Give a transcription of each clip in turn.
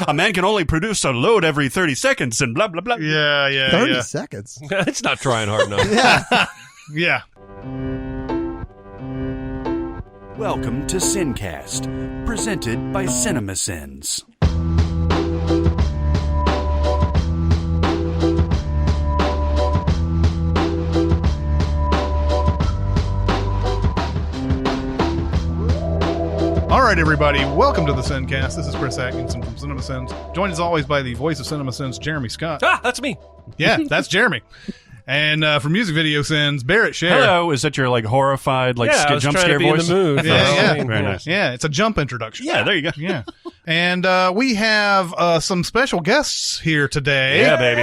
A man can only produce a load every 30 seconds and blah, blah, blah. Yeah. 30 seconds. It's not trying hard enough. Yeah. Welcome to SinCast, presented by Cinemasins. All right, everybody. Welcome to the SinCast. This is Chris Atkinson from Cinemasins, joined as always by the voice of Cinemasins, Jeremy Scott. Ah, that's me. Yeah, that's Jeremy. And for music video sins, Barrett Scher. Hello, is that your horrified I was jump trying scare to be voice? in the mood. Yeah. Very nice. Yeah, it's a jump introduction. Yeah, there you go. Yeah. And we have some special guests here today. Yeah, baby.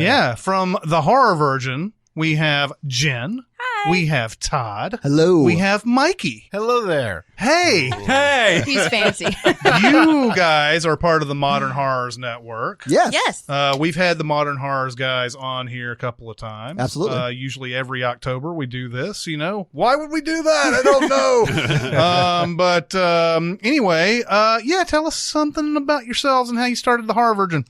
Yeah, from the horror version, we have Jen. Hi. We have Todd. Hello. We have Mikey. Hello there. Hey. Hey! He's fancy. You guys are part of the Modern Horrors Network. Yes. Yes. We've had the Modern Horrors guys on here a couple of times. Absolutely. Usually every October we do this, Why would we do that? I don't know. Anyway, tell us something about yourselves and how you started the horror virgin.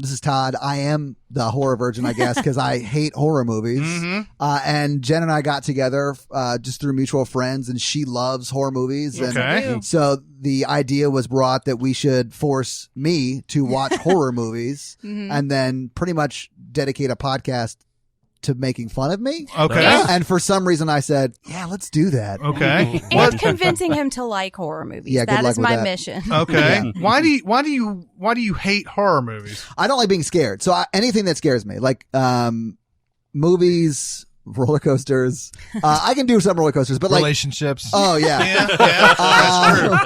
This is Todd. I am the horror virgin, I guess, because I hate horror movies. Mm-hmm. And Jen and I got together just through mutual friends, and she loves horror movies. Okay. And so the idea was brought that we should force me to watch horror movies and then pretty much dedicate a podcast to making fun of me. Okay. And for some reason I said, yeah, let's do that. Okay. And convincing him to like horror movies. Yeah, good that luck is with my that. mission. Okay. Why do you hate horror movies? I don't like being scared. So anything that scares me, like movies, roller coasters. I can do some roller coasters, but Relationships. oh yeah. Yeah, that's true.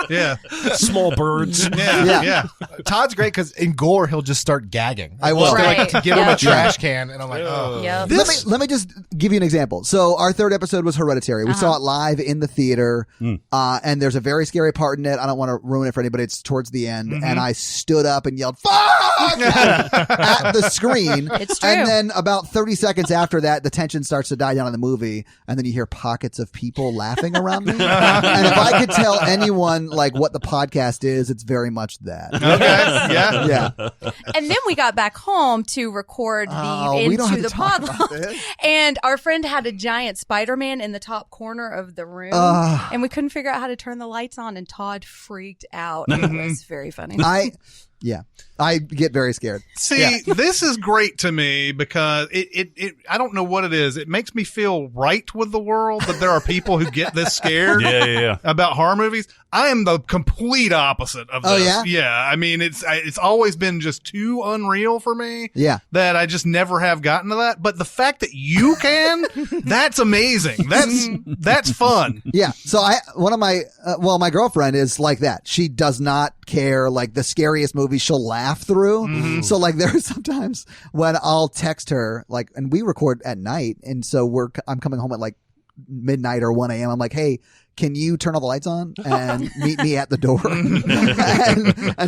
Yeah. Small birds. Yeah. Todd's great because in gore he'll just start gagging. I will. Just Right. to give him a Yep. trash can, and I'm like, oh. Yep. Let me just give you an example. So our third episode was Hereditary. We saw it live in the theater, and there's a very scary part in it. I don't want to ruin it for anybody. It's towards the end, and I stood up and yelled "fuck" at the screen. It's true. And then about 30 seconds after that, the tension starts to die down in the movie, and then you hear pockets of people laughing around me. And if I could tell anyone what the podcast is, it's very much that. Okay. Yeah. Yeah. And then we got back home to record We don't have Into to the talk about Pod this. And our friend had a giant Spider-Man in the top corner of the room. And we couldn't figure out how to turn the lights on, and Todd freaked out. It was very funny. I get very scared. See, this is great to me because it I don't know what it is. It makes me feel right with the world that there are people who get this scared Yeah. about horror movies. I am the complete opposite of this. Oh, yeah? Yeah. I mean, it's always been just too unreal for me. Yeah. That I just never have gotten to that. But the fact that you can, that's amazing. That's fun. Yeah. So my girlfriend is like that. She does not care. Like the scariest movies she'll laugh through. So there are sometimes when I'll text her, and we record at night. And so I'm coming home at midnight or 1 a.m. I'm like, hey, can you turn all the lights on and meet me at the door and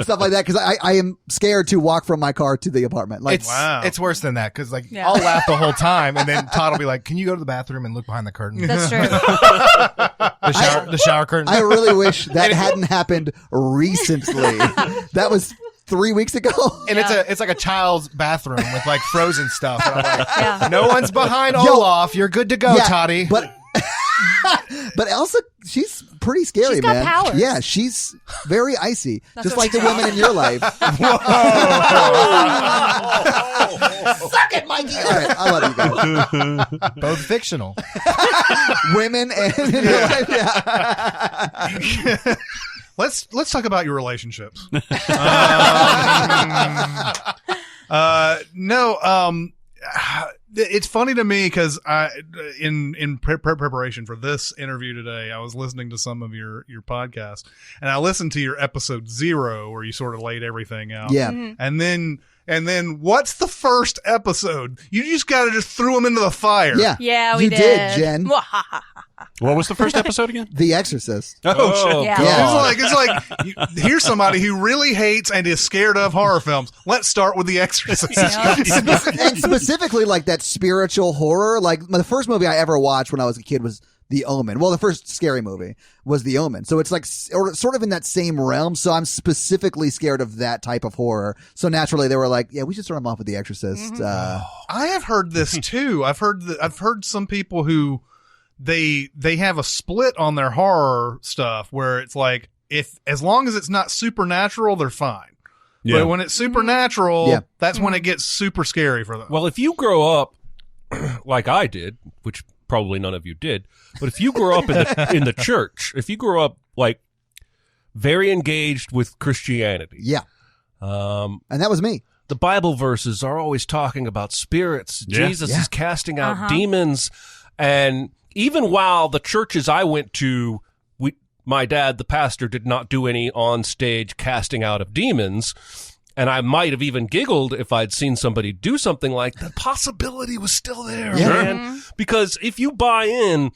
stuff like that? Because I am scared to walk from my car to the apartment. Wow. It's worse than that because I'll laugh the whole time, and then Todd will be like, "Can you go to the bathroom and look behind the curtain?" That's true. The shower curtain. I really wish that hadn't happened recently. That was 3 weeks ago. And it's like a child's bathroom with frozen stuff. And I'm like, Yeah. no one's behind Olaf. You're good to go, Toddy. But Elsa, she's pretty scary, She's got man. powers. Yeah, she's very icy, That's just what like the she women in your life. Suck it, Mikey. All right, I love you guys. Both fictional. Women and in your life. Yeah. Let's talk about your relationships. It's funny to me because in preparation for this interview today, I was listening to some of your podcast, and I listened to your episode 0 where you sort of laid everything out. Yeah. And then what's the first episode? You just got to just threw them into the fire. Yeah. Yeah, we you did. Jen. What was the first episode again? The Exorcist. Oh, Yeah. God. It's like here's somebody who really hates and is scared of horror films. Let's start with The Exorcist. And specifically that spiritual horror. The first movie I ever watched when I was a kid was The Omen. Well, the first scary movie was The Omen. So it's like sort of in that same realm. So I'm specifically scared of that type of horror. So naturally they were like, yeah, we should start them off with The Exorcist. I have heard this too. I've heard some people who they have a split on their horror stuff where it's like, as long as it's not supernatural, they're fine. Yeah. But when it's supernatural, Yeah. that's when it gets super scary for them. Well, if you grow up like I did, which probably none of you did, but if you grew up in the church, if you grew up like very engaged with Christianity, Yeah. And that was me. the Bible verses are always talking about spirits. Yeah. Jesus Yeah. is casting out demons, and even while the churches I went to, my dad, the pastor, did not do any on-stage casting out of demons, and I might have even giggled if I'd seen somebody do something like that. The possibility was still there, Yeah. man. Because if you buy in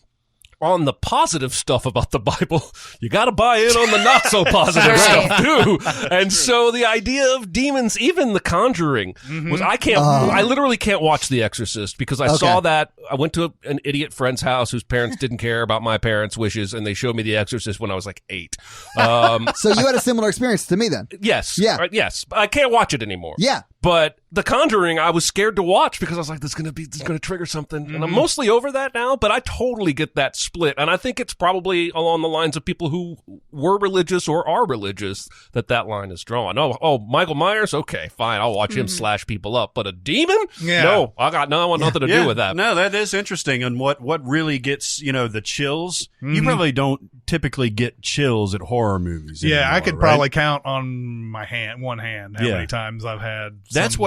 on the positive stuff about the Bible, you got to buy in on the not so positive Right. stuff too. And so the idea of demons, even The Conjuring, was I literally can't watch The Exorcist because I saw that. I went to an idiot friend's house whose parents didn't care about my parents' wishes, and they showed me The Exorcist when I was like 8. So you had a similar experience to me then. Yes. Yeah. Yes. I can't watch it anymore. Yeah. But The Conjuring, I was scared to watch because I was like, this is going to trigger something. And I'm mostly over that now, but I totally get that split. And I think it's probably along the lines of people who were religious or are religious that line is drawn. Oh, Michael Myers? Okay, fine. I'll watch him slash people up. But a demon? Yeah. No, I want nothing to do with that. No, that is interesting. And what really gets, the chills, you probably don't typically get chills at horror movies. Yeah, anymore, I could right? probably count on one hand how Yeah. many times I've had. That's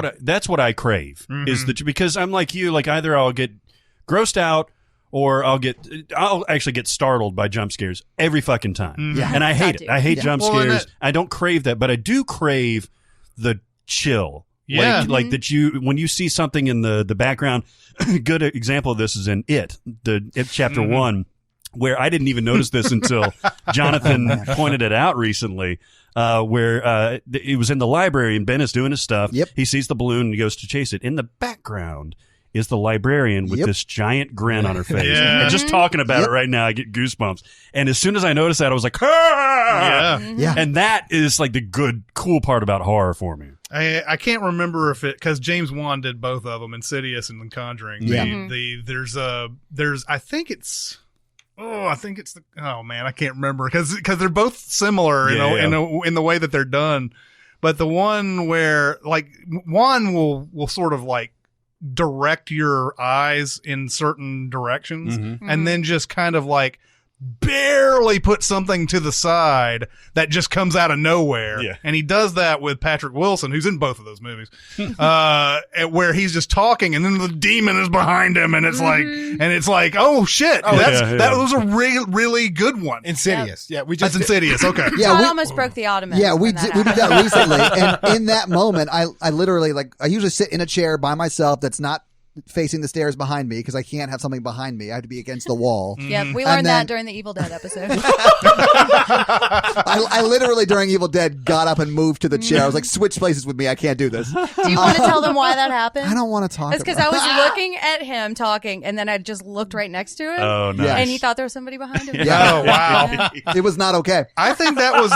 what I crave is that, because I'm like you, like either I'll get grossed out or I'll actually get startled by jump scares every fucking time. Yeah. And I hate it. I hate jump Well, and scares. I don't crave that, but I do crave the chill. Yeah. Like that when you see something in the background. A good example of this is in It chapter 1, where I didn't even notice this until Jonathan pointed it out recently. Where it was in the library and Ben is doing his stuff. Yep. He sees the balloon and he goes to chase it. In the background is the librarian with this giant grin on her face. Yeah. And just talking about it right now, I get goosebumps. And as soon as I noticed that, I was like, ah! Yeah. And that is like the cool part about horror for me. I can't remember because James Wan did both of them, Insidious and The Conjuring. Yeah. I think it's I can't remember because they're both similar in the way that they're done. But the one where like Wan will sort of like direct your eyes in certain directions and then just kind of like barely put something to the side that just comes out of nowhere. Yeah. And he does that with Patrick Wilson, who's in both of those movies, where he's just talking and then the demon is behind him and it's like, oh shit. That was a really good one. Insidious. Yeah, That's Insidious. Okay. Yeah, Todd we- almost broke the ottoman. Yeah, we when did happened. that recently, and in that moment, I literally I usually sit in a chair by myself that's not facing the stairs behind me because I can't have something behind me. I have to be against the wall. Yep, we And learned then- that during the Evil Dead episode. I literally during Evil Dead got up and moved to the chair. I was like, switch places with me. I can't do this. Do you want to tell them why that happened? I don't want to talk. It's because I was looking at him talking, and then I just looked right next to him. Oh, nice. Yeah. And he thought there was somebody behind him. Yeah. Oh, wow. It was not okay. I think that was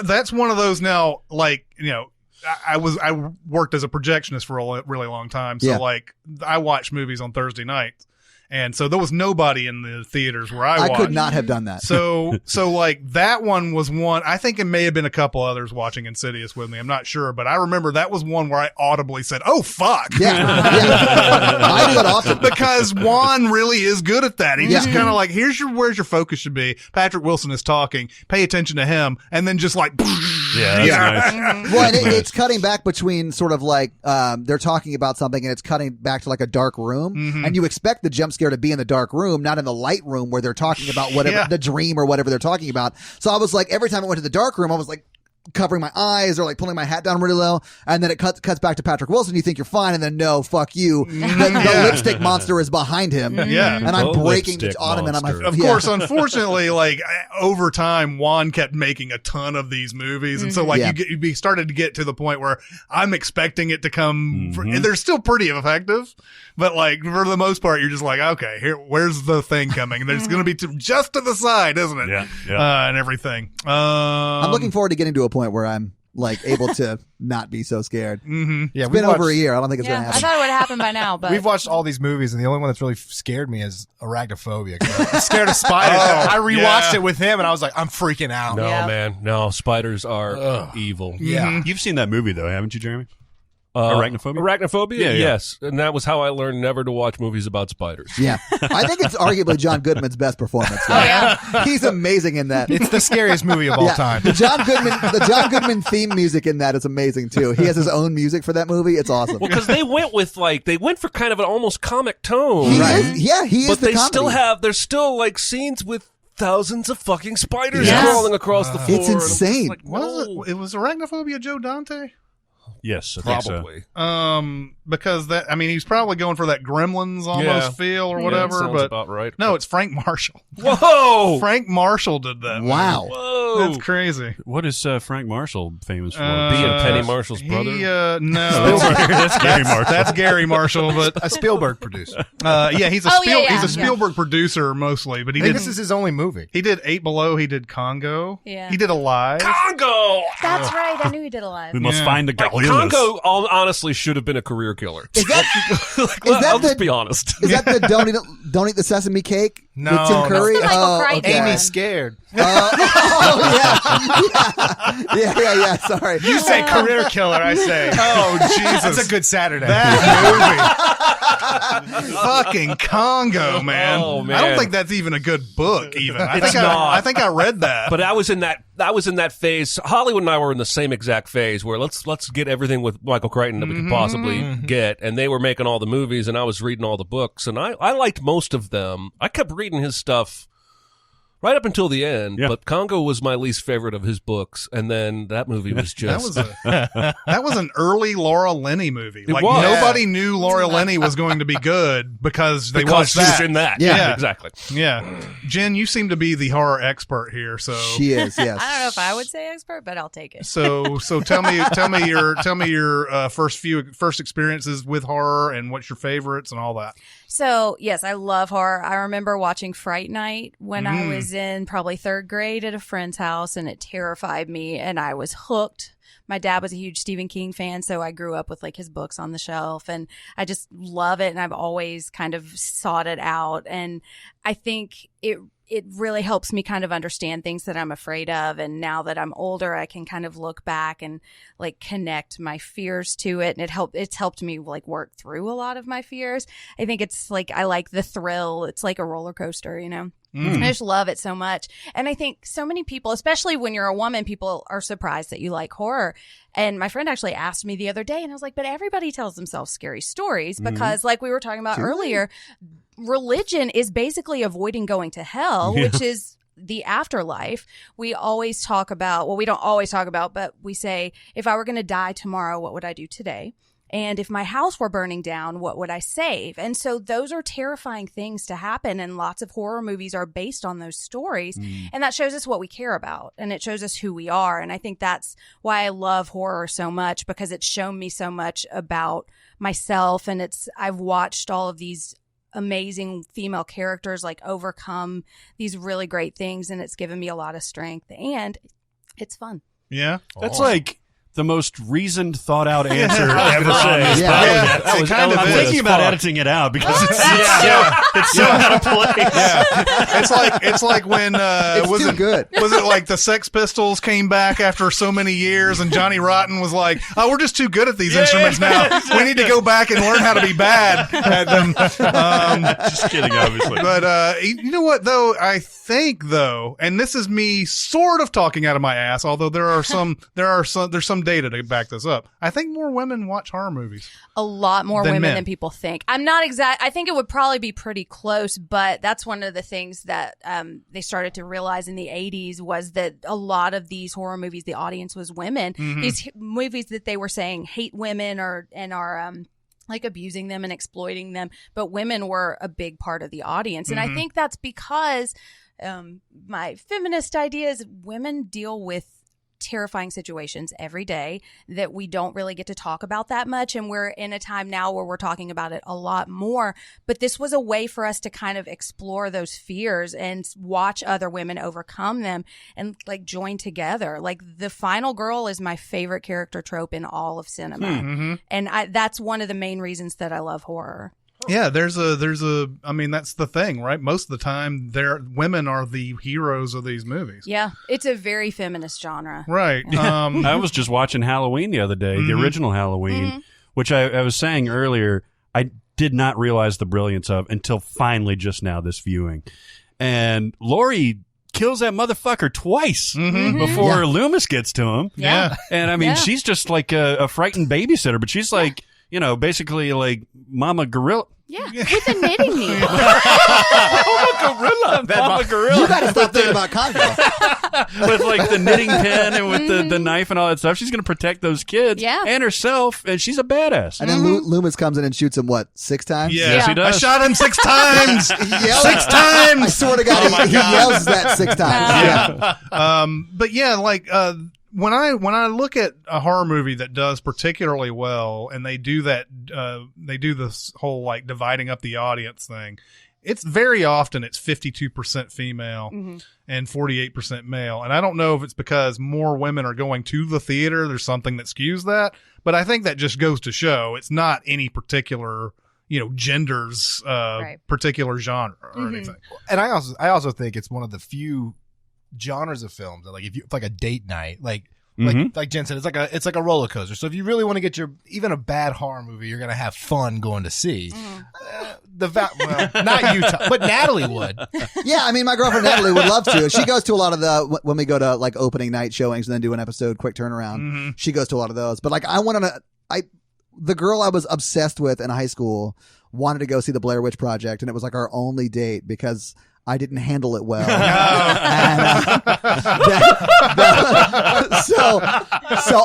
that's one of those now, like, I worked as a projectionist for a really long time. So Yeah. like I watched movies on Thursday nights. And so there was nobody in the theaters where I watched. I could not have done that. So like that one was one. I think it may have been a couple others watching Insidious with me. I'm not sure, but I remember that was one where I audibly said, "Oh fuck!" Yeah. I do it often. Because Juan really is good at that. He Yeah. just kind of like, where's your focus should be. Patrick Wilson is talking. Pay attention to him, and then just like, Yeah, that's nice. Well, and it's cutting back between sort of like they're talking about something and it's cutting back to like a dark room, and you expect the jump scare to be in the dark room, not in the light room where they're talking about whatever the dream or whatever they're talking about. So I was like, every time I went to the dark room, I was like covering my eyes or like pulling my hat down really low, and then it cuts back to Patrick Wilson. You think you're fine, and then no, fuck you. The lipstick monster is behind him. Yeah. And I'm breaking the ottoman on my Of course, unfortunately, like over time, Juan kept making a ton of these movies, and so like you started to get to the point where I'm expecting it to come. And they're still pretty effective, but like for the most part, you're just like, okay, where's the thing coming? And there's going to be just to the side, isn't it? Yeah. And everything. I'm looking forward to getting to a point where I'm like able to not be so scared. Yeah, it's been over a year. I don't think it's going to I happen. thought it would happen by now, but we've watched all these movies, and the only one that's really scared me is Arachnophobia. I'm scared of spiders. I rewatched it with him, and I was like, I'm freaking out. No, man. No, spiders are evil. Yeah. You've seen that movie, though, haven't you, Jeremy? Arachnophobia? Arachnophobia? Yeah. Yes. And that was how I learned never to watch movies about spiders. Yeah. I think it's arguably John Goodman's best performance. He's amazing in that. It's the scariest movie of all time. The John Goodman theme music in that is amazing too. He has his own music for that movie. It's awesome. Well, because they went for kind of an almost comic tone. He is but the they comedy. there's still like scenes with thousands of fucking spiders crawling across the floor. It's insane. Like, It was Arachnophobia Joe Dante? Yes, I think so. Probably. Because he's probably going for that Gremlins almost feel or whatever. sounds But about right. no, it's Frank Marshall. Whoa! Frank Marshall did that. Wow. Whoa! That's crazy. What is Frank Marshall famous for? Being Penny Marshall's brother? No, That's Gary Marshall. that's Gary Marshall. But A Spielberg producer. he's a he's a Spielberg producer mostly. But I think this is his only movie. he did Eight Below. He did Congo. Yeah. He did Alive. Congo! that's right. I knew he did Alive. We must find the gorillas. Congo honestly should have been a career killer. Is that I'll the- just be honest. is that the don't eat the sesame cake No, with Tim no. Curry? That's the Michael Oh, Crichton okay. one. Amy's scared. Yeah. Sorry. You say career killer, I say. Oh Jesus! That's a good Saturday. That movie. Fucking Congo, man. Oh, man. I don't think that's even a good book. Even I It's think I read that. But I was in that phase. Hollywood and I were in the same exact phase where let's get everything with Michael Crichton that we could possibly get, and they were making all the movies, and I was reading all the books, and I liked most of them. I kept reading his stuff right up until the end, but Congo was my least favorite of his books, and then that movie was just that was an early Laura Linney movie. It Like was. nobody knew Laura Linney was going to be good because they watched she was that. in that. Yeah. Exactly. Yeah, Jen, you seem to be be the horror expert here. So She is. Yes. I don't know if I would say expert, but I'll take it. So tell me your first experiences with horror and what's your favorites and all that. So, yes, I love horror. I remember watching Fright Night when I was in probably third grade at a friend's house, and it terrified me, and I was hooked. My dad was a huge Stephen King fan, so I grew up with like his books on the shelf, and I just love it, and I've always kind of sought it out, and I think it really helps me kind of understand things that I'm afraid of. And now that I'm older, I can kind of look back and like connect my fears to it. And it's helped me like work through a lot of my fears. I think it's like, I like the thrill. It's like a roller coaster, you know? I just love it so much. And I think so many people, especially when you're a woman, people are surprised that you like horror. And my friend actually asked me the other day, and I was like, but everybody tells themselves scary stories because like we were talking about earlier, religion is basically avoiding going to hell, which is the afterlife. We always talk about, well, we don't always talk about, but we say, if I were going to die tomorrow, what would I do today? And if my house were burning down, what would I save? And so those are terrifying things to happen. And lots of horror movies are based on those stories. And that shows us what we care about. And it shows us who we are. And I think that's why I love horror so much, because it's shown me so much about myself. And I've watched all of these amazing female characters like overcome these really great things. And it's given me a lot of strength. And it's fun. Yeah. That's like the most reasoned, thought out answer ever on this Yeah. podcast. It kind of I'm is. thinking about editing it out because it's so out of place. Yeah. It's like when It's too good. Was it like the Sex Pistols came back after so many years and Johnny Rotten was like, oh, we're just too good at these instruments now. We need to go back and learn how to be bad at them. Just kidding, obviously. But you know what though? I think though, and this is me sort of talking out of my ass, although there's some data to back this up. I think more women watch horror movies. A lot more Than women men. than people think. I'm not exact. I think it would probably be pretty close, but that's one of the things that they started to realize in the 80s was that a lot of these horror movies, the audience was women. These movies that they were saying hate women and are like abusing them and exploiting them, but women were a big part of the audience. And I think that's because my feminist idea is women deal with terrifying situations every day that we don't really get to talk about that much, and we're in a time now where we're talking about it a lot more, but this was a way for us to kind of explore those fears and watch other women overcome them and like join together. Like the final girl is my favorite character trope in all of cinema, and that's one of the main reasons that I love horror. Yeah, there's a I mean, that's the thing, right? Most of the time women are the heroes of these movies. Yeah, it's a very feminist genre. Right. I was just watching Halloween the other day, the original Halloween, which I was saying earlier, I did not realize the brilliance of until finally just now this viewing. And Laurie kills that motherfucker twice before Loomis gets to him. Yeah. And I mean, she's just like a frightened babysitter, but she's like, you know, basically like Mama Gorilla. Yeah, with a knitting needle. Mama Gorilla. You got to stop thinking about Congo. With like the knitting pen and with the knife and all that stuff. She's going to protect those kids and herself, and she's a badass. And then Loomis comes in and shoots him, what, 6 times? Yes, he does. I shot him 6 times. 6 times. I swear to God, he yells that 6 times. Yeah. But yeah, like when I look at a horror movie that does particularly well, and they do this whole like dividing up the audience thing, it's very often it's 52% female and 48% male. And I don't know if it's because more women are going to the theater. There's something that skews that, but I think that just goes to show it's not any particular, you know, gender's particular genre or anything. And I also think it's one of the few genres of films that, like, if like a date night, like Jen said, it's like a roller coaster. So if you really want to get even a bad horror movie, you're gonna have fun going to see. Well, not you, but Natalie would. Yeah, I mean, my girlfriend Natalie would love to. She goes to a lot of when we go to like opening night showings and then do an episode quick turnaround. She goes to a lot of those. But like, the girl I was obsessed with in high school wanted to go see the Blair Witch Project, and it was like our only date because I didn't handle it well. So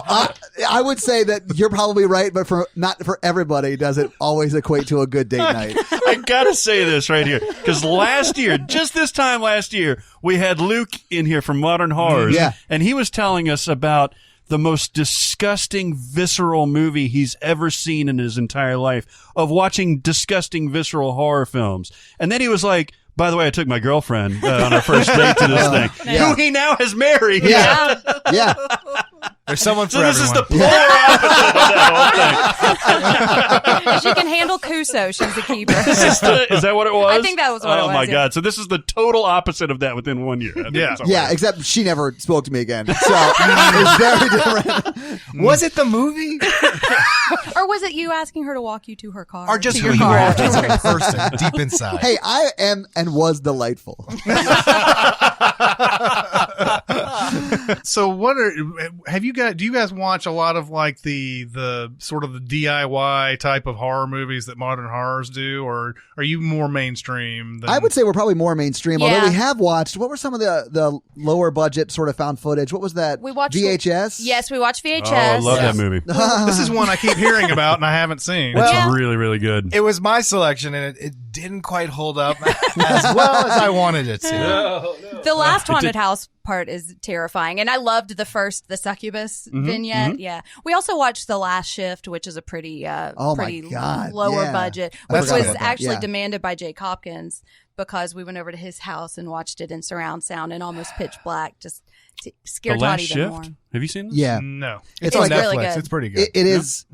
I would say that you're probably right, but not for everybody does it always equate to a good date night. I gotta say this right here, because last year, just this time last year, we had Luke in here from Modern Horrors, and he was telling us about the most disgusting, visceral movie he's ever seen in his entire life, of watching disgusting, visceral horror films. And then he was like, by the way, I took my girlfriend on our first date to this thing, who he now has married. Yeah. There's someone for So this everyone. is the polar opposite of that whole thing. She can handle Kuso. She's the keeper. Is that what it was? I think that was what it was. Oh my God. So this is the total opposite of that within 1 year. Yeah, except she never spoke to me again. So it's very different. Was it the movie? Or was it you asking her to walk you to her car? Or just to who your you car? are as a person deep inside? Hey, I am and was delightful. So do you guys watch a lot of like the sort of the DIY type of horror movies that Modern Horrors do, or are you more mainstream than... I would say we're probably more mainstream, Yeah. although we have watched, what were some of the lower budget sort of found footage? What was that? We watched VHS? Yes, we watched VHS. Oh, I love that movie. This is one I keep hearing about and I haven't seen. Well, It's really, really good. It was my selection, and it didn't quite hold up as well as I wanted it to. The last haunted house part is terrifying, and I loved the succubus vignette. Yeah, we also watched The Last Shift, which is a pretty my God, lower yeah. budget, I which forgot was about that. actually Yeah. demanded by Jake Hopkins because we went over to his house and watched it in surround sound and almost pitch black, just to scare The Todd Last even Shift? more. Have you seen this? Yeah. No. It's It's on Netflix. really good. It's pretty good. It is.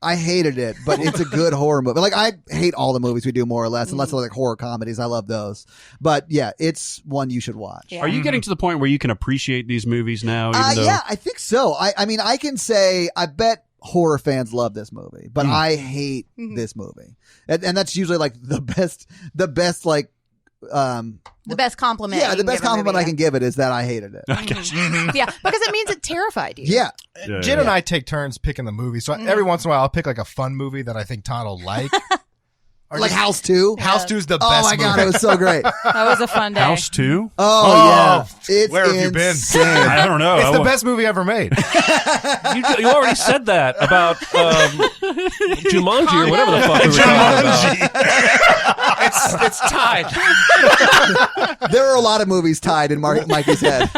I hated it, but it's a good horror movie. Like, I hate all the movies we do more or less, unless they're like horror comedies. I love those. But yeah, it's one you should watch. Yeah. Are you getting to the point where you can appreciate these movies now? Even though... Yeah, I think so. I mean, I can say, I bet horror fans love this movie, but I hate this movie. And that's usually like the best like The best compliment. Yeah, you the can best give a compliment movie, I can give it is that I hated it. Yeah, because it means it terrified you. Yeah. Jen and I take turns picking the movie, so every once in a while I'll pick like a fun movie that I think Todd will like. Or Like just- House 2. House 2 is the best Oh my God, movie. it was so great. That was a fun day. House 2? Oh, yeah. It's where have you been? insane. I don't know. It's the best movie ever made. You already said that about Jumanji or whatever the fuck we were talking about. It's tied. There are a lot of movies tied in Mikey's head.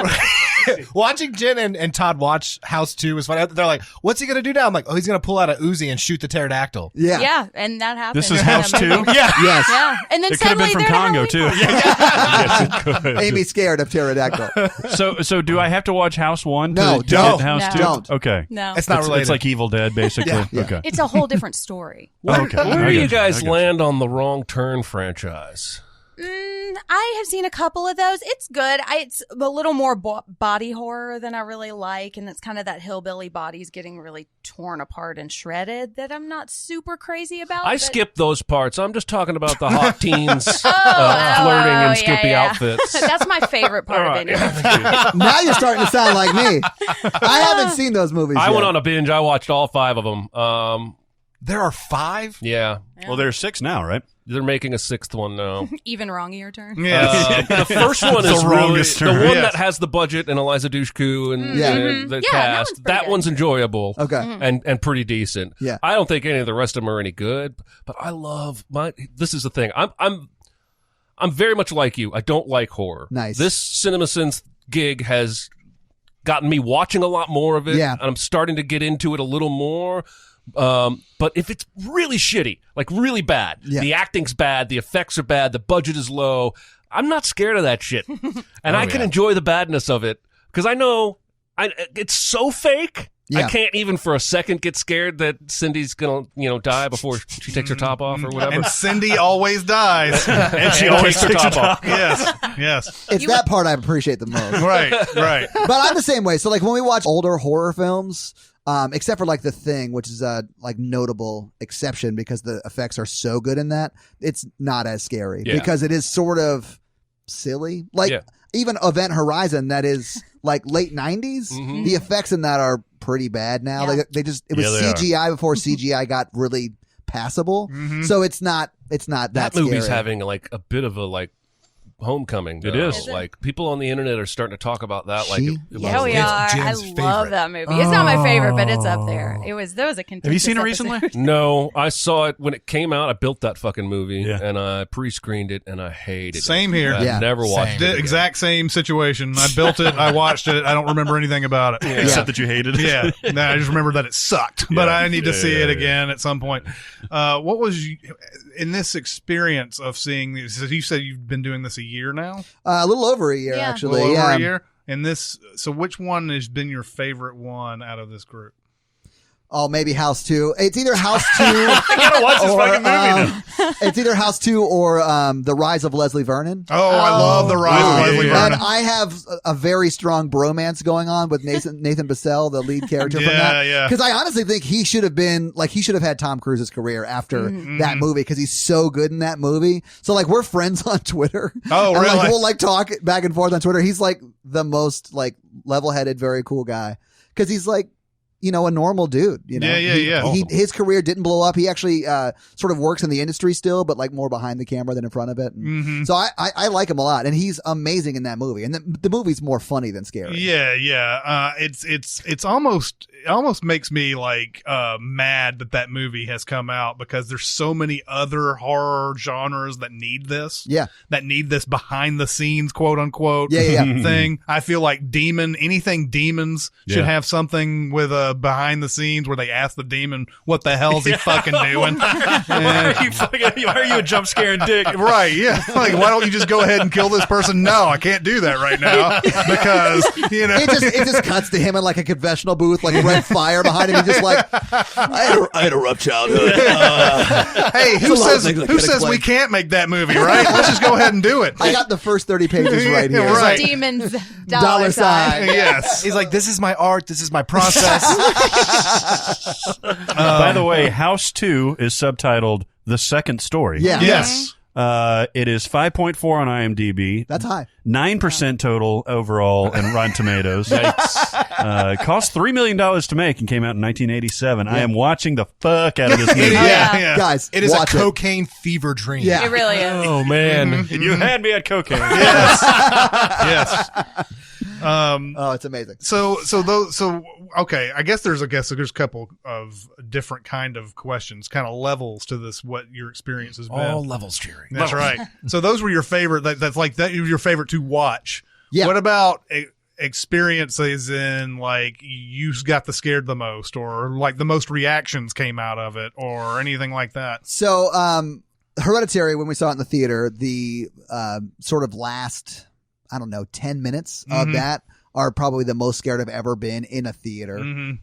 Watching Jen and Todd watch House 2 was funny. They're like, what's he going to do now? I'm like, oh, he's going to pull out a Uzi and shoot the pterodactyl. Yeah. Yeah, and that happened. This is in House that 2? movie. Yeah. Yes. Yeah, and then It could have been suddenly from they're Congo, in too. Halloween. Yes, it could. Amy's scared of pterodactyl. So do I have to watch House 1 No, to don't. get House No. 2? Don't. Okay. No, It's not related. It's like Evil Dead, basically. Yeah. Okay. it's a whole different story. Okay. Where I do you got I guys got land on the Wrong Turn franchise? I have seen a couple of those. It's good. It's a little more body horror than I really like, and it's kind of that hillbilly bodies getting really torn apart and shredded that I'm not super crazy about. I but- skipped those parts. I'm just talking about the hot teens flirting Oh, in skimpy yeah. outfits. That's my favorite part All of right. it. Now you're starting to sound like me. I haven't seen those movies I yet. went on a binge. I watched all 5 of them. There are 5? Yeah. Well, there's 6 now, right? They're making a 6th one now. Even wrongier turn. Yes. The first one The is really wrongest the turn. one Yes. that has the budget and Eliza Dushku and, Yeah. and the Yeah, that cast. one's pretty That good. one's enjoyable. Okay. And pretty decent. Yeah. I don't think any of the rest of them are any good, but I love this is the thing. I'm very much like you. I don't like horror. Nice. This Cinemasins gig has gotten me watching a lot more of it. Yeah. And I'm starting to get into it a little more. But if it's really shitty, like really bad, Yeah. the acting's bad, the effects are bad, the budget is low, I'm not scared of that shit. And I can enjoy the badness of it because I know it's so fake. Yeah. I can't even for a second get scared that Cindy's gonna, die before she takes her top off or whatever. And Cindy always dies. And she And always takes her takes her top top. Yes. It's that part I appreciate the most. Right. But I'm the same way. So like when we watch older horror films, except for like The Thing, which is a like notable exception because the effects are so good in that, it's not as scary Yeah. because it is sort of silly. Like Yeah. even Event Horizon, that is like late 90s, Mhm. the effects in that are pretty bad now. Yeah. It was Yeah, they are. CGI before CGI got really passable. Mhm. So it's not that scary. movie's having like a bit of a like homecoming. It now. is. Is it? Like people on the internet are starting to talk about that. Like She- it Yeah, was- we It's are. Jen's I love favorite. that movie. It's not my favorite, but it's up there. That was a contentious Have you seen it episode. recently? No, I saw it when it came out. I built that fucking movie Yeah. and I pre-screened it and I hated it. Same here. I Yeah. never watched Same. it. The exact same situation. I built it. I watched it. I don't remember anything about it. Except that you hated it. Yeah. Nah, I just remember that it sucked, but Yeah. I need to Yeah, see yeah, it yeah. again at some point. What was in this experience of seeing these? You said you've been doing this a year now, a little over a year Yeah. a actually. little over Yeah. a year. And this, so which one has been your favorite one out of this group? Oh, maybe House 2. It's either House 2 I gotta watch this or, fucking movie now. it's either House 2 or The Rise of Leslie Vernon. Oh, I love the Rise of yeah, Leslie yeah. And Vernon. I have a very strong bromance going on with Nathan Bissell, the lead character from Yeah, that. yeah. Because I honestly think he should have had Tom Cruise's career after that movie because he's so good in that movie. So like we're friends on Twitter. Oh, And, really? like, we'll like talk back and forth on Twitter. He's like the most like level-headed, very cool guy because he's like, a normal dude, Yeah. His career didn't blow up. He actually sort of works in the industry still, but like more behind the camera than in front of it. And Mhm. So I like him a lot, and he's amazing in that movie. And the movie's more funny than scary. Yeah. It's almost, it almost makes me like mad that movie has come out because there's so many other horror genres that need this. Yeah. That need this behind the scenes, quote unquote, Yeah. thing. I feel like anything demons should Yeah. have something with a behind the scenes where they ask the demon what the hell's he fucking doing. Why are you a jump scaring dick? Right, yeah. Like, why don't you just go ahead and kill this person? No, I can't do that right now because, It just cuts to him in like a confessional booth, like red fire behind him. He's just like, I had a rough childhood. Hey, who There's a lot of says things I who can't says we explain. can't make that movie, right? Let's just go ahead and do it. I got the first 30 pages right here. Yeah, right. Demons Dollar sign. Yes. He's like, this is my art. This is my process. By the way, House 2 is subtitled The Second Story. Yeah. Yes. It is 5.4 on IMDb. That's high. 9% total overall in Rotten Tomatoes. It cost $3 million to make and came out in 1987. I am watching the fuck out of this movie. Yeah. Guys, It is a watch cocaine fever dream. Yeah. It really is. Oh man. You had me at cocaine. Yes. Oh, it's amazing. So okay. I guess there's a couple of different kind of questions, kind of levels to this. What your experience has been. All levels, Jerry. That's right. So those were your favorite. That's like that. Your favorite to watch. Yeah. What about experiences in like you got the scared the most, or like the most reactions came out of it, or anything like that? So, Hereditary, when we saw it in the theater, the sort of last, I don't know, 10 minutes of that are probably the most scared I've ever been in a theater. And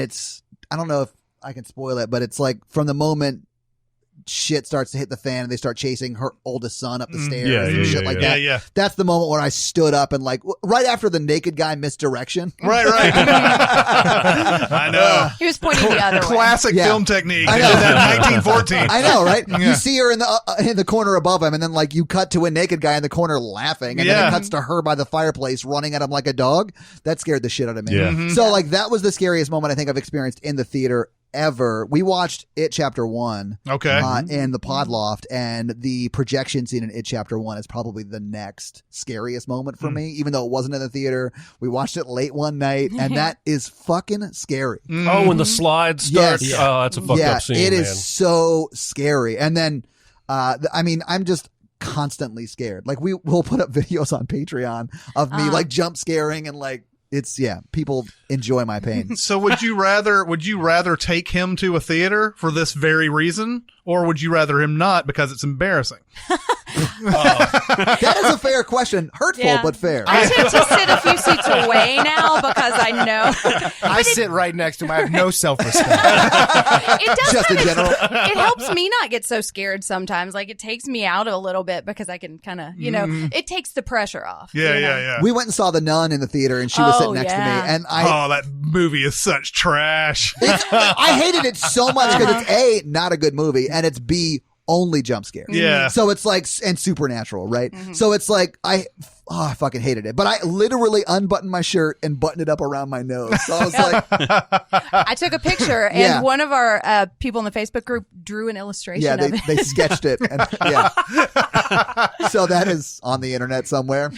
it's, I don't know if I can spoil it, but it's like from the moment shit starts to hit the fan and they start chasing her oldest son up the stairs and shit like that. Yeah. That's the moment where I stood up and like right after the naked guy misdirection. Right. I know. He was pointing the other way. Classic film technique. I They know. did that in 1914. I know, right? Yeah. You see her in the corner above him, and then like you cut to a naked guy in the corner laughing, and then it cuts to her by the fireplace running at him like a dog. That scared the shit out of me. Yeah. So like that was the scariest moment I think I've experienced in the theater ever. We watched It Chapter 1 Okay. in the pod loft, and the projection scene in It Chapter 1 is probably the next scariest moment for me, even though it wasn't in the theater. We watched it late one night, and that is fucking scary. Oh, when the slides start. Yes. Oh, that's a fucked up scene, it man. is so scary. And then, I mean, I'm just constantly scared. Like we'll put up videos on Patreon of me like jump scaring and like, it's people enjoy my pain. So would you rather take him to a theater for this very reason, or would you rather him not because it's embarrassing? That is a fair question. Hurtful, but fair. I tend to sit a few seats away now because I know. I sit right next to him. I have no self-respect. It does Just in general. It helps me not get so scared sometimes. Like it takes me out a little bit because I can kind of, it takes the pressure off. Yeah. We went and saw The Nun in the theater, and she was sitting next to me, and that movie is such trash. I hated it so much because it's A, not a good movie, and it's B, only jump scares. Yeah. So it's like, and supernatural, right? So it's like, I fucking hated it. But I literally unbuttoned my shirt and buttoned it up around my nose. So I was like, I took a picture, and one of our people in the Facebook group drew an illustration of it. They sketched it. And, so that is on the internet somewhere.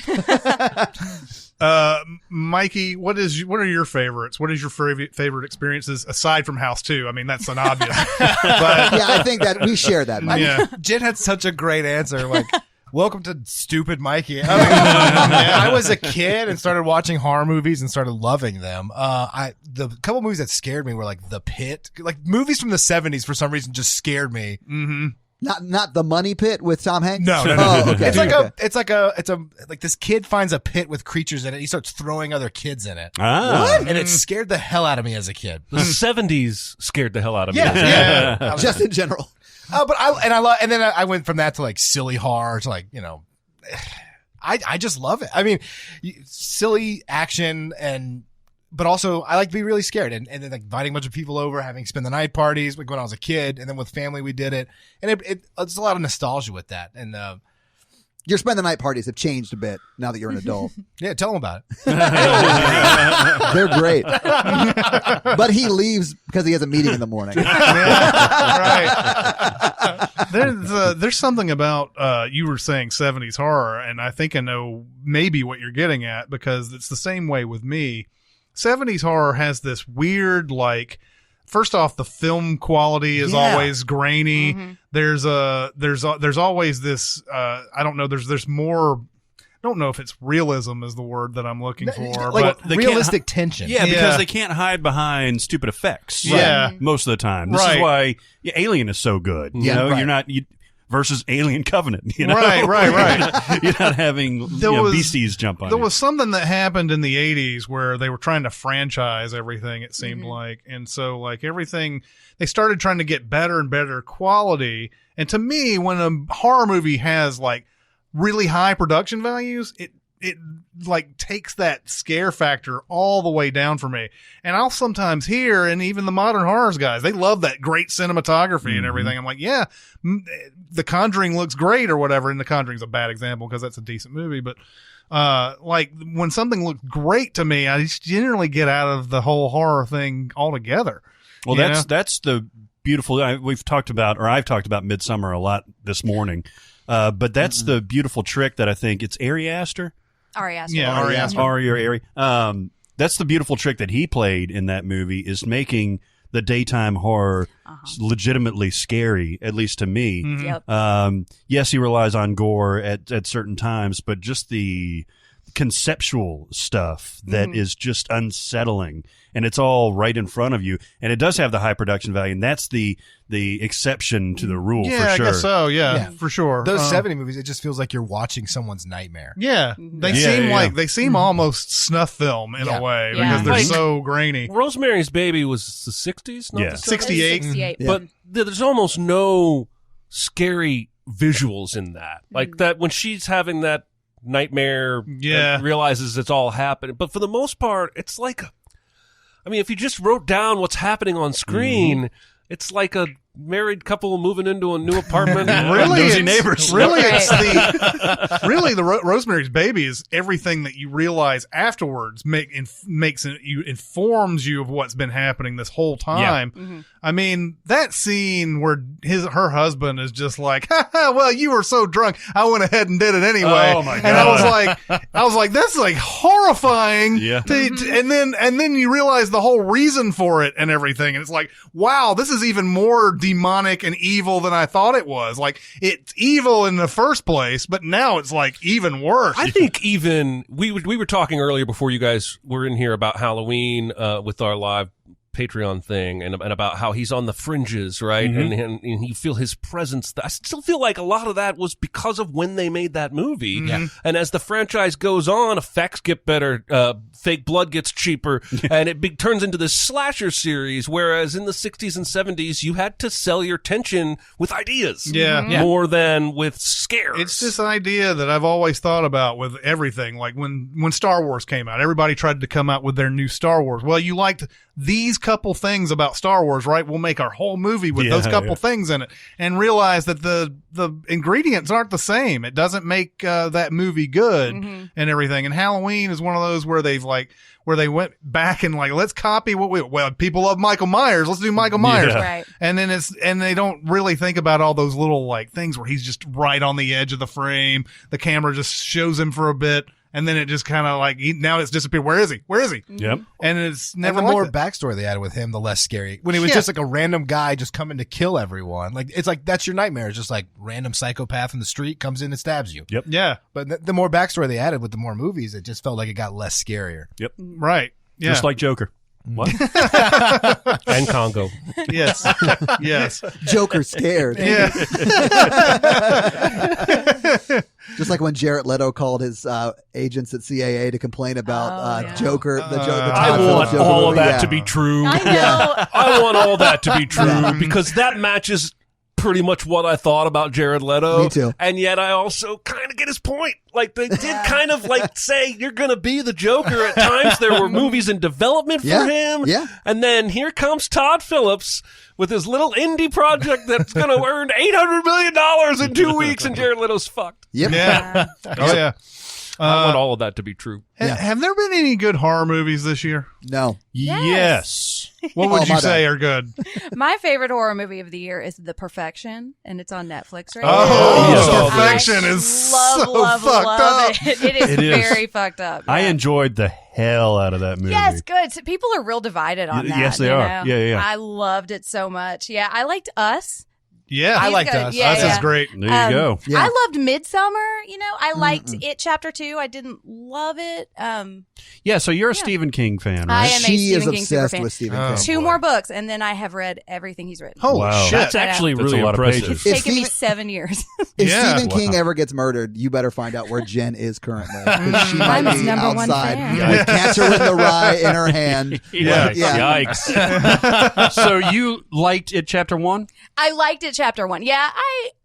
Mikey, what are your favorites? What is your favorite experiences aside from House 2? I mean, that's an obvious. But I think that we share that, Mike. yeah. Jen had such a great answer. Like, welcome to stupid Mikey. I mean, I was a kid and started watching horror movies and started loving them. The couple movies that scared me were like The Pit, like movies from the 70s for some reason just scared me. Mm-hmm. Not The Money Pit with Tom Hanks? No. Oh, okay. It's like this kid finds a pit with creatures in it. He starts throwing other kids in it. What? And it scared the hell out of me as a kid. The 70s scared the hell out of me. Yeah. Just in general. And then I went from that to like silly horror to like, I just love it. I mean, silly action but also I like to be really scared and then like inviting a bunch of people over, having spend the night parties like when I was a kid, and then with family we did it, and it's a lot of nostalgia with that. And your spend the night parties have changed a bit now that you're an adult. yeah, tell them about it. They're great. But he leaves because he has a meeting in the morning. Right. There's something about you were saying 70s horror, and I think I know maybe what you're getting at, because it's the same way with me. 70s horror has this weird, like, first off, the film quality is always grainy. Mm-hmm. There's always this I don't know, there's more, I don't know if it's realism is the word that I'm looking for, like but realistic tension. Yeah, because they can't hide behind stupid effects. Yeah. Most of the time. This is why Alien is so good. You know, you're not versus Alien Covenant, Right. You're not having beasties jump on you. There was something that happened in the 80s where they were trying to franchise everything, it seemed like. And so, like, everything, they started trying to get better and better quality. And to me, when a horror movie has, like, really high production values, like takes that scare factor all the way down for me. And I'll sometimes hear, and even the modern horrors guys, they love that great cinematography and everything. I'm like, yeah, The Conjuring looks great or whatever. And The Conjuring's a bad example because that's a decent movie, but like when something looks great to me, I just generally get out of the whole horror thing altogether. Well, that's the beautiful. I've talked about Midsommar a lot this morning, but that's the beautiful trick that I think it's Ari Aster. Ari Aster. Yeah, Ari Aster. Ari. That's the beautiful trick that he played in that movie, is making the daytime horror legitimately scary, at least to me. Yep. Yes, he relies on gore at certain times, but just the conceptual stuff that is just unsettling, and it's all right in front of you, and it does have the high production value, and that's the exception to the rule. Yeah, for sure. I guess so. Yeah, for sure. Those 70 movies, it just feels like you're watching someone's nightmare. Yeah, they seem almost snuff film in a way because they're so grainy. Rosemary's Baby was the 60s, not the 70s? 68. 68. But there's almost no scary visuals in that. Like that when she's having that nightmare, realizes it's all happening. But for the most part, it's like, I mean, if you just wrote down what's happening on screen, it's like a married couple moving into a new apartment. Nosy neighbors. Really, it's the Rosemary's Baby is everything that you realize afterwards informs you of what's been happening this whole time. I mean, that scene where her husband is just like, well, you were so drunk, I went ahead and did it anyway. Oh my God. And I was like, that's like horrifying. Yeah. And then you realize the whole reason for it and everything, and it's like, wow, this is even more demonic and evil than I thought it was. Like, it's evil in the first place, but now it's like even worse. I think even we were talking earlier before you guys were in here about Halloween with our live Patreon thing and about how he's on the fringes, right? And you feel his presence. I still feel like a lot of that was because of when they made that movie. And as the franchise goes on, effects get better, fake blood gets cheaper, and it turns into this slasher series, whereas in the 60s and 70s, you had to sell your tension with ideas more than with scares. It's this idea that I've always thought about with everything. Like when Star Wars came out, everybody tried to come out with their new Star Wars. Well, you liked these couple things about Star Wars, right? We'll make our whole movie with those couple things in it, and realize that the ingredients aren't the same. It doesn't make that movie good and everything. And Halloween is one of those where they went back and like, let's copy people love Michael Myers. Let's do Michael Myers. Right. And then they don't really think about all those little like things where he's just right on the edge of the frame. The camera just shows him for a bit. And then it just kind of like, now it's disappeared. Where is he? Yep. And it's never and the more that. backstory they added with him, the less scary. When he was just like a random guy just coming to kill everyone. Like, it's like, that's your nightmare. It's just like random psychopath in the street comes in and stabs you. Yep. Yeah. But the more backstory they added with the more movies, it just felt like it got less scarier. Yep. Right. Yeah. Just like Joker. What? And Congo. Yes. Yes. Joker scared. Yeah. Just like when Jared Leto called his agents at CAA to complain about Joker. The I Todd want Phillips Joker all of movie. that to be true. I know. I want all that to be true because that matches pretty much what I thought about Jared Leto. Me too. And yet I also kind of get his point. Like, they did kind of like say, you're going to be the Joker at times. There were movies in development for him. Yeah. And then here comes Todd Phillips with his little indie project that's going to earn $800 million in 2 weeks, and Jared Leto's fucked. Yep. Yeah. Oh, yeah. I want all of that to be true. Have there been any good horror movies this year? No. Yes. What would Oh, you my say bad. are good? My favorite horror movie of the year is The Perfection, and it's on Netflix right Oh, now. Perfection I is so love fucked up. It is It is. very fucked up. I yeah. enjoyed the hell out of that movie. Yes, good. So people are real divided on that. Yes, they you are. know? Yeah. I loved it so much. Yeah, I liked Us. Yeah. I liked good. Us. Yeah, Us yeah. is great. There you go. Yeah. I loved Midsommar. You know, I liked It Chapter 2. I didn't love it. Yeah, so you're a Stephen King fan, I right? am a She is Stephen King super obsessed fan. with Stephen Oh. King. Two more books, and then I have read everything he's written. Holy Wow. shit. That's actually That's really a lot of impressive. pages. It's If taken me Stephen- 7 years. If Yeah. Stephen King ever gets murdered, you better find out where Jen is currently. 'Cause she I'm might his be number one outside fan. with cancer in the rye in her hand. Yeah. Yeah. Yikes. So you liked it, Chapter 1? I liked It Chapter 1. Yeah,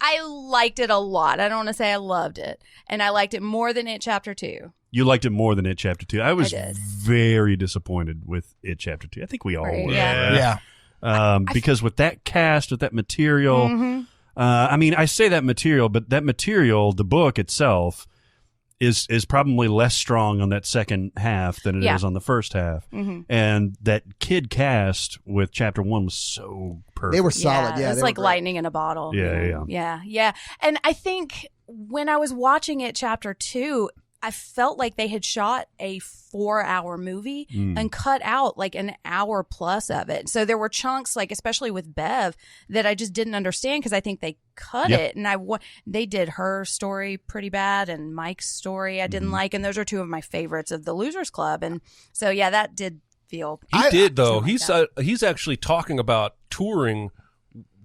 I liked it a lot. I don't want to say I loved it. And I liked it more than It Chapter 2. You liked it more than It Chapter 2. I was did. very disappointed with It Chapter 2. I think we all Right, were. yeah. Because with that cast, with that material, Mm-hmm. I mean, I say that material, but that material, the book itself, is probably less strong on that second half than it is on the first half. Mm-hmm. And that kid cast with Chapter 1 was so perfect. They were solid. Yeah, it's they like were great. lightning in a bottle. Yeah. And I think when I was watching it, Chapter 2, I felt like they had shot a 4-hour movie and cut out like an hour plus of it. So there were chunks, like especially with Bev, that I just didn't understand because I think they cut it, and they did her story pretty bad, and Mike's story I didn't like, and those are two of my favorites of the Losers Club, and so yeah, that did feel. He did though. Like He's actually talking about touring,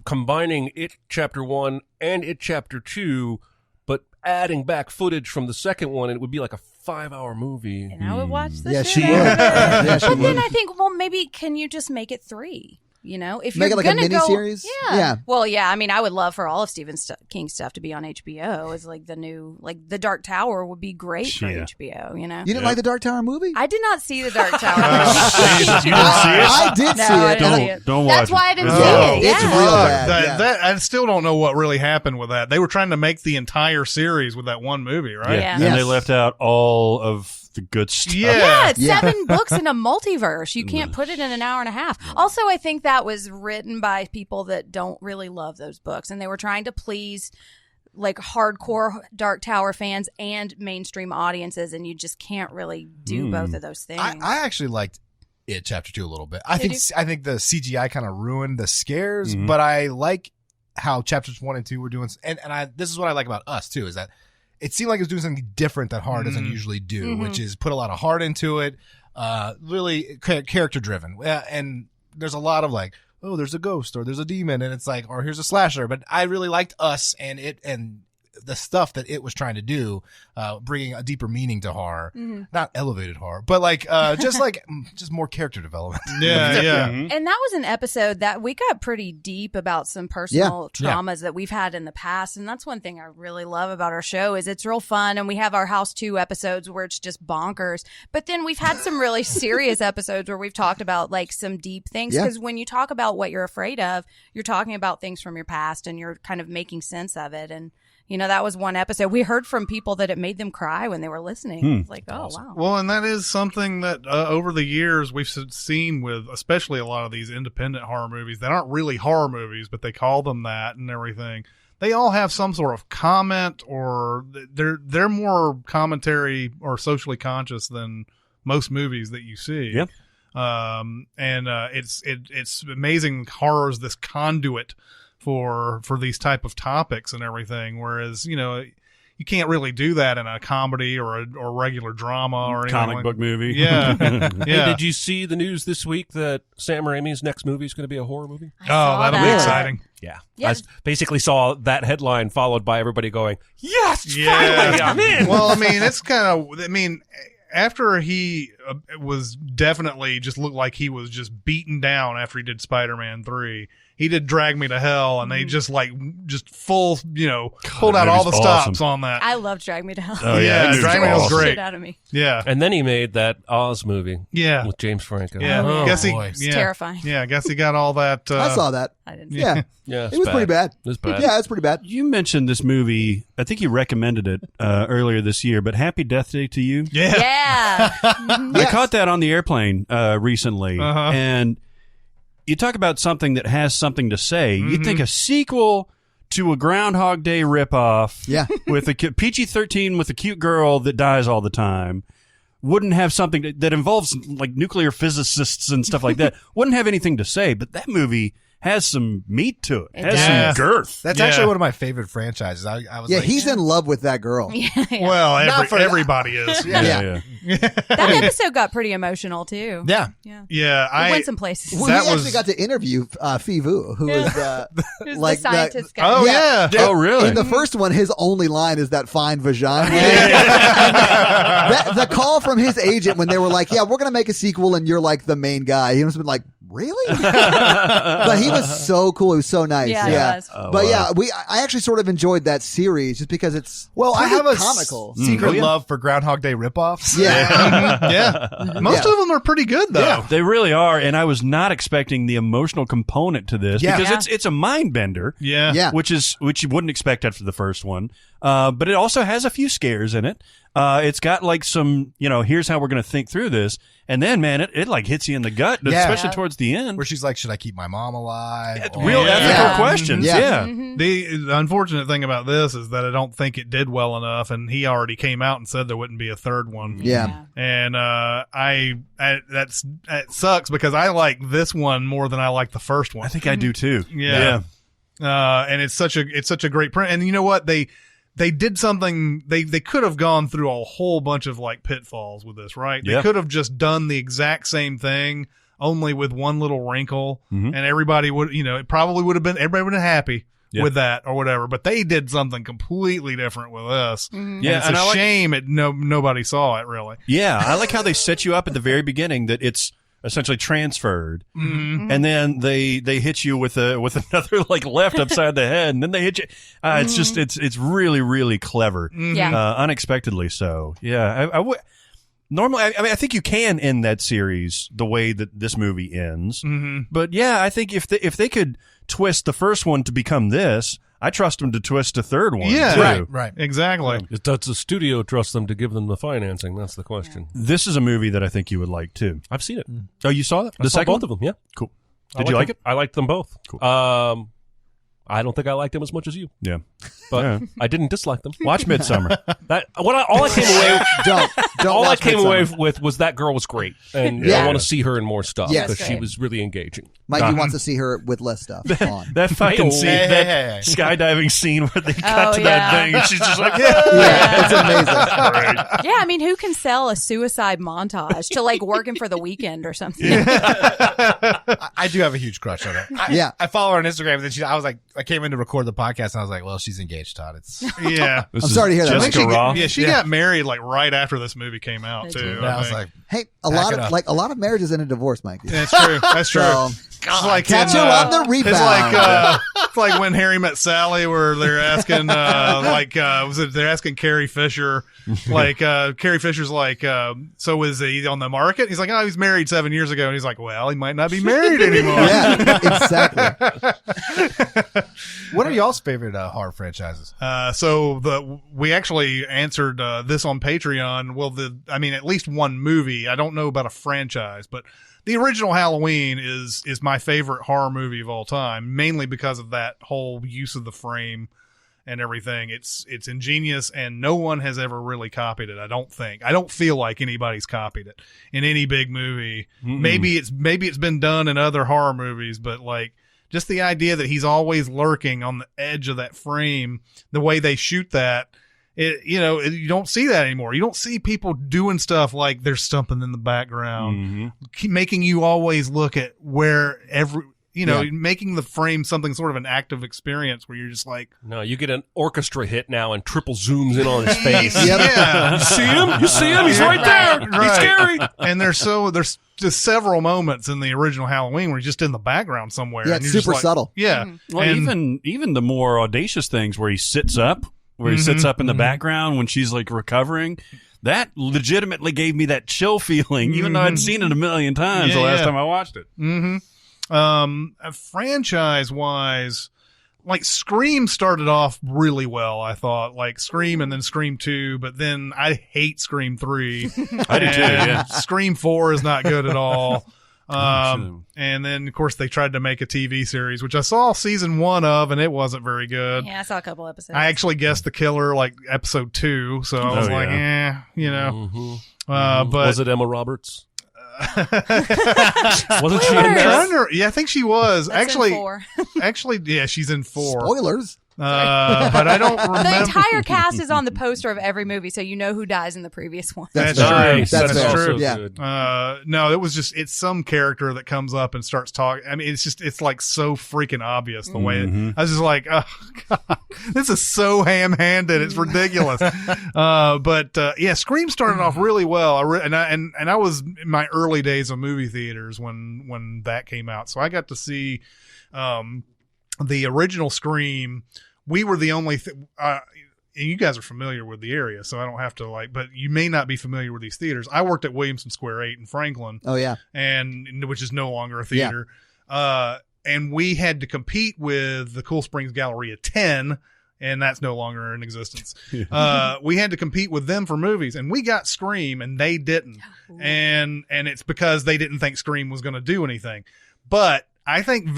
combining It Chapter 1 and It Chapter 2. But adding back footage from the second one, it would be like a 5-hour movie. And I would watch the Yeah, shit she out would. of it. Yeah, she But then would. I think, well, maybe can you just make it 3? You know, if Make you're it like a gonna go, miniseries? yeah. Yeah. Well, yeah. I mean, I would love for all of Stephen King's stuff to be on HBO. It's like the new, like the Dark Tower would be great for Yeah. HBO. You know, You didn't like the Dark Tower movie? I did not see the Dark Tower. You didn't see it? I did No, see I it. didn't and see it. Don't watch That's it. why I didn't No. see it. It's Yeah. real Fuck, bad. yeah. that I still don't know what really happened with that. They were trying to make the entire series with that one movie, right? Yeah. And Yes. they left out all of the good stuff. Yeah, it's Yeah. 7 books in a multiverse. You can't put it in an hour and a half. Also, I think that was written by people that don't really love those books, and they were trying to please like hardcore Dark Tower fans and mainstream audiences, and you just can't really do both of those things. I actually liked It Chapter 2 a little bit. I Did think the CGI kind of ruined the scares, but I like how chapters 1 and 2 were doing. And this is what I like about Us too, is that it seemed like it was doing something different that horror doesn't usually do, which is put a lot of heart into it, really character driven. And there's a lot of like, oh, there's a ghost or there's a demon, and it's like, or here's a slasher. But I really liked Us and it and the stuff that it was trying to do, bringing a deeper meaning to horror, not elevated horror, but like just more character development. Yeah. And that was an episode that we got pretty deep about some personal traumas that we've had in the past. And that's one thing I really love about our show is it's real fun. And we have our House 2 episodes where it's just bonkers. But then we've had some really serious episodes where we've talked about like some deep things. Yeah. Because when you talk about what you're afraid of, you're talking about things from your past and you're kind of making sense of it. And you know, that was one episode. We heard from people that it made them cry when they were listening. It's like, oh, wow. Well, and that is something that over the years we've seen with especially a lot of these independent horror movies that aren't really horror movies, but they call them that and everything. They all have some sort of comment, or they're more commentary or socially conscious than most movies that you see. Yep. It's amazing horror is this conduit for these type of topics and everything, whereas you know you can't really do that in a comedy or a regular drama or anything Comic like book movie. Yeah. Hey, Yeah. did you see the news this week that Sam Raimi's next movie is going to be a horror movie? I saw that'll be that. exciting. Yeah. Yeah. I basically saw that headline followed by everybody going, yes, Yeah. finally, I'm in. Well, I mean, it's kind of, after he was definitely just looked like he was just beaten down after he did Spider-Man 3. He did Drag Me to Hell, and they just full, pulled out all the movie's stops awesome. on that. I love Drag Me to Hell. Oh, yeah. that movie's Drag Me to Hell's awesome. great. Shit out of me. Yeah. And then he made that Oz movie Yeah. with James Franco. Yeah. Oh, Guess he, boy. It's yeah. terrifying. Yeah. I guess he got all that. I saw that. I didn't. Yeah. Yeah, It was pretty bad. It was bad. Yeah, it's pretty bad. You mentioned this movie. I think you recommended it earlier this year, but Happy Death Day to You. Yeah. Yeah. I Yes. caught that on the airplane recently, Uh-huh. and you talk about something that has something to say. You think a sequel to a Groundhog Day ripoff, Yeah. with a PG-13 with a cute girl that dies all the time, wouldn't have something that involves like nuclear physicists and stuff like that. Wouldn't have anything to say, but that movie has some meat to it. It Has does. some girth. That's Yeah. actually one of my favorite franchises. I was Yeah, like, he's in love with that girl. Well, Not for- everybody is. Yeah. That episode got pretty emotional too. yeah. Yeah. Yeah. We went some places. Well, That we was- actually got to interview Fivu, who is Who's like the scientist guy? Oh, Yeah. yeah. Oh, really? in the first one. His only line is that fine vagina. The call from his agent when they were like, "Yeah, we're gonna make a sequel," and you're like the main guy. He must have been like, really? But he was so cool. He was so nice. Yeah, he was. But I actually sort of enjoyed that series just because it's I have a comical secret love for Groundhog Day ripoffs. Yeah. Most of them are pretty good though. Yeah, they really are. And I was not expecting the emotional component to this because Yeah. it's a mind bender. Yeah. Which you wouldn't expect after the first one. But it also has a few scares in it. It's got like some, here's how we're going to think through this. And then, man, it like hits you in the gut, especially towards the end. Where she's like, should I keep my mom alive? Real ethical questions. Yeah. The unfortunate thing about this is that I don't think it did well enough, and he already came out and said there wouldn't be a third one. Yeah. And that sucks because I like this one more than I like the first one. I think I do too. Yeah. And it's such a great print. And you know what? They did something, they could have gone through a whole bunch of like pitfalls with this, right? They could have just done the exact same thing, only with one little wrinkle, and everybody would, it probably would have been, everybody would have been happy with that or whatever. But they did something completely different with us. Mm-hmm. Yeah. And it's a shame nobody saw it really. Yeah. I like how they set you up at the very beginning that it's essentially transferred, and then they hit you with another like left upside the head, and then they hit you. It's just it's really really clever, unexpectedly so. Yeah, I would normally. I think you can end that series the way that this movie ends, but yeah, I think if they could twist the first one to become this, I trust them to twist a third one. Yeah, too. right, exactly. Does the studio trust them to give them the financing? That's the question. This is a movie that I think you would like too. I've seen it. Oh, you saw it? I saw both of them. Yeah, Cool. Did you like it? I liked them both. Cool. I don't think I liked them as much as you, Yeah. but I didn't dislike them. Watch Midsommar. All I came away Don't all I watch came Midsommar. away with was that girl was great, and Yeah. I want to see her in more stuff Yes. because she Great. was really engaging. Mikey wants to see her with less stuff on. That fucking scene, that Hey. skydiving scene where they cut to that yeah. thing, and she's just like, Yeah, it's amazing. Yeah, I mean, who can sell a suicide montage to like working for the weekend or something? I do have a huge crush on her. I follow her on Instagram, and then I came in to record the podcast, and I was like, well, she's engaged, Todd. It's Yeah. This I'm is sorry to hear that. I think Jessica Roth. she got married like right after this movie came out They too. did. I was like, Hey, Back it up. a lot of marriages end in divorce, Mikey. That's true. That's true. So, It's like catch you on the rebound. It's like when Harry Met Sally, where they're asking, they're asking Carrie Fisher, Carrie Fisher's like, so is he on the market? He's like, oh, he was married 7 years ago, and he's like, well, he might not be married anymore. Yeah, exactly. what are y'all's favorite horror franchises? We actually answered this on Patreon. Well, at least one movie. I don't know about a franchise, but the original Halloween is my favorite horror movie of all time, mainly because of that whole use of the frame and everything. It's ingenious, and no one has ever really copied it. I don't think. I don't feel like anybody's copied it in any big movie. Maybe it's been done in other horror movies, but like just the idea that he's always lurking on the edge of that frame, the way they shoot that. You don't see that anymore. You don't see people doing stuff like there's something in the background, making you always look at where making the frame something sort of an active experience where you're just like, No, you get an orchestra hit now and triple zooms in on his face. yeah, You see him? You see him? He's right there. He's Right. scary. And there's just several moments in the original Halloween where he's just in the background somewhere. Yeah, and it's you're just super like- subtle. Yeah, Well, even the more audacious things where he sits up in the background when she's like recovering, that legitimately gave me that chill feeling, even though I'd seen it a million times the last time I watched it. Franchise wise, like Scream started off really well. I thought like Scream and then Scream 2, but then I hate Scream 3. I do too, yeah. Scream 4 is not good at all. And then of course they tried to make a TV series, which I saw season 1 of, and it wasn't very good. Yeah, I saw a couple episodes. I actually guessed the killer like episode 2, so I was like, but Was it Emma Roberts? Wasn't she in Spoilers. that? I think she was. That's in Actually, 4. yeah, she's in 4. Spoilers. But I don't remember. The entire cast is on the poster of every movie, so you know who dies in the previous one. That's Nice. true. That's That's fair. true. Yeah. good. No, it was just, it's some character that comes up and starts talking. I mean, it's like so freaking obvious the way I was just like, oh God, this is so ham-handed. It's ridiculous. Yeah, Scream started off really well. I was in my early days of movie theaters when that came out. So I got to see, the original Scream. We were the only you guys are familiar with the area, so I don't have to but you may not be familiar with these theaters. I worked at Williamson Square 8 in Franklin. Oh yeah. And which is no longer a theater. And we had to compete with the Cool Springs Galleria 10, and that's no longer in existence. We had to compete with them for movies, and we got Scream and they didn't. And it's because they didn't think Scream was going to do anything. But I think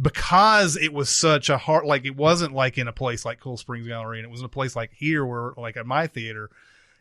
because it was such a hard, it wasn't like in a place like Cool Springs Gallery, and it was in a place like here where, like at my theater,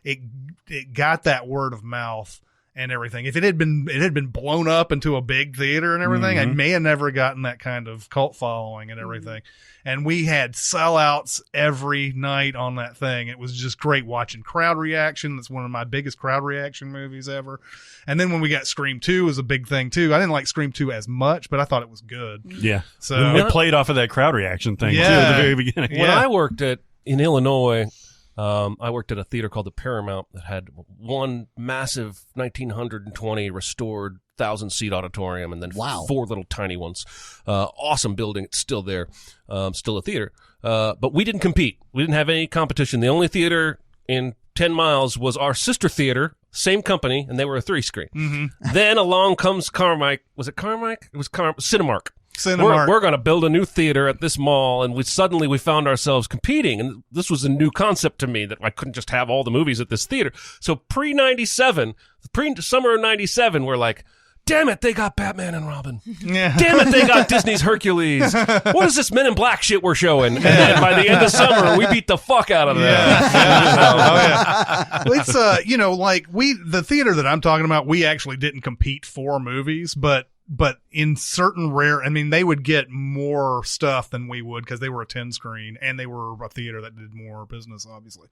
it got that word of mouth and everything. If it had been blown up into a big theater and everything, I may have never gotten that kind of cult following and everything. And we had sellouts every night on that thing. It was just great watching crowd reaction. That's one of my biggest crowd reaction movies ever. And then when we got Scream 2, it was a big thing too. I didn't like Scream 2 as much, but I thought it was good. Yeah. So it played off of that crowd reaction thing too at the very beginning. When I worked in Illinois, I worked at a theater called the Paramount that had one massive 1920 restored 1,000-seat auditorium, and then 4 little tiny ones. Awesome building. It's still there. Still a theater. But we didn't compete. We didn't have any competition. The only theater in 10 miles was our sister theater, same company, and they were a 3-screen. Then along comes Carmike. Was it Carmike? It was Cinemark. We're going to build a new theater at this mall, and we found ourselves competing, and this was a new concept to me that I couldn't just have all the movies at this theater. So summer of 97, we're like, damn it, they got Batman and Robin. Damn it, they got Disney's Hercules. What is this Men in Black shit we're showing? And then by the end of summer, we beat the fuck out of that. Well, it's the theater that I'm talking about, we actually didn't compete for movies, but in certain they would get more stuff than we would because they were a 10-screen and they were a theater that did more business, obviously.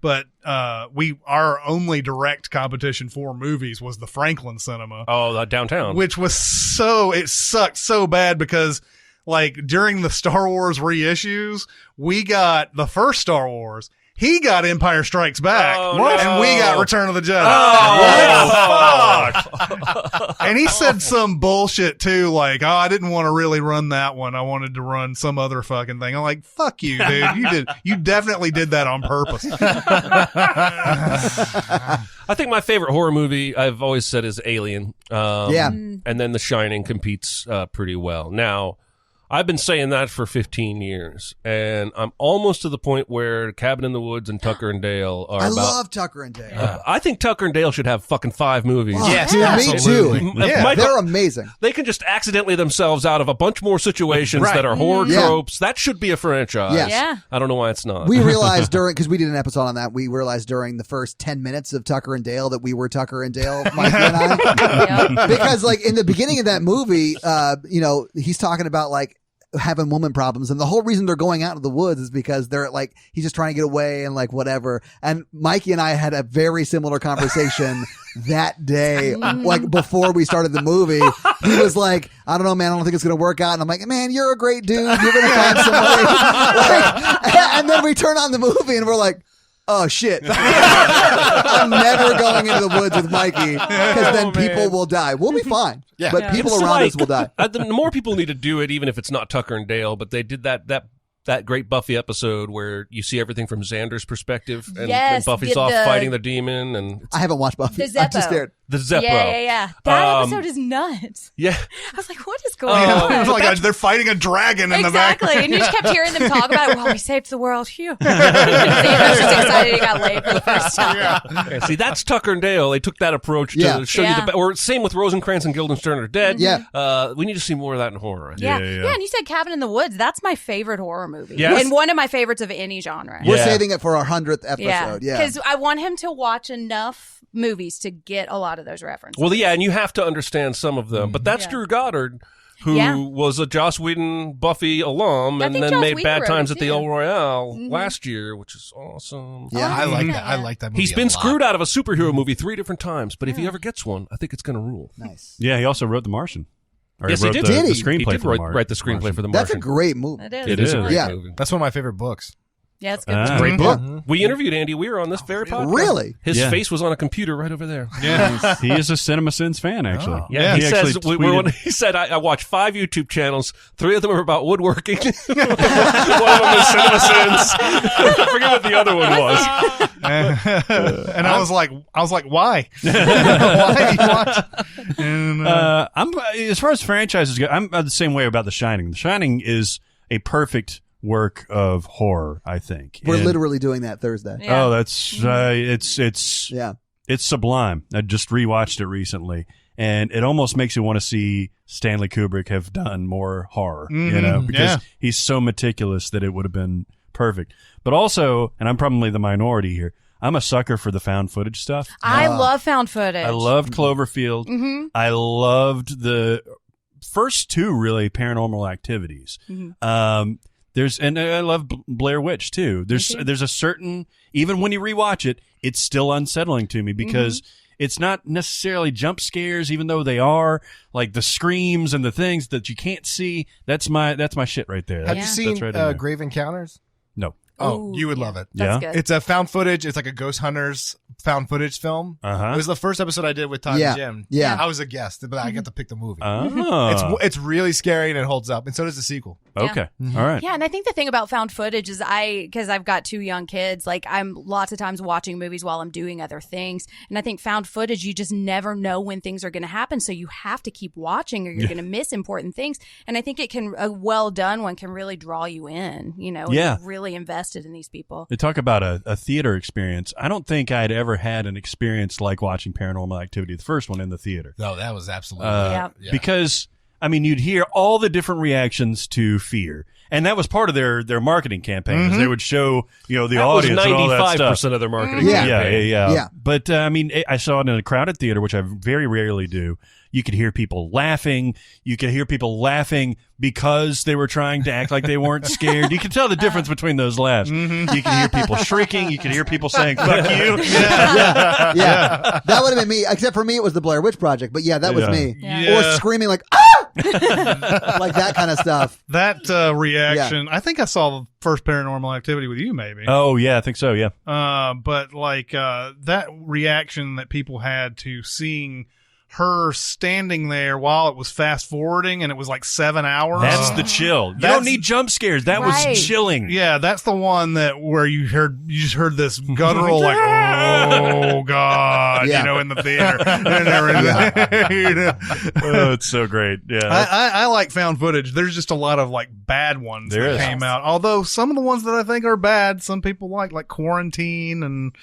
But our only direct competition for movies was the Franklin Cinema. Oh, downtown. Which was it sucked so bad because during the Star Wars reissues, we got the first Star Wars. He got Empire Strikes Back, and we got Return of the Jedi. Fuck! And he said some bullshit too, I didn't want to really run that one. I wanted to run some other fucking thing. I'm like, fuck you, dude. You definitely did that on purpose. I think my favorite horror movie, I've always said, is Alien. And then The Shining competes pretty well. Now, I've been saying that for 15 years, and I'm almost to the point where Cabin in the Woods and Tucker and Dale are I love Tucker and Dale. I think Tucker and Dale should have fucking 5 movies. Oh, yes, me too. They're amazing. They can just accidentally themselves out of a bunch more situations that are horror tropes. That should be a franchise. Yes. Yeah. I don't know why it's not. We realized because we did an episode on that, we realized during the first 10 minutes of Tucker and Dale that we were Tucker and Dale, Mike and I. Because in the beginning of that movie, he's talking about having woman problems, and the whole reason they're going out of the woods is because they're he's just trying to get away and whatever. And Mikey and I had a very similar conversation that day, before we started the movie. He was like, I don't know, man, I don't think it's gonna work out. And I'm like, man, you're a great dude, you're gonna find somebody. And then we turn on the movie and we're like, oh shit. I'm never going into the woods with Mikey because then people will die. We'll be fine. Yeah. But people around us will die. The more people need to do it, even if it's not Tucker and Dale, but they did that great Buffy episode where you see everything from Xander's perspective, and Buffy's off fighting the demon. And I haven't watched Buffy. The Zeppo. I'm too scared. The Zeppo. Yeah. That episode is nuts. Yeah. I was like, what is going on? It was they're fighting a dragon in the back. Exactly. And you just kept hearing them talk about it. Well, we saved the world. Phew. He was just excited he got laid for the first time. Yeah, see, that's Tucker and Dale. They took that approach to show you or same with Rosencrantz and Guildenstern are dead. Yeah. We need to see more of that in horror. Yeah. And you said Cabin in the Woods. That's my favorite horror movie. Yes. And one of my favorites of any genre. We're saving it for our 100th episode. Yeah. Because I want him to watch enough movies to get a lot of those references. Well, yeah, and you have to understand some of them. But that's Drew Goddard. who Yeah. was a Joss Whedon Buffy alum, I and think then Joss made Whedon Bad wrote Times it, at the too. El Royale last year, which is awesome. Yeah. I like that. Yeah. I like that movie. He's a been lot. screwed out of a superhero movie 3 different times, but if he ever gets one, I think it's going to rule. Nice. Yeah, he also wrote The Martian. Or Yes, he wrote did. The, Did the he? screenplay He did for the write the screenplay for The That's a Martian. great movie. It is. It is a It's great Yeah. movie. That's one of my favorite books. Yeah, it's good. Ah. Great Yeah. book. We interviewed Andy Weir on this very podcast. Really? His Yeah. face was on a computer right over there. Yeah. He is a Cinemasins fan, actually. Oh. Yeah, he he actually says tweeted. he said I watched 5 YouTube channels. 3 of them are about woodworking. One of them is CinemaSins. I forget what the other one was. And I was like, why? Why? What? And, I'm as far as franchises go, I'm the same way about The Shining. The Shining is a perfect work of horror, I think. We're And- literally doing that Thursday. Yeah. Oh, that's it's Yeah. it's sublime. I just rewatched it recently, and it almost makes you want to see Stanley Kubrick have done more horror. You know, because yeah. he's so meticulous that it would have been perfect. But also, and I'm probably the minority here, I'm a sucker for the found footage stuff. I love found footage. I loved Cloverfield. Mm-hmm. I loved the first 2 really Paranormal Activities. Mm-hmm. And I love Blair Witch too. There's a certain, even when you rewatch it, it's still unsettling to me because it's not necessarily jump scares, even though they are, like the screams and the things that you can't see. That's my shit right there. Have Yeah. you seen That's right in there. Grave Encounters? No. Oh, Ooh, you would yeah. love it. That's Yeah? good. It's a found footage. It's like a ghost hunters found footage film. Uh-huh. It was the first episode I did with Todd Yeah. and Jim. Yeah. I was a guest, but I got to pick the movie. Oh. It's really scary and it holds up, and so does the sequel. Okay. All right. Yeah, and I think the thing about found footage is because I've got 2 young kids, like I'm lots of times watching movies while I'm doing other things. And I think found footage, you just never know when things are going to happen. So you have to keep watching or you're going to miss important things. And I think it can, a well done one can really draw you in, you know, and Yeah. you're really invested in these people. They talk about a theater experience. I don't think I'd ever had an experience like watching Paranormal Activity, the first one in the theater. No, that was absolutely Yeah. Because, I mean, you'd hear all the different reactions to fear. And that was part of their marketing campaign. Is they would show, the That was audience and all that stuff. 95% of their marketing. Yeah. campaign. Yeah. But, I mean, I saw it in a crowded theater, which I very rarely do. You could hear people laughing. You could hear people laughing because they were trying to act like they weren't scared. You could tell the difference between those laughs. You could hear people shrieking. You could hear people saying, fuck you. Yeah. That would have been me. Except for me, it was the Blair Witch Project. But yeah, that was Yeah. me. Yeah. Or screaming like, ah! Like that kind of stuff. that reaction, I think I saw the first Paranormal Activity with you, maybe. Oh, yeah, I think so, yeah. But like that reaction that people had to seeing her standing there while it was fast forwarding and it was like 7 hours. That's the chill. You That's- don't need jump scares. That Right. was chilling. Yeah, that's the one that where you just heard this guttural like, oh god, Yeah. in the theater. And everything. Oh, it's so great. Yeah. I like found footage. There's just a lot of like bad ones There that is. came out. Although some of the ones that I think are bad, some people like Quarantine and.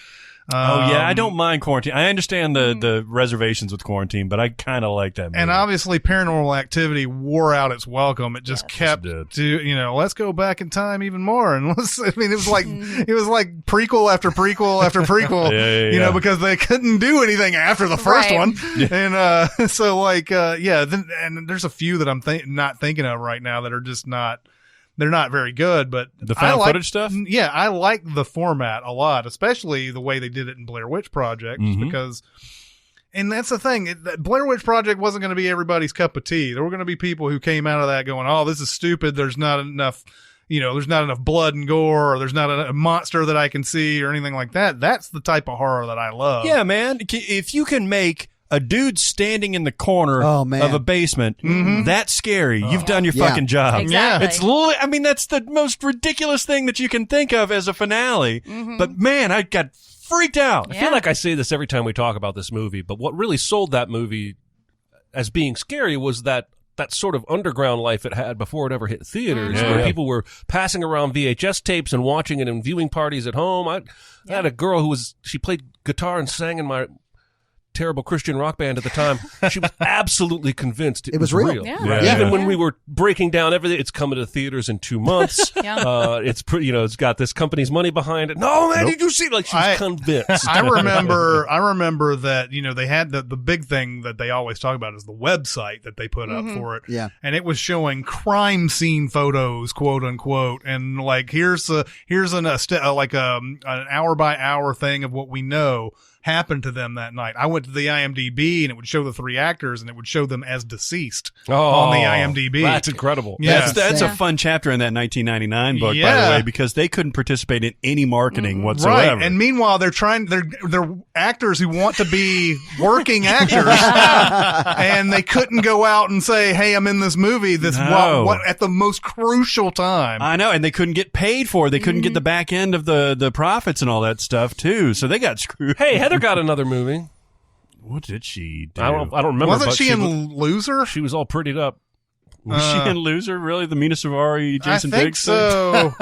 Oh yeah, I don't mind Quarantine. I understand the reservations with Quarantine, but I kind of like that movie. And obviously, Paranormal Activity wore out its welcome. It just kept it to let's go back in time even more. And it was like prequel after prequel after prequel. Yeah. Because they couldn't do anything after the first Right. one. And so and there's a few that I'm not thinking of right now that are just not. They're not very good, but The found footage stuff? Yeah, I like the format a lot, especially the way they did it in Blair Witch Project, just because. And that's the thing. That Blair Witch Project wasn't going to be everybody's cup of tea. There were going to be people who came out of that going, "Oh, this is stupid. There's not enough, there's not enough blood and gore, or there's not a monster that I can see, or anything like that." That's the type of horror that I love. yeah, man. If you can make a dude standing in the corner Oh, man. of a basement that's scary, you've done your Yeah. fucking job. Exactly. It's that's the most ridiculous thing that you can think of as a finale. But man, I got freaked out. I feel like I say this every time we talk about this movie, but what really sold that movie as being scary was that sort of underground life it had before it ever hit theaters, where people were passing around VHS tapes and watching it in viewing parties at home. I had a girl she played guitar and sang in my terrible Christian rock band at the time, she was absolutely convinced it was real. Yeah. Yeah. Even when we were breaking down everything, it's coming to theaters in 2 months. It's it's got this company's money behind it. No, man, did you see? Like, she was convinced. I remember that, they had the big thing that they always talk about is the website that they put up for it. Yeah. And it was showing crime scene photos, quote unquote. And like, here's an hour by hour thing of what we know happened to them that night. I went to the IMDb and it would show the 3 actors and it would show them as deceased on the IMDb. That's incredible. Yeah. That's a fun chapter in that 1999 book, by the way, because they couldn't participate in any marketing whatsoever. Right. And meanwhile, they're actors who want to be working actors and they couldn't go out and say, hey, I'm in this movie what at the most crucial time. I know. And they couldn't get paid for it. They couldn't get the back end of the profits and all that stuff too. So they got screwed. Hey, Heather got another movie. What did she do? I don't remember. Wasn't she in Loser? She was all prettied up. Was she in Loser? Really? The Mina Savari, Jason I think Biggs? so.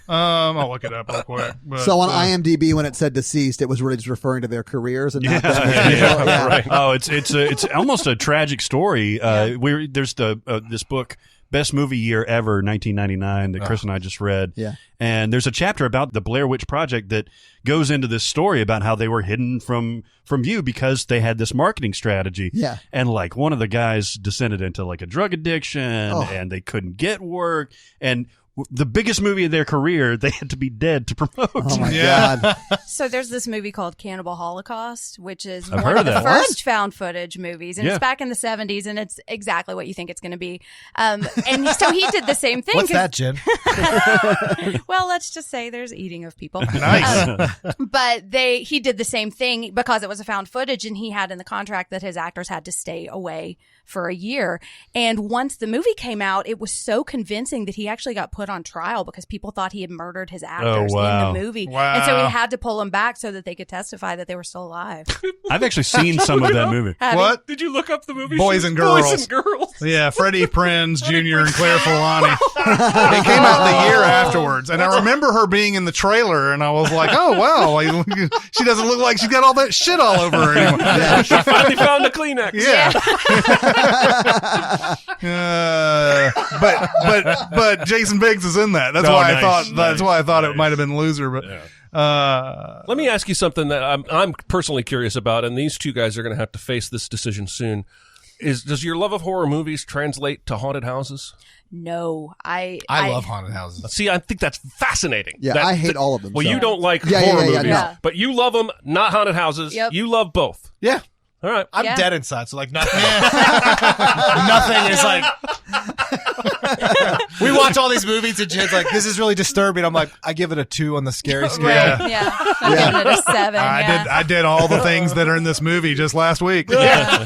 I'll look it up real quick. But, So on IMDb, when it said deceased, it was really just referring to their careers and not them. Yeah. Right. Oh, it's almost a tragic story. There's this book, Best Movie Year Ever, 1999, that Chris and I just read. Yeah. And there's a chapter about the Blair Witch Project that goes into this story about how they were hidden from view because they had this marketing strategy. Yeah. And like one of the guys descended into like a drug addiction and they couldn't get work. And the biggest movie of their career, they had to be dead to promote. Oh my God. So there's this movie called Cannibal Holocaust, which is I've one heard of of the that. first found footage movies, and it's back in the 70s, and it's exactly what you think it's going to be. And so he did the same thing. What's that, Jen? Well, let's just say there's eating of people. Nice. But he did the same thing because it was a found footage, and he had in the contract that his actors had to stay away for a year. And once the movie came out, it was so convincing that he actually got put on trial because people thought he had murdered his actors in the movie. Wow. And so he had to pull them back so that they could testify that they were still alive. I've actually seen some of that movie. What? Did you look up the movie? Boys and Girls. Boys and Girls. Yeah, Freddie Prinze Jr. and Claire Forlani. It came out the year afterwards, and I remember her being in the trailer, and I was like, "Oh wow, like, she doesn't look like she's got all that shit all over her anymore." Yeah. She finally found a Kleenex. Yeah. But Jason Biggs is in that. That's why I thought. That's why I thought it might have been Loser. But let me ask you something that I'm personally curious about, and these two guys are going to have to face this decision soon. Does your love of horror movies translate to haunted houses? No, I love haunted houses. See, I think that's fascinating. Yeah, I hate all of them. Well, so. you don't like Yeah, horror yeah, movies, no. but you love them, not haunted houses. Yep. You love both. Yeah. All right. I'm Yeah. dead inside, so like nothing. Nothing is like. We watch all these movies and Jen's like, this is really disturbing. I'm like, I give it a 2 on the scary scale. Right, yeah. I'm giving it a 7. I did all the things that are in this movie just last week. Yeah,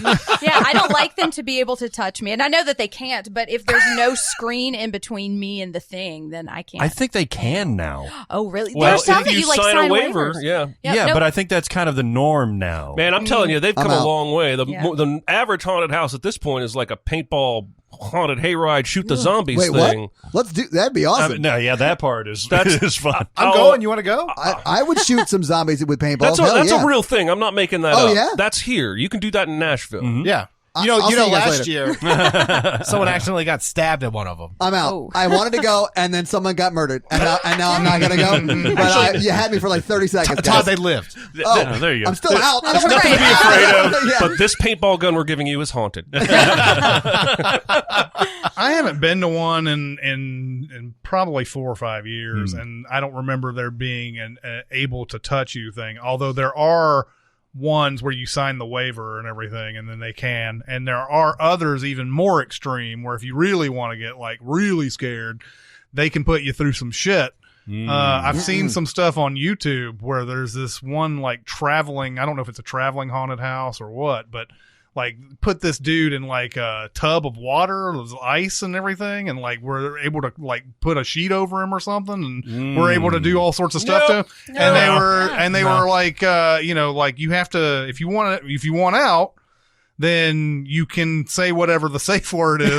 I don't like them to be able to touch me. And I know that they can't, but if there's no screen in between me and the thing, then I can't. I think they can now. Oh, really? Well, There's some if that you you like sign a waiver, waivers. yeah. Yep, But I think that's kind of the norm now. Man, I'm telling you, they've come I'm a out. long way. Yeah. The average haunted house at this point is like a paintball haunted hayride, shoot the zombies Wait, thing. what? Let's do that'd be awesome. No, yeah, that part is fun. I'm going. You want to go? I would shoot some zombies with paintballs. That's Hell yeah. a real thing. I'm not making that Oh, up. yeah? That's here. You can do that in Nashville. Yeah. I'll You see know, you guys last year, someone accidentally got stabbed at one of them. I'm out. Oh. I wanted to go, and then someone got murdered, and now I'm not gonna go. But you had me for like 30 seconds. Todd, guys. they lived. Oh, Yeah, there you go. I'm still out. There's I'm nothing to be afraid of. Yeah. But this paintball gun we're giving you is haunted. I haven't been to one in probably 4 or 5 years, and I don't remember there being an able to touch you thing. Although there are ones where you sign the waiver and everything, and then they can. And there are others even more extreme where if you really want to get like really scared, they can put you through some shit. I've seen some stuff on YouTube where there's this one like traveling, I don't know if it's a traveling haunted house or what, but like put this dude in like a tub of water, there's ice and everything, and like we're able to like put a sheet over him or something, and we're able to do all sorts of stuff to him. And they were like, like you have to, if you want out, then you can say whatever the safe word is.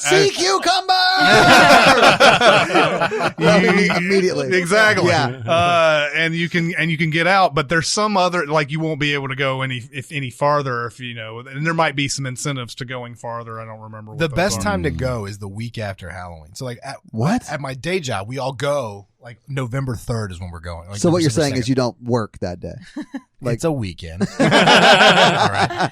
Sea cucumber! Immediately. Exactly. Yeah. And you can get out, but there's some other, like, you won't be able to go any farther if you know, and there might be some incentives to going farther. I don't remember what The those best are. time to go is the week after Halloween. So like What? at my day job, we all go like November 3rd is when we're going. Like So what you're December saying is 2nd. you don't work that day. Like- It's a weekend. All right.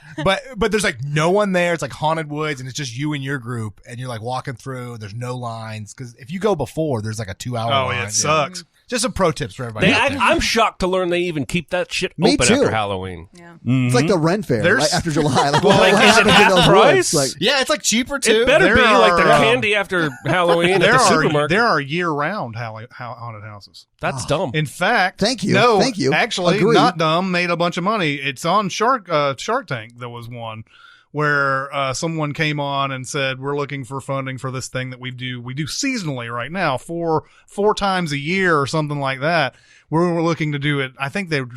But there's like no one there. It's like haunted woods and it's just you and your group and you're like walking through. There's no lines because if you go before, there's like a 2-hour Oh, line. it sucks. Just some pro tips for everybody. out there. I'm shocked to learn they even keep that shit Me open too. after Halloween. Yeah. It's like the Ren Fair, There's- like after July. Like, Well, what like, is it happens in half those price? woods? Like, Yeah, it's like cheaper too. It better There be like the are, candy after Halloween There at the are supermarket. there are year-round haunted houses. That's dumb. In fact, Thank you. No, Thank you. Actually, Agree. not dumb. Made a bunch of money. It's on Shark Tank. There was one where someone came on and said, "We're looking for funding for this thing that we do seasonally right now, four times a year or something like that. We're looking to do it. I think they're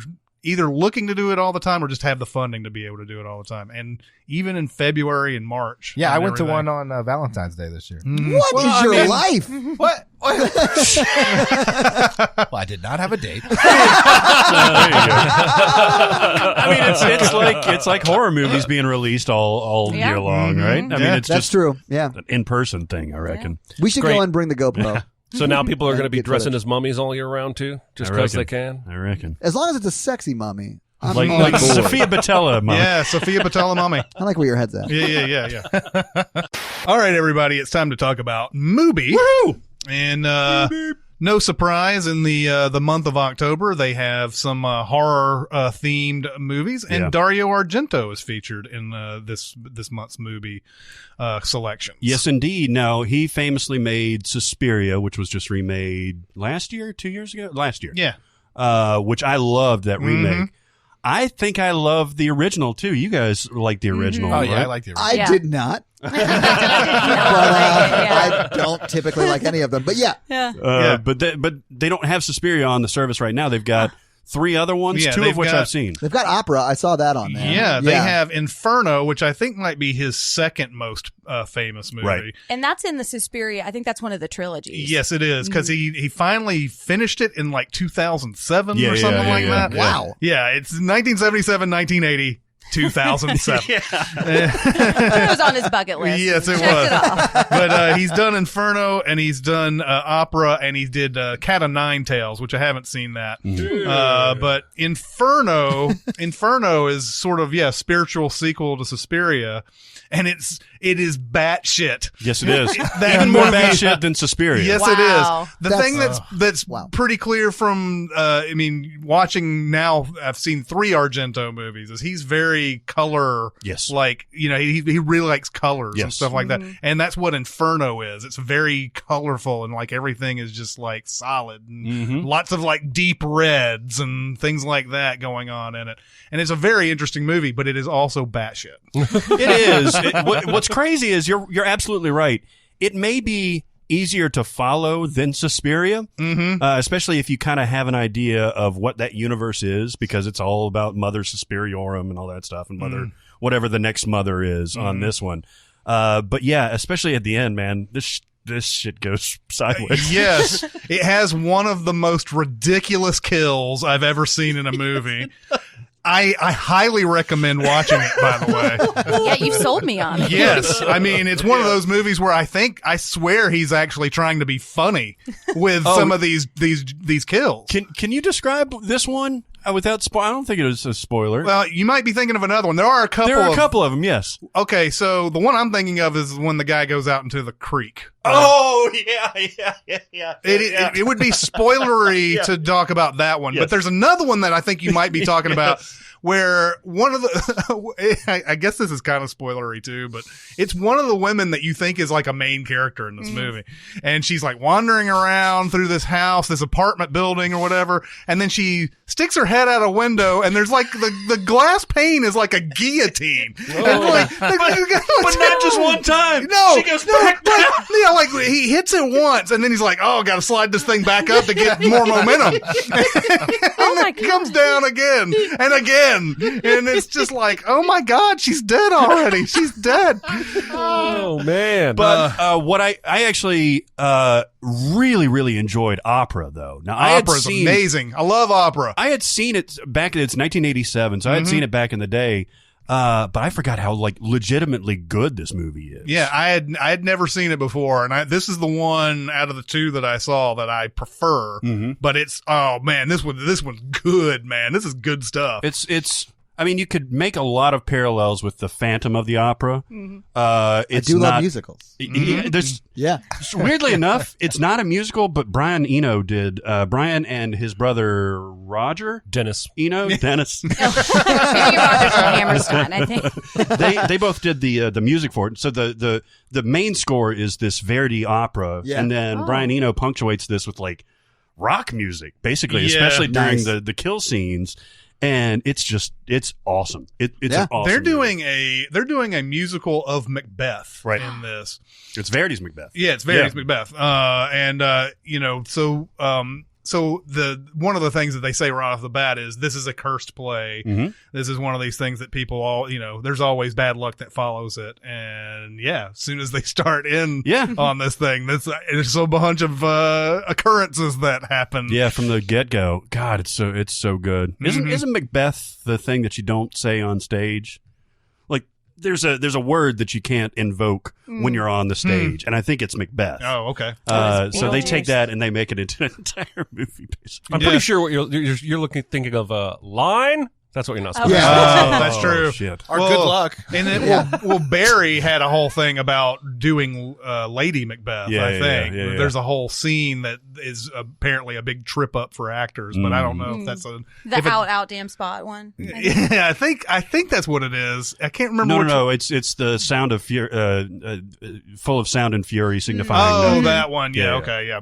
either looking to do it all the time or just have the funding to be able to do it all the time. And even in February and March. Yeah, I and went to everything. one on Valentine's Day this year. what Well, is I your mean- life? What? Well, I did not have a date. I mean, it's like horror movies being released all Yeah. year long, right? I mean, Yeah. it's That's just true. Yeah. an in-person thing, I reckon. We should Great. go and bring the GoPro. So now people are going to be Get dressing footage. as mummies all year round too, just I because they reckon. can. I reckon. As long as it's a sexy mummy. I'm Like on board. Sophia Boutella, Mom. Yeah, Sophia Boutella Mummy. I like where your head's at. Yeah. All right, everybody, it's time to talk about MUBI. Woo! And no surprise, in the month of October, they have some horror themed movies, and Yeah. Dario Argento is featured in this month's MUBI selections. Yes, indeed. Now, he famously made Suspiria, which was just remade last year, 2 years ago? Last year. Yeah. Which I loved that remake. I think I love the original, too. You guys like the original, Oh yeah, right? I like the I original. Yeah. did not. I But did not like it, yeah. I don't typically like any of them. But yeah. Yeah. Yeah. But they don't have Suspiria on the service right now. They've got 3 other ones, Yeah, 2 of they've which got- I've seen. They've got opera. I saw that on there. Yeah, they have Inferno, which I think might be his second most famous movie. Right. And that's in the Suspiria. I think that's one of the trilogies. Yes, it is, because he finally finished it in like 2007 Yeah, or something yeah, like yeah, that. yeah. Wow. Yeah, it's 1977, 1980, 2007. It was on his bucket list. Yes, it Checked was. it off. But he's done Inferno, and he's done opera, and he did Cat o' Nine Tails, which I haven't seen that. But Inferno is sort of spiritual sequel to Suspiria, and it is batshit. Yes, it is. That Even more movie- bad shit than Suspiria. Yes, Wow. it is. The That's- thing that's wow. pretty clear from, watching now, I've seen 3 Argento movies, is he's very color. Yes. Like, he really likes colors and Yes. stuff like that. And that's what Inferno is. It's very colorful and like everything is just like solid and lots of like deep reds and things like that going on in it. And it's a very interesting movie, but it is also batshit. It is. What's crazy is you're absolutely right. It may be easier to follow than Suspiria, especially if you kind of have an idea of what that universe is, because it's all about Mother Suspiriorum and all that stuff, and Mother whatever the next mother is on this one. But yeah, especially at the end, man, this shit goes sideways. Yes, it has one of the most ridiculous kills I've ever seen in a movie. I highly recommend watching it, by the way. Yeah, you sold me on it. Yes. I mean, it's one of those movies where I swear he's actually trying to be funny with some of these kills. Can you describe this one without spoil? I don't think it is a spoiler. Well, you might be thinking of another one. There are a couple of them, yes. Okay, so the one I'm thinking of is when the guy goes out into the creek. Oh, yeah. It would be spoilery to talk about that one, but there's another one that I think you might be talking about where one of the, I guess this is kind of spoilery too, but it's one of the women that you think is like a main character in this movie. And she's like wandering around through this house, this apartment building or whatever. And then she sticks her head out a window and there's like the glass pane is like a guillotine. And like, but not just one time. No, She goes back down. Yeah, like he hits it once and then he's like, oh, got to slide this thing back up to get more momentum. Oh my it comes down again and again. And it's just like, oh my God, she's dead already. She's dead. Oh man. But what I actually really, really enjoyed opera, though. Now, Opera's amazing. I love opera. I had seen it back in, it's 1987, so I had seen it back in the day. But I forgot how like legitimately good this movie is. Yeah, I had never seen it before, and this is the one out of the two that I saw that I prefer. But it's this one's good, man. This is good stuff. It's. I mean, you could make a lot of parallels with the Phantom of the Opera. I do love musicals. There's Yeah. weirdly enough, it's not a musical, but Brian Eno did. Brian and his brother Roger Dennis. Dennis. Maybe Rogers from Hammerstein, I think. They both did the music for it. So the main score is this Verdi opera, and then Brian Eno punctuates this with like rock music, basically, especially during the kill scenes. And it's awesome. It's an awesome. They're doing a musical of Macbeth in this. It's Verdi's Macbeth. Yeah, it's Verdi's Macbeth. So the one of the things that they say right off the bat is this is a cursed play. This is one of these things that people all, there's always bad luck that follows it. And as soon as they start on this thing, it's a bunch of occurrences that happen. Yeah, from the get-go. God, it's so good. Isn't Macbeth the thing that you don't say on stage? Like there's a word that you can't invoke when you're on the stage, and I think it's Macbeth. Oh, okay. So they take that and they make it into an entire movie, basically. I'm pretty sure what you're thinking of a line. That's what you're not supposed to say. That's true. Shit. Or good luck. And then, Barry had a whole thing about doing Lady Macbeth, I think. Yeah. There's a whole scene that is apparently a big trip up for actors, but I don't know if that's the out damn spot one. Yeah, I think that's what it is. I can't remember. No. It's the sound of fury, full of sound and fury, signifying. That one. Yeah. Okay. Yeah.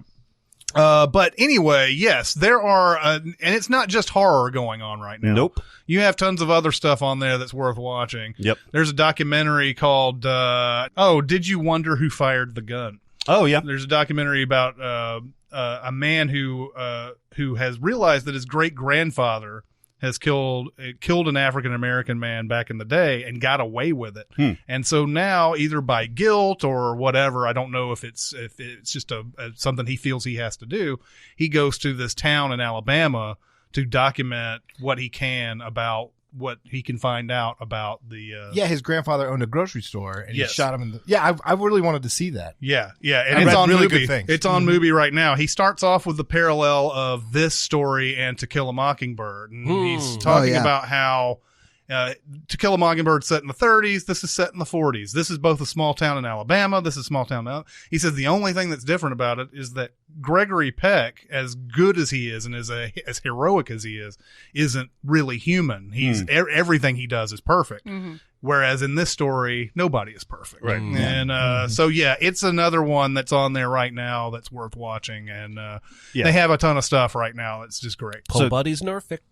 But anyway, yes, there are, and it's not just horror going on right now. Nope. You have tons of other stuff on there that's worth watching. Yep. There's a documentary called, Did You Wonder Who Fired the Gun? Oh, yeah. There's a documentary about, a man who has realized that his great grandfather has killed an African American man back in the day and got away with it. And so now, either by guilt or whatever, I don't know if it's just something he feels he has to do, he goes to this town in Alabama to document what he can about what he can find out about the his grandfather owned a grocery store and he shot him in the I really wanted to see that. And it's on really MUBI. good things. It's on MUBI right now. He starts off with the parallel of this story and To Kill a Mockingbird, and he's talking about how To Kill a Mockingbird set in the 30s. This is set in the 40s. This is both a small town in Alabama. This is a small town. He says the only thing that's different about it is that Gregory Peck, as good as he is and as heroic as he is, isn't really human. He's everything he does is perfect. Whereas in this story, nobody is perfect. Right. And it's another one that's on there right now that's worth watching. And they have a ton of stuff right now. It's just great. Pull buddies Norfolk.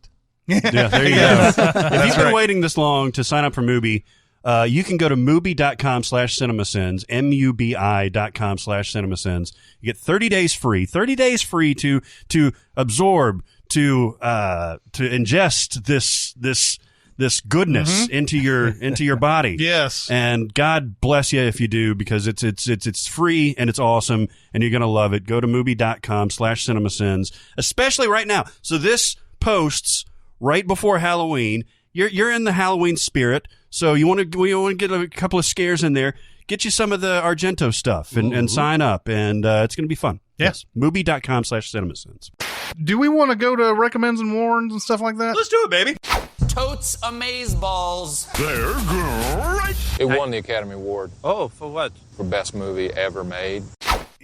Yeah, there you go. If you've been waiting this long to sign up for MUBI, you can go to MUBI.com/cinemasins, MUBI.com/cinemasins. You get 30 days free. 30 days free to absorb, to ingest this goodness into your body. Yes. And God bless you if you do, because it's free and it's awesome and you're going to love it. Go to MUBI.com/cinemasins, especially right now. So this posts right before Halloween. You're in the Halloween spirit, so we want to get a couple of scares in there. Get you some of the Argento stuff and sign up, and it's going to be fun. Yes. MUBI.com/cinemasins. Do we want to go to recommends and warns and stuff like that? Let's do it, baby. Totes Amazeballs. They're great. It won the Academy Award. Oh, for what? For best movie ever made.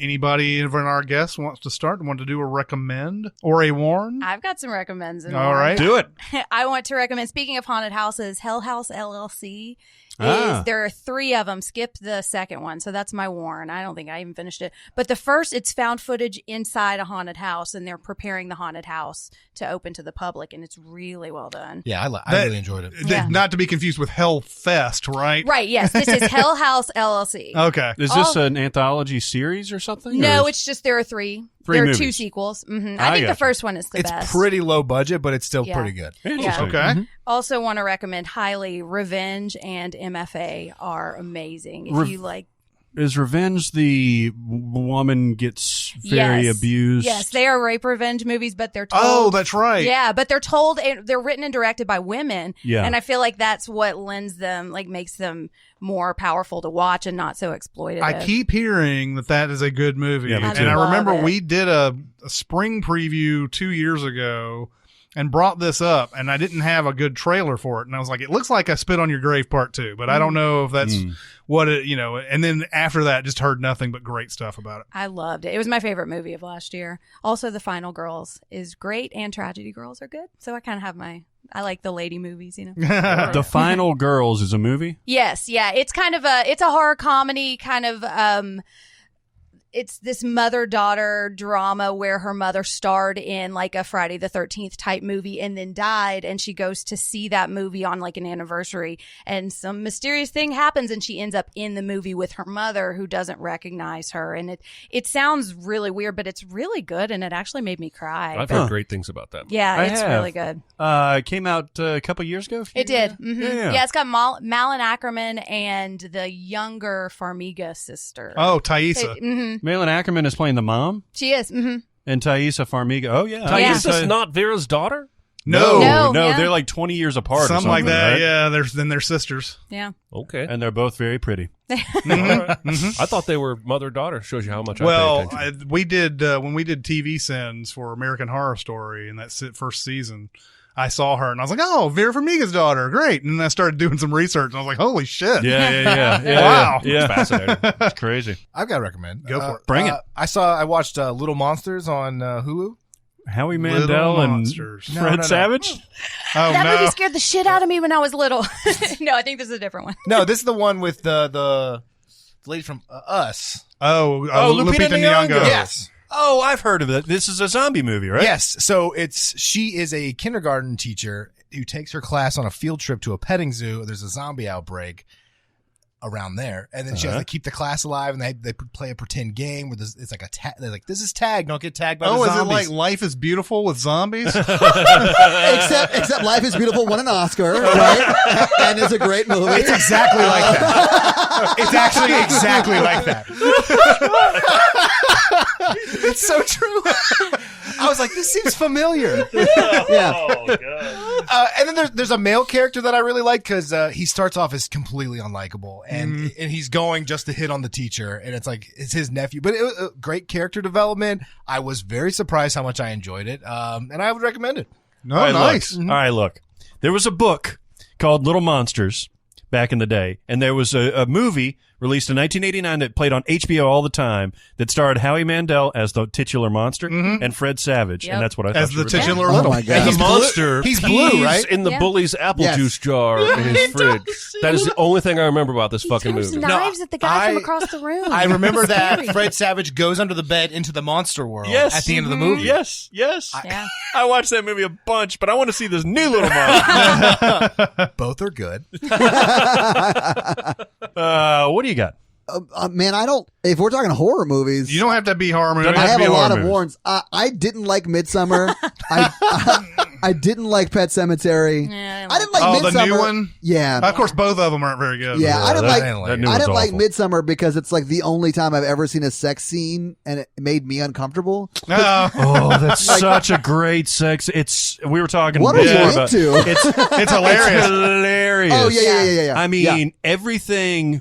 Anybody of our guests wants to start? Want to do a recommend or a warn? I've got some recommends. All right. Do it. I want to recommend, speaking of haunted houses, Hell House LLC There are 3 of them. Skip the second one. So that's my warn. I don't think I even finished it. But the first, it's found footage inside a haunted house, and they're preparing the haunted house to open to the public, and it's really well done. Yeah, I really enjoyed it. Not to be confused with Hell Fest, right? Right, yes. This is Hell House LLC. Okay. Is this an anthology series or something? No, or it's just there are 3. Three there are movies. 2 sequels. I think the first one is the It's best. pretty low budget, but it's still pretty good. Interesting. Okay. Also want to recommend highly Revenge and MFA are amazing. If you like. Is Revenge the woman gets very abused? Yes, they are rape revenge movies, but they're told. Oh, that's right. Yeah, but they're told, they're written and directed by women. Yeah. And I feel like that's what lends them, like makes them more powerful to watch and not so exploitative. I keep hearing that is a good movie. Yeah, me and too. I remember Love it. we did a spring preview 2 years ago and brought this up, and I didn't have a good trailer for it. And I was like, it looks like I Spit on Your Grave Part 2, but I don't know if that's what it, and then after that, just heard nothing but great stuff about it. I loved it. It was my favorite movie of last year. Also, The Final Girls is great, and Tragedy Girls are good. So I kind of have I like the lady movies, The Final Girls is a movie? Yes, yeah. It's kind of it's a horror comedy kind of it's this mother-daughter drama where her mother starred in like a Friday the 13th type movie and then died, and she goes to see that movie on like an anniversary, and some mysterious thing happens and she ends up in the movie with her mother who doesn't recognize her. And it sounds really weird, but it's really good, and it actually made me cry. I've heard great things about that. Yeah, I it's have. really good. It came out a couple years ago? It did. Mm-hmm. Yeah. It's got Malin Ackerman and the younger Farmiga sister. Oh, Thaisa. Mm-hmm. Malin Ackerman is playing the mom? She is. Mm-hmm. And Thaisa Farmiga. Oh, yeah. Thaisa's not Vera's daughter? No, yeah. They're like 20 years apart. or something like that. right? Yeah, they're sisters. Yeah. Okay. And they're both very pretty. All right. I thought they were mother-daughter. Shows you how much I pay attention. We did when we did TV Sins for American Horror Story in that first season. I saw her and I was like, "Oh, Vera Farmiga's daughter, great!" And then I started doing some research and I was like, "Holy shit!" Yeah. Wow. Yeah. It's fascinating. It's crazy. I've got to recommend. Go for it. Bring it. I watched Little Monsters on Hulu. Howie Little Mandel and Monsters. Fred No. Savage? Oh That movie no! scared the shit out of me when I was little. No, I think this is a different one. No, this is the one with the lady from Us. Oh, Lupita Nyong'o. Yes. Oh, I've heard of it. This is a zombie movie, right? Yes. So she is a kindergarten teacher who takes her class on a field trip to a petting zoo. There's a zombie outbreak around there, and then she has to keep the class alive, and they play a pretend game where it's like a tag. They're like, "This is tag. Don't get tagged by the Oh, is it zombies." like Life is Beautiful with zombies? Except Life is Beautiful won an Oscar, right? And it's a great movie. It's exactly like that. It's actually exactly like that. It's so true. I was like, this seems familiar. Yeah. And then there's a male character that I really like because he starts off as completely unlikable, and he's going just to hit on the teacher, and it's his nephew. But it was great character development. I was very surprised how much I enjoyed it, and I would recommend it. No, All right, nice. Look. All right, look. There was a book called Little Monsters back in the day, and there was a movie released in 1989 that played on HBO all the time that starred Howie Mandel as the titular monster and Fred Savage, Yep. and that's what I thought. As you the were doing. titular Oh little. my And god. the monster, He's blue, right? in the Yeah. bully's apple Yes. juice jar in his fridge. That is the only thing I remember about this fucking Throws movie. knives at the guy from I- across the room. I remember It's that scary. Fred Savage goes under the bed into the monster world Yes. at the end of the movie. Yes. Yeah. I watched that movie a bunch, but I want to see this new little monster. Both are good. What do you got? Man, if we're talking horror movies, You don't have to be horror movie. Doesn't I have to have be a lot horror of movies. warns. I didn't like Midsommar. I didn't like Pet Cemetery. Yeah, I didn't like Oh, Midsommar. the new one? Yeah. Of course, both of them aren't very good. Yeah, I didn't that like. ain't like that it. new I one's didn't like awful. Midsommar because it's like the only time I've ever seen a sex scene, and it made me uncomfortable. No. Oh, that's such a great sex. We were talking What are before you about into? It's hilarious. hilarious. Oh yeah. I mean, everything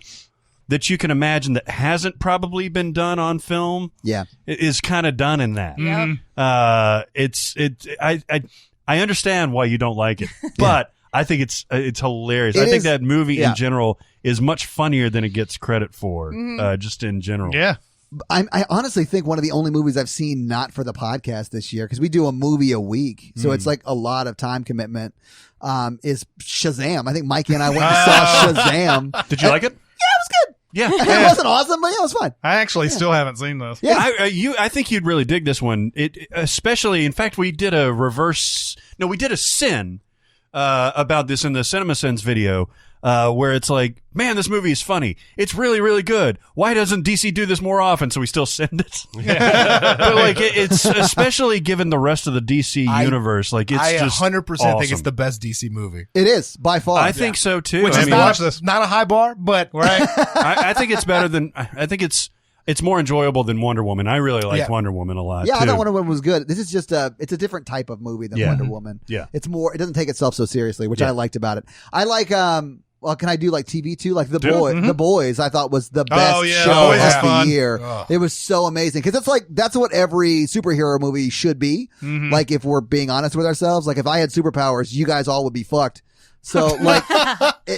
that you can imagine that hasn't probably been done on film Yeah. is kind of done in that. Yep. I understand why you don't like it, but I think it's hilarious. It I think is- that movie yeah. in general is much funnier than it gets credit for, just in general. Yeah. I honestly think one of the only movies I've seen not for the podcast this year, because we do a movie a week, so it's like a lot of time commitment, is Shazam. I think Mikey and I went and saw Shazam. Did you like it? Yeah, it was good. Yeah. It wasn't awesome, but yeah, it was fun. I actually still haven't seen this. Yeah. I think you'd really dig this one. Especially, in fact, we did a sin about this in the Cinemasins video, where it's like, man, this movie is funny. It's really, really good. Why doesn't DC do this more often? So we still send it. But like, it's especially given the rest of the DC universe, like it's just 100% awesome. think it's the best DC movie. It is by far. I think so too. Which is watch this. not a high bar, but right. I think it's better than. I think it's more enjoyable than Wonder Woman. I really liked Wonder Woman a lot. Yeah, too. I thought Wonder Woman was good. This is just it's a different type of movie than Wonder Woman. Yeah. It's more, it doesn't take itself so seriously, which I liked about it. I like, well, can I do like TV too? Like The Boys, I thought was the best show of the year. It was so amazing. Cause it's like, that's what every superhero movie should be. Like if we're being honest with ourselves, like if I had superpowers, you guys all would be fucked. So like,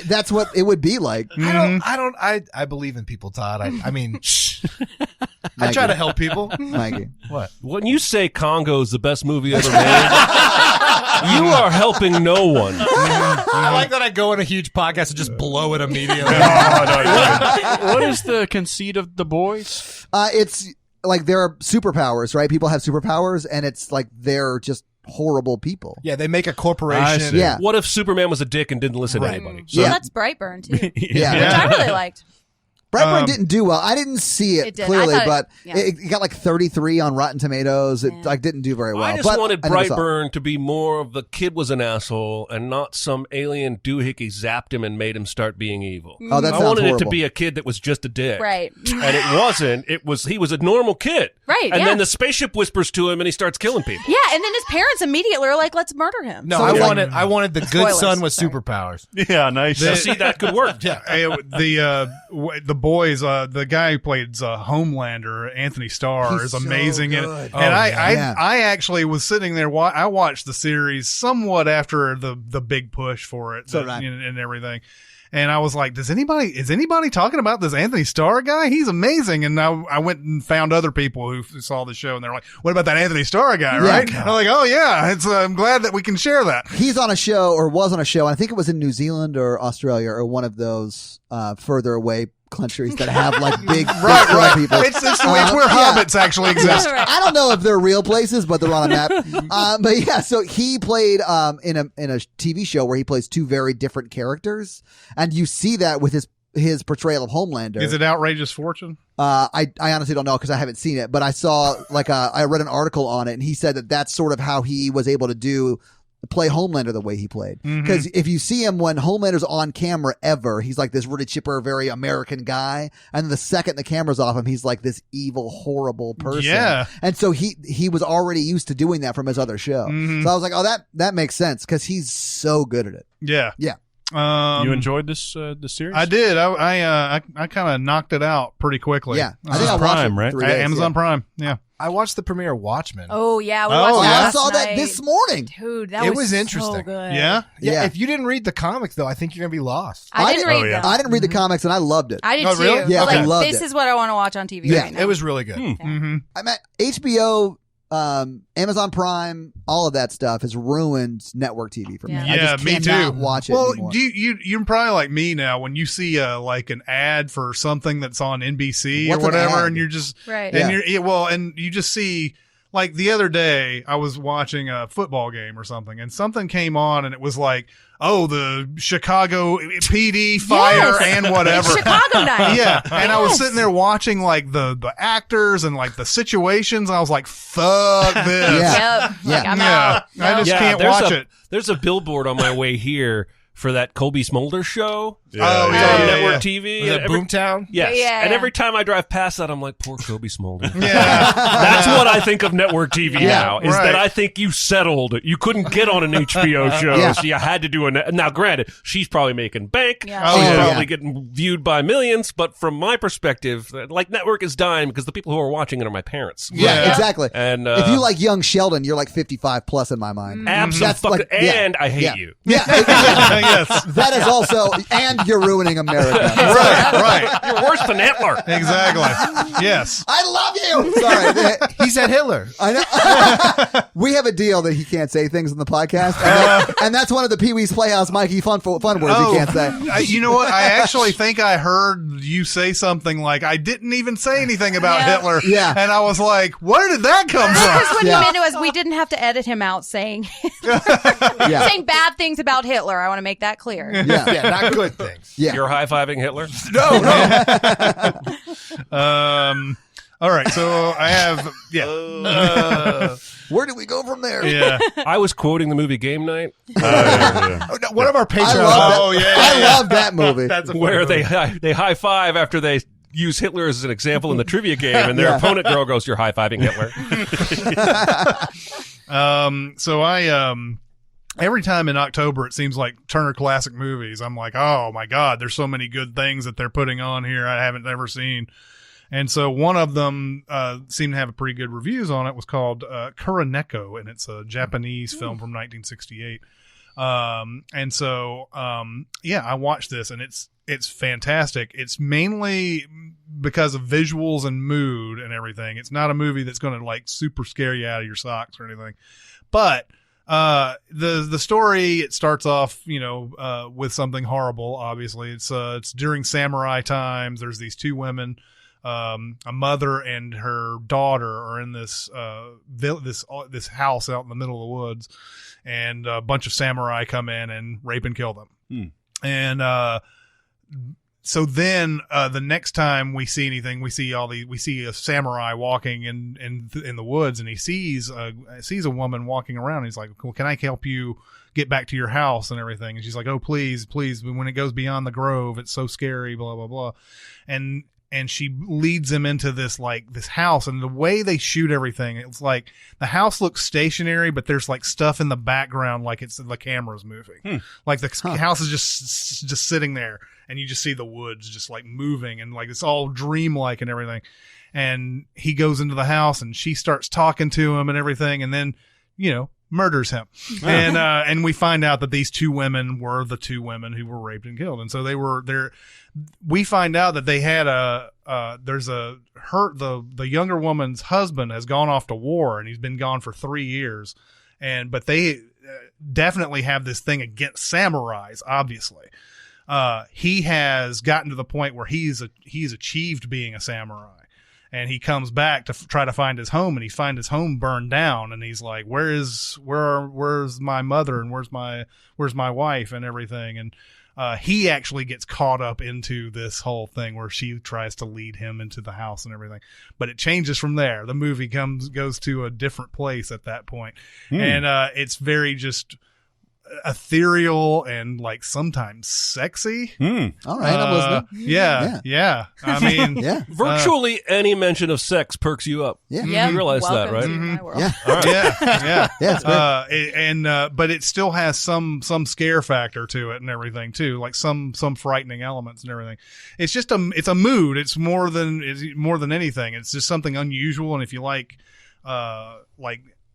that's what it would be like. I believe in people, Todd. I mean, I try to help people. Mikey. What? When you say Congo is the best movie ever made, you are helping no one. I like that I go in a huge podcast and just blow it immediately. What is the conceit of The Boys? It's like there are superpowers, right? People have superpowers and it's like they're just horrible people. Yeah, they make a corporation. Yeah. What if Superman was a dick and didn't listen to anybody? So that's Brightburn too. Yeah. Which I really liked. Brightburn didn't do well. I didn't see it, did. clearly, I thought but it got like 33 on Rotten Tomatoes. It like didn't do very well. I just but wanted I never saw it. Brightburn to be more of the kid was an asshole and not some alien doohickey zapped him and made him start being evil. Oh, that I sounds wanted it to horrible. be a kid that was just a dick. Right. And it wasn't. He was a normal kid. Right, And yeah. then the spaceship whispers to him and he starts killing people. Yeah, and then his parents immediately are like, let's murder him. No, So I it's wanted the good Spoilers. son with Sorry. superpowers. Yeah, nice. See, that could work. Yeah. The Boys, the guy who played Homelander, Anthony Starr, He's is so amazing in it. good. And yeah. I actually was sitting there. I watched the series somewhat after the big push for it So did I. and everything. And I was like, is anybody talking about this Anthony Starr guy? He's amazing. And I went and found other people who saw the show and they're like, what about that Anthony Starr guy? Right? And I'm like, oh yeah, I'm glad that we can share that. He's on a show or was on a show. I think it was in New Zealand or Australia or one of those further away countries that have like big Right. people. It's where hobbits actually exist. I don't know if they're real places, but they're on a map. But yeah, so he played in a TV show where he plays two very different characters, and you see that with his portrayal of Homelander. Is it Outrageous Fortune? I honestly don't know because I haven't seen it, but I saw I read an article on it, and he said that that's sort of how he was able to play Homelander the way he played. Because if you see him when Homelander's on camera ever, he's like this really chipper, very American guy. And the second the camera's off him, he's like this evil, horrible person. Yeah. And so he was already used to doing that from his other show. So I was like, oh, that makes sense because he's so good at it. Yeah. Yeah. You enjoyed this the series? I did. I kind of knocked it out pretty quickly. Yeah. I think I watched Prime, it right? 3 days, Amazon yeah. Prime. Yeah. I watched the premiere of Watchmen. Oh yeah, we Oh, watched yeah? that I last saw that night. this morning. Dude, that It was was so interesting. good. Yeah. Yeah. If you didn't read the comic, though, I think you're going to be lost. I didn't read them. I didn't read the comics and I loved it. I did Oh, too. really? Yeah, like, I loved this it. is what I want to watch on TV Yeah. right now. It was really good. I mean, HBO, Amazon Prime, all of that stuff has ruined network TV for me. Yeah. I just me cannot too. watch it Well, anymore. you're probably like me now. When you see like an ad for something that's on NBC What's or an whatever, ad? and you're just Right. and Yeah. and you just see. Like the other day, I was watching a football game or something, and something came on, and it was like, "Oh, the Chicago PD fire Yes. and whatever." It's Chicago night. Yeah, and I was Yes. sitting there watching like the actors and like the situations. And I was like, "Fuck this!" Yeah. Yep. Yeah. Like, I'm Yeah. out. I just can't watch it. There's a billboard on my way here for that Colby Smolder show. Oh, It's yeah, on yeah, network yeah. TV. Was and it Boomtown? Yes. Yeah, And yeah. every time I drive past that, I'm like, poor Colby Smolder. Yeah. That's what I think of network TV Yeah, now, is right. that I think you settled it. You couldn't get on an HBO show, Yeah. so you had to do Now, granted, she's probably making bank. Yeah. Oh, She's yeah. probably getting viewed by millions, but from my perspective, like, network is dying because the people who are watching it are my parents. Yeah, Yeah. exactly. And if you like Young Sheldon, you're like 55 plus in my mind. absolutely, That's like- yeah. and I hate Yeah. you. Yeah, Yes. that is also, and You're ruining America. Right. You're worse than Hitler. Exactly. Yes. I love you. Sorry. He said Hitler. I know. We have a deal that he can't say things in the podcast, and that's one of the Pee Wee's Playhouse Mikey fun words he can't say. You know what? I actually think I heard you say something like, I didn't even say anything about Hitler. Yeah. And I was like, where did that come Because from? what he meant was we didn't have to edit him out saying saying bad things about Hitler. I want to make that clear. Yeah. Not good things. Yeah. You're high-fiving Hitler? All right. So I have, Where do we go from there? yeah. I was quoting the movie Game Night, Oh, no, one of our I patrons. love that. I love that movie. That's a where funny they high-five after they use Hitler as an example in the trivia game, and their opponent girl goes, "You're high-fiving Hitler." So I, every time in October, it seems like Turner Classic Movies, I'm like, oh my God, there's so many good things that they're putting on here I haven't ever seen. And so one of them seemed to have pretty good reviews on it, was called Kuroneko, and it's a Japanese film from 1968. And so, I watched this, and it's fantastic. It's mainly because of visuals and mood and everything. It's not a movie that's going to like super scare you out of your socks or anything, but the story, it starts off, with something horrible. Obviously, it's during samurai times. There's these two women. A mother and her daughter are in this this house out in the middle of the woods, and a bunch of samurai come in and rape and kill them. And so then the next time we see anything, we see a samurai walking in the woods, and he sees a woman walking around. He's like, "Well, can I help you get back to your house and everything?" And she's like, "Oh, please. When it goes beyond the grove, it's so scary." Blah blah blah, and she leads him into this house, and the way they shoot everything, it's like the house looks stationary, but there's like stuff in the background, like the camera's moving. Like the house is just sitting there, and you just see the woods just like moving, and like it's all dreamlike and everything. And he goes into the house, and she starts talking to him and everything, and then murders him. And we find out that these two women were the two women who were raped and killed. And so they were there. We find out that they had the younger woman's husband has gone off to war, and he's been gone for 3 years. But they definitely have this thing against samurais, obviously. He has gotten to the point where he's achieved being a samurai. And he comes back to try to find his home, and he finds his home burned down. And he's like, where's my mother, and where's my wife and everything? And he actually gets caught up into this whole thing where she tries to lead him into the house and everything. But it changes from there. The movie goes to a different place at that point. And it's very just ethereal and like sometimes sexy. All right, I'm listening. Yeah. I mean, Virtually any mention of sex perks you up. Yeah. You realize that, right? My world. Yeah. yeah. It's but it still has some scare factor to it and everything too, like some frightening elements and everything. It's just it's a mood. It's more than anything. It's just something unusual. And if you like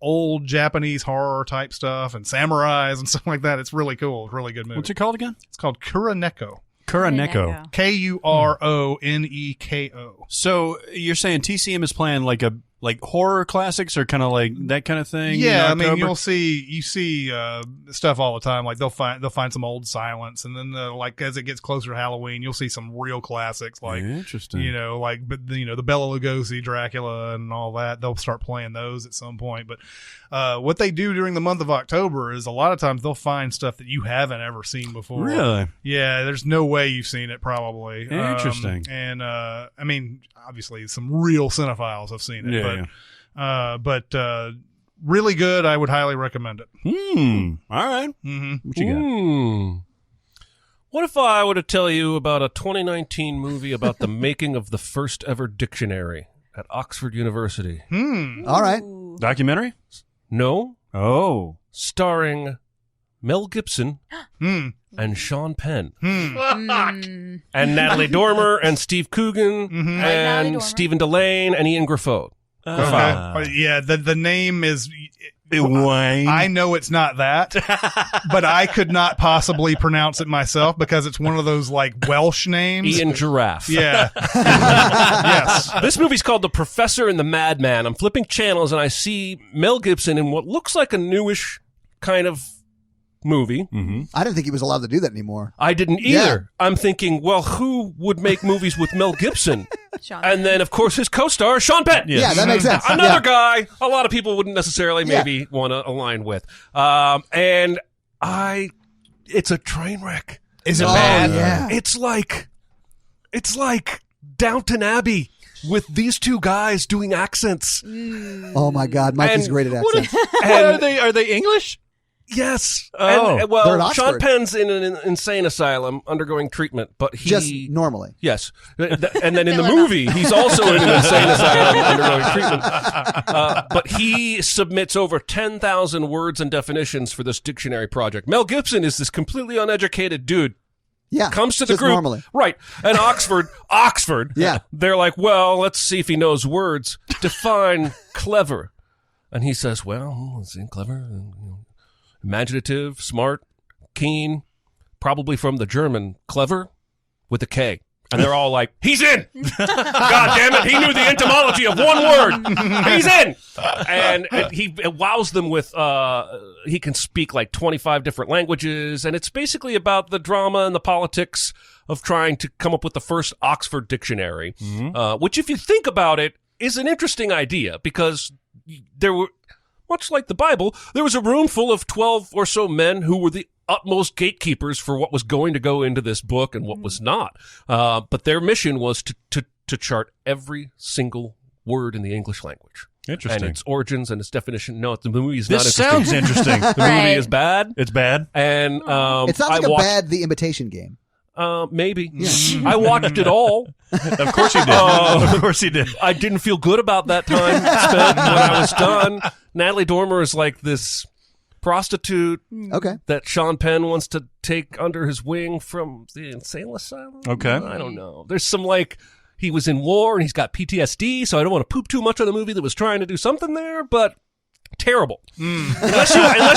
old Japanese horror type stuff and samurais and stuff like that, it's really cool. It's a really good movie. What's it called again? It's called Kuroneko. Kuroneko. Kuroneko. So you're saying TCM is playing like horror classics, or kind of like that kind of thing? Yeah, in I mean, October? you see stuff all the time. Like they'll find some old silence, and then like as it gets closer to Halloween, you'll see some real classics like interesting. the Bela Lugosi Dracula and all that. They'll start playing those at some point. But what they do during the month of October is a lot of times they'll find stuff that you haven't ever seen before. Really? Yeah, there's no way you've seen it probably. Interesting. I mean, obviously some real cinephiles have seen it. But really good. I would highly recommend it. All right. Mm-hmm. What you got? What if I were to tell you about a 2019 movie about the making of the first ever dictionary at Oxford University? All right. Documentary? No. Oh. Starring Mel Gibson and Sean Penn. And Natalie Dormer and Steve Coogan and Stephen Delane and Ian Graffoe. Okay. Yeah, the name is I know it's not that, but I could not possibly pronounce it myself because it's one of those like Welsh names. Ian Giraffe. Yeah. Yes. This movie's called The Professor and the Madman. I'm flipping channels and I see Mel Gibson in what looks like a newish kind of movie. I didn't think he was allowed to do that anymore. I didn't either. Yeah. I'm thinking, well, who would make movies with Mel Gibson? Sean And then, of course, his co-star, Sean Penn. Yeah, that makes sense. Another Yeah. guy a lot of people wouldn't necessarily maybe want to align with. And it's a train wreck. Is it Oh, bad? yeah. It's like Downton Abbey with these two guys doing accents. Oh my God, Mikey's And great at what accents. Are they English? Yes. Oh. And, They're in well, Sean Oxford. Penn's in an insane asylum undergoing treatment, but he... Just normally. Yes. And then in the movie, he's also in an insane asylum undergoing treatment. But he submits over 10,000 words and definitions for this dictionary project. Mel Gibson is this completely uneducated dude. Yeah. Comes to the just group. normally. Right. And Oxford. Yeah. They're like, well, let's see if he knows words. Define clever. And he says, well, let's see, clever, imaginative, smart, keen, probably from the German, clever, with a K. And they're all like, he's in! God damn it, he knew the etymology of one word! He's in! And he wows them with, he can speak like 25 different languages, and it's basically about the drama and the politics of trying to come up with the first Oxford dictionary, which, if you think about it, is an interesting idea, because there were, much like the Bible, there was a room full of 12 or so men who were the utmost gatekeepers for what was going to go into this book and what was not. But their mission was to chart every single word in the English language. Interesting. And its origins and its definition. No, the movie is not This interesting. sounds interesting. The movie is bad. It's bad. And It sounds I like a watched, bad The Imitation Game. maybe. I watched it all. Of course you did. Of course you did. I didn't feel good about that time spent when I was done. Natalie Dormer is like this prostitute Okay. that Sean Penn wants to take under his wing from the insane asylum. Okay. I don't know. There's some like, he was in war and he's got PTSD, so I don't want to poop too much on a movie that was trying to do something there, but terrible. Unless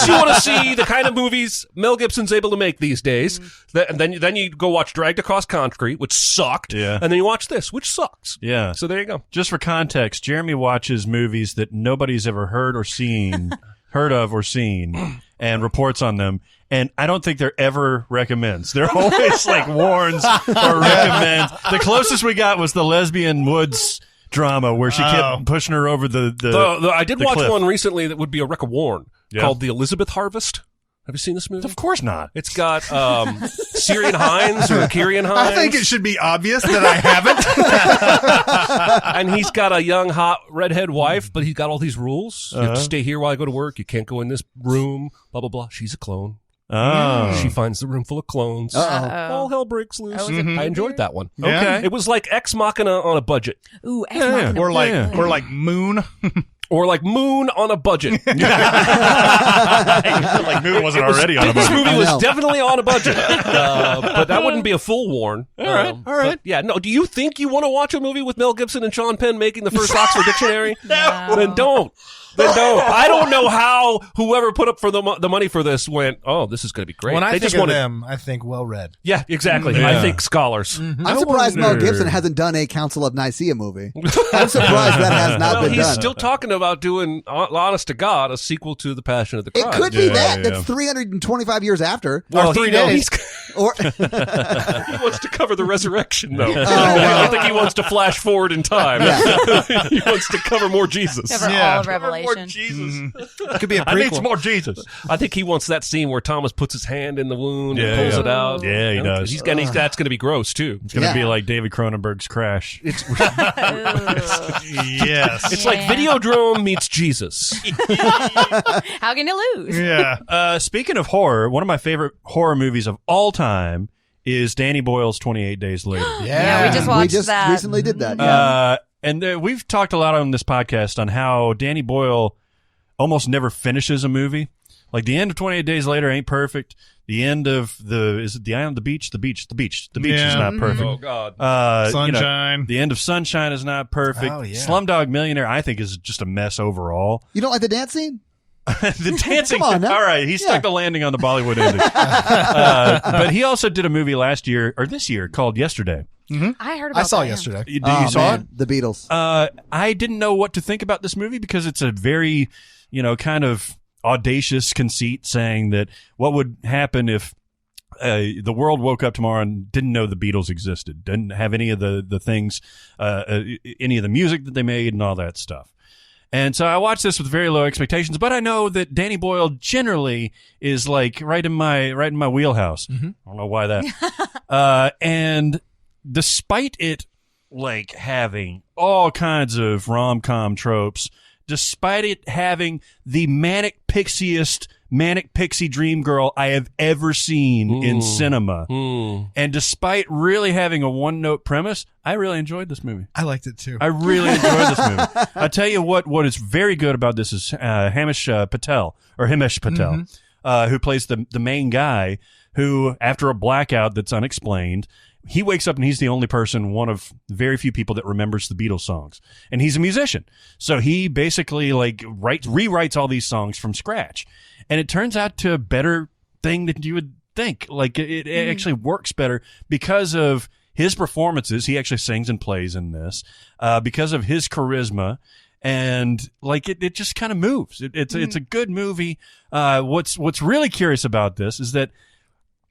you want to see the kind of movies Mel Gibson's able to make these days, and then you go watch Dragged Across Concrete, which sucked, Yeah. and then you watch this, which sucks. Yeah. So there you go. Just for context, Jeremy watches movies that nobody's ever heard of or seen, and reports on them. And I don't think they're ever recommends. They're always like warns or recommends. The closest we got was the Lesbian Woods drama where she kept pushing her over the I did the watch cliff. one recently that would be a wreck of warn Yeah. called The Elizabeth Harvest. Have you seen this movie? Of course not. It's got Syrian Hines or Kyrian Hines. I think it should be obvious that I haven't. And he's got a young, hot, redhead wife, but he's got all these rules. You have Uh-huh. to stay here while I go to work. You can't go in this room, blah, blah, blah. She's a clone. Oh. She finds the room full of clones. Uh-oh. All hell breaks loose. Oh, was it I enjoyed that one. Yeah. Okay. It was like Ex Machina on a budget. Ooh, Ex Yeah. Machina. Or like, Yeah. or like Moon. Or like Moon on a budget. Like Moon wasn't already on a This budget. movie I was know. definitely on a budget, but that wouldn't be a full warn. All right. but yeah. No. Do you think you want to watch a movie with Mel Gibson and Sean Penn making the first Oxford Dictionary? No. Then don't. Then don't. I don't know how whoever put up for the money for this went, oh, this is going to be great. When I They think just of wanted. them, I think well read. Yeah, exactly. Yeah. I think scholars. I'm surprised Mel Gibson hasn't done a Council of Nicaea movie. I'm surprised that has not Well, been he's done. still talking about doing, honest to God, a sequel to The Passion of the It Christ. could be Yeah, that. yeah. That's 325 years after. Well, Or 3 no, days. Or he wants to cover the resurrection, though. wow. I don't think he wants to flash forward in time. Yeah. He wants to cover more Jesus. Cover Yeah. all of Revelation. Jesus. It could be a I need some prequel. more Jesus. I think he wants that scene where Thomas puts his hand in the wound Yeah, and pulls yeah. it out. Yeah, he does. He's gonna, that's going to be gross too. It's going to Yeah. be like David Cronenberg's Crash. Yes. It's like Yeah. Videodrome meets Jesus. How can you lose? Yeah. Speaking of horror, one of my favorite horror movies of all time is Danny Boyle's 28 Days Later. Yeah, we just watched we just that. recently did that. Yeah. And we've talked a lot on this podcast on how Danny Boyle almost never finishes a movie. Like the end of 28 Days Later ain't perfect. The end of is it the Eye on the Beach? The beach is Yeah. not perfect. Oh God. Sunshine. The end of Sunshine is not perfect. Oh, yeah. Slumdog Millionaire, I think, is just a mess overall. You don't like the dance scene? The dancing. Come on now. All right, he stuck the landing on the Bollywood ending. But he also did a movie last year or this year called Yesterday. I heard about I saw that, yesterday. You saw it? The Beatles. I didn't know what to think about this movie because it's a very, kind of audacious conceit saying that what would happen if the world woke up tomorrow and didn't know the Beatles existed, didn't have any of the things, any of the music that they made and all that stuff. And so I watched this with very low expectations, but I know that Danny Boyle generally is like right in my wheelhouse. I don't know why that. And despite it like having all kinds of rom-com tropes, despite it having the manic pixie dream girl I have ever seen in cinema, and despite really having a one-note premise, I really enjoyed this movie. I liked it too. I really enjoyed this movie. I'll tell you what is very good about this is Himesh Patel, who plays the main guy who, after a blackout that's unexplained, he wakes up and he's the only person, one of very few people that remembers the Beatles songs. And he's a musician. So he basically rewrites all these songs from scratch. And it turns out to a better thing than you would think. Like it actually works better because of his performances. He actually sings and plays in this, because of his charisma. And like it just kind of moves. It's a good movie. What's really curious about this is that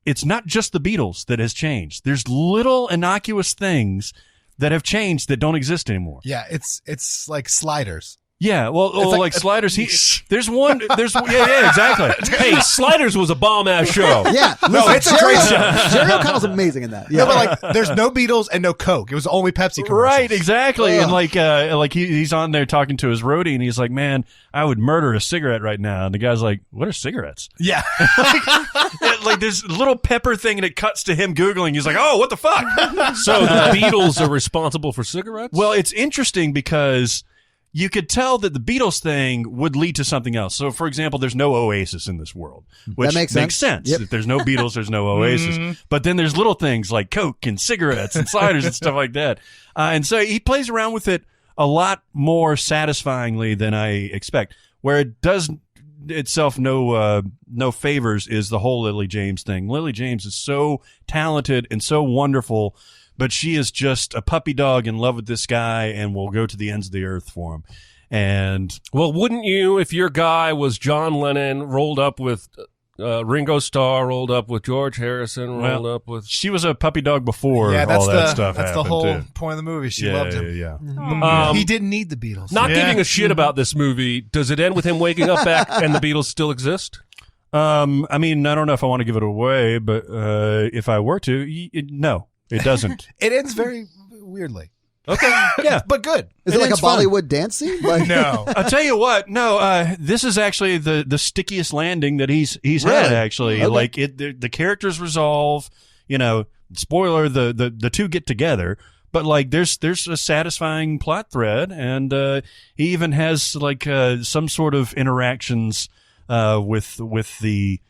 it's not just the Beatles that has changed. There's little innocuous things that have changed that don't exist anymore. Yeah, it's like Sliders. Yeah, well, like Sliders. There's exactly. Hey, Sliders was a bomb ass show. Yeah, No, it's a great show. Jerry O'Connell's amazing in that. Yeah, No, but like, there's no Beatles and no Coke. It was only Pepsi commercials. Right, exactly. And like he's on there talking to his roadie, and he's like, "Man, I would murder a cigarette right now." And the guy's like, "What are cigarettes?" Yeah. Like there's a little pepper thing, and it cuts to him Googling. He's like, "Oh, what the fuck?" So the Beatles are responsible for cigarettes? Well, it's interesting because you could tell that the Beatles thing would lead to something else. So, for example, there's no Oasis in this world, which That makes sense. Yep. If there's no Beatles, there's no Oasis. But then there's little things like Coke and cigarettes and sliders and stuff like that. And so he plays around with it a lot more satisfyingly than I expect. Where it does itself no favors is the whole Lily James thing. Lily James is so talented and so wonderful, but she is just a puppy dog in love with this guy and will go to the ends of the earth for him. And well, wouldn't you if your guy was John Lennon rolled up with Ringo Starr, rolled up with George Harrison, rolled up with... She was a puppy dog before Yeah, all that stuff that's happened, the whole too. point of the movie. She loved him. Yeah. He didn't need the Beatles. Not giving a shit about this movie, does it end with him waking up back and the Beatles still exist? I mean, I don't know if I want to give it away, but if I were to, no, it doesn't. It ends very weirdly. Okay, yeah. But good. is it like a It's fun. Bollywood dance scene? Like, No. I'll tell you what. No, this is actually the stickiest landing that he's had. Actually, Okay. like the characters resolve. Spoiler: the two get together, but like there's a satisfying plot thread, and he even has like some sort of interactions with the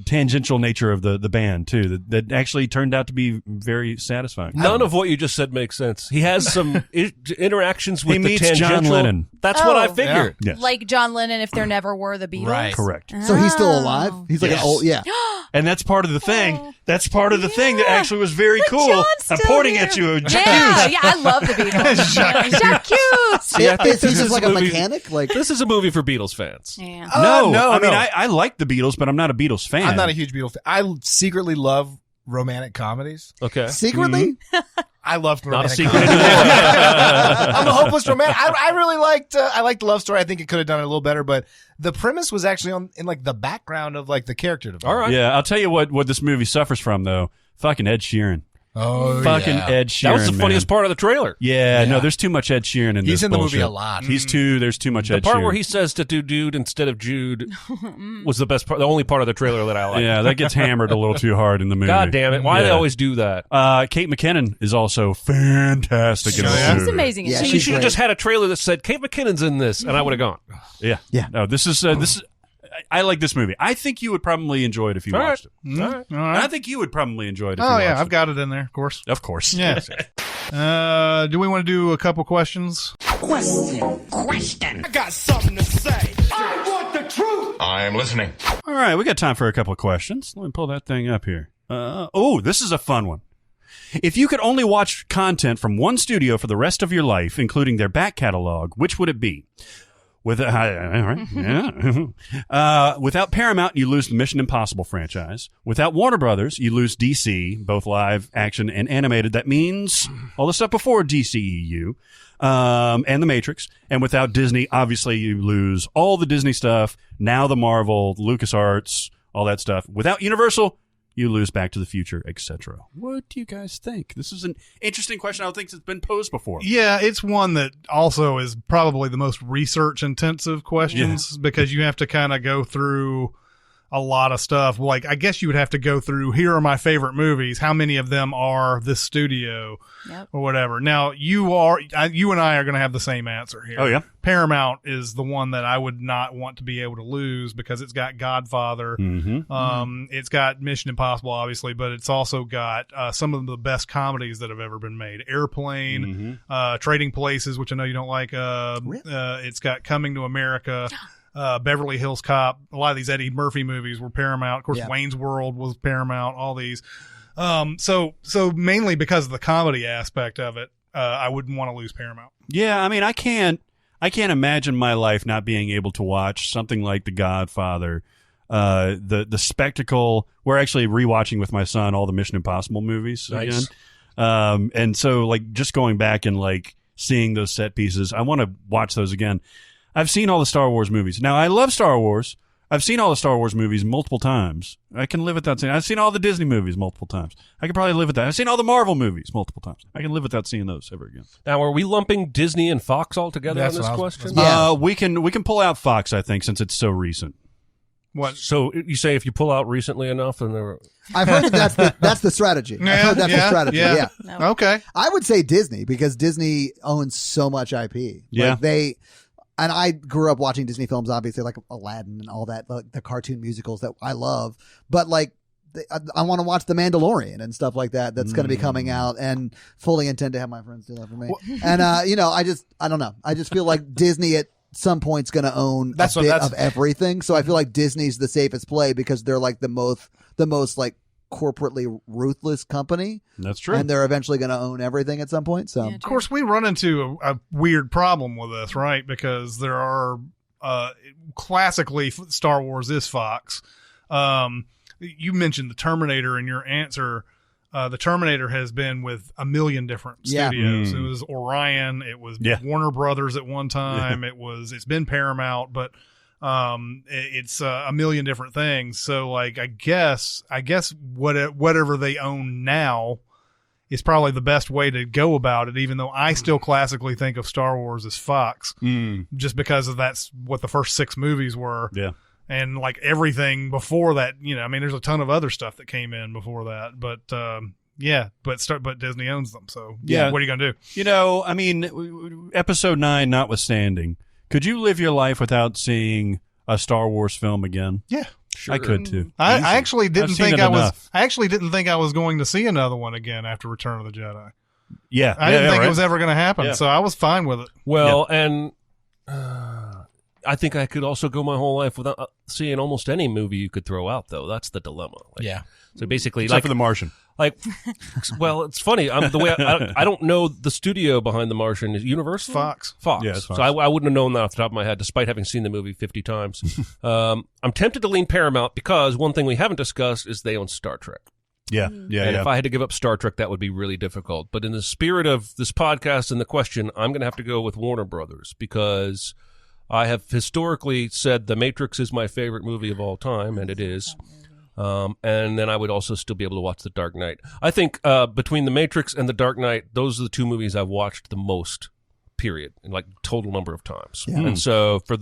tangential nature of the band too that actually turned out to be very satisfying. None of what you just said makes sense. He has some interactions with He the meets tangential. John Lennon. That's what I figured. Yes. Like John Lennon if there never were the Beatles. Right. Correct. so he's still alive? He's like Yes. an old, yeah. And that's part of the thing. That's part of the thing that actually was very cool. John's I'm still pointing here. at you. Yeah, I love the Beatles. Jacques. See, I think Is he this just is like a a movie- mechanic? Like, This is a movie for Beatles fans. Yeah. No, I mean, no. I like the Beatles, but I'm not a Beatles fan. I'm not a huge Beatles fan. I secretly love romantic comedies. Okay. secretly? I love Not a romantic secret comedies. anymore. I'm a hopeless romantic. I really liked. I liked the love story. I think it could have done it a little better, but the premise was actually in like the background of like the character development. All right. Yeah, I'll tell you what this movie suffers from, though. Fucking Ed Sheeran. Oh, Fucking yeah. Ed Sheeran. That was the funniest man. part of the trailer. Yeah, Yeah. no, there's too much Ed Sheeran in this He's in the movie bullshit. a lot. There's too much The Ed part Sheeran. where he says to do dude instead of Jude was the best part, the only part of the trailer that I liked. Yeah, that gets hammered a little too hard in the movie. God damn it. Why do they Yeah. always do that? Kate McKinnon is also fantastic in Oh, this yeah? movie. She's amazing. Yeah, She- You she's should have great. just had a trailer that said Kate McKinnon's in this, and I would have gone. Yeah. Yeah. No, this is I like this movie. I think you would probably enjoy it if you All right. watched it. All And right. I think you would probably enjoy it if you Oh watched yeah, it. I've got it in there, of course. Of course. Yeah. Do we want to do a couple questions? I got something to say. I want the truth. I'm listening. All right, we got time for a couple of questions. Let me pull that thing up here. This is a fun one. If you could only watch content from one studio for the rest of your life, including their back catalog, which would it be? Without Paramount, you lose the Mission Impossible franchise. Without Warner Brothers, you lose DC, both live, action, and animated. That means all the stuff before DCEU, and The Matrix. And without Disney, obviously, you lose all the Disney stuff, now the Marvel, LucasArts, all that stuff. Without Universal, you lose Back to the Future, etc. What do you guys think? This is an interesting question. I don't think it's been posed before. Yeah, it's one that also is probably the most research-intensive questions because you have to kind of go through a lot of stuff. Like, I guess you would have to go through, here are my favorite movies. How many of them are this studio or whatever? Now, you and I are going to have the same answer here. Oh, yeah? Paramount is the one that I would not want to be able to lose because it's got Godfather. It's got Mission Impossible, obviously, but it's also got some of the best comedies that have ever been made. Airplane, Trading Places, which I know you don't like. It's got Coming to America. Beverly Hills Cop, a lot of these Eddie Murphy movies were Paramount. Of course, Wayne's World was Paramount, all these. So mainly because of the comedy aspect of it, I wouldn't want to lose Paramount. Yeah, I mean, I can't imagine my life not being able to watch something like The Godfather, the spectacle. We're actually rewatching with my son all the Mission Impossible movies again. And so like just going back and like seeing those set pieces, I want to watch those again. I've seen all the Star Wars movies. Now, I love Star Wars. I've seen all the Star Wars movies multiple times. I can live without seeing. I've seen all the Disney movies multiple times. I can probably live with that. I've seen all the Marvel movies multiple times. I can live without seeing those ever again. Now, are we lumping Disney and Fox all together on this question? We can pull out Fox, I think, since it's so recent. What? So you say if you pull out recently enough, and I've heard that's the strategy. I've heard that's the strategy. Yeah. No. Okay. I would say Disney because Disney owns so much IP. Yeah. Like and I grew up watching Disney films, obviously, like Aladdin and all that, the cartoon musicals that I love. But like, I want to watch The Mandalorian and stuff like that. That's going to be coming out, and fully intend to have my friends do that for me. And I don't know. I just feel like Disney at some point's going to own a bit of everything. So I feel like Disney's the safest play because they're like the most like corporately ruthless company. That's true. And they're eventually going to own everything at some point. So of course we run into a weird problem with this, right? Because there are classically Star Wars is Fox. You mentioned the Terminator in your answer. The Terminator has been with a million different studios. It was Orion. It was Warner Brothers at one time. It's been Paramount, but it's a million different things. So like, I guess whatever they own now is probably the best way to go about it, even though I still classically think of Star Wars as Fox, just because that's what the first 6 movies were. Yeah. And like everything before that, I mean, there's a ton of other stuff that came in before that, but but Disney owns them. So what are you going to do? I mean, episode 9 notwithstanding, could you live your life without seeing a Star Wars film again? Yeah. Sure. I could too. I actually didn't think I was going to see another one again after Return of the Jedi. Yeah. I didn't think it was ever going to happen. So I was fine with it. Well, and I think I could also go my whole life without seeing almost any movie you could throw out, though. That's the dilemma. So basically, except for The Martian. Well, it's funny. The way I don't know the studio behind The Martian is Universal, Fox. Yeah, it's Fox. So I wouldn't have known that off the top of my head, despite having seen the movie 50 times. I'm tempted to lean Paramount because one thing we haven't discussed is they own Star Trek. Yeah. And if I had to give up Star Trek, that would be really difficult. But in the spirit of this podcast and the question, I'm going to have to go with Warner Brothers because I have historically said The Matrix is my favorite movie of all time, and it is. And then I would also still be able to watch The Dark Knight. I think between The Matrix and The Dark Knight, those are the 2 movies I've watched the most, period, in like total number of times. Yeah. And so for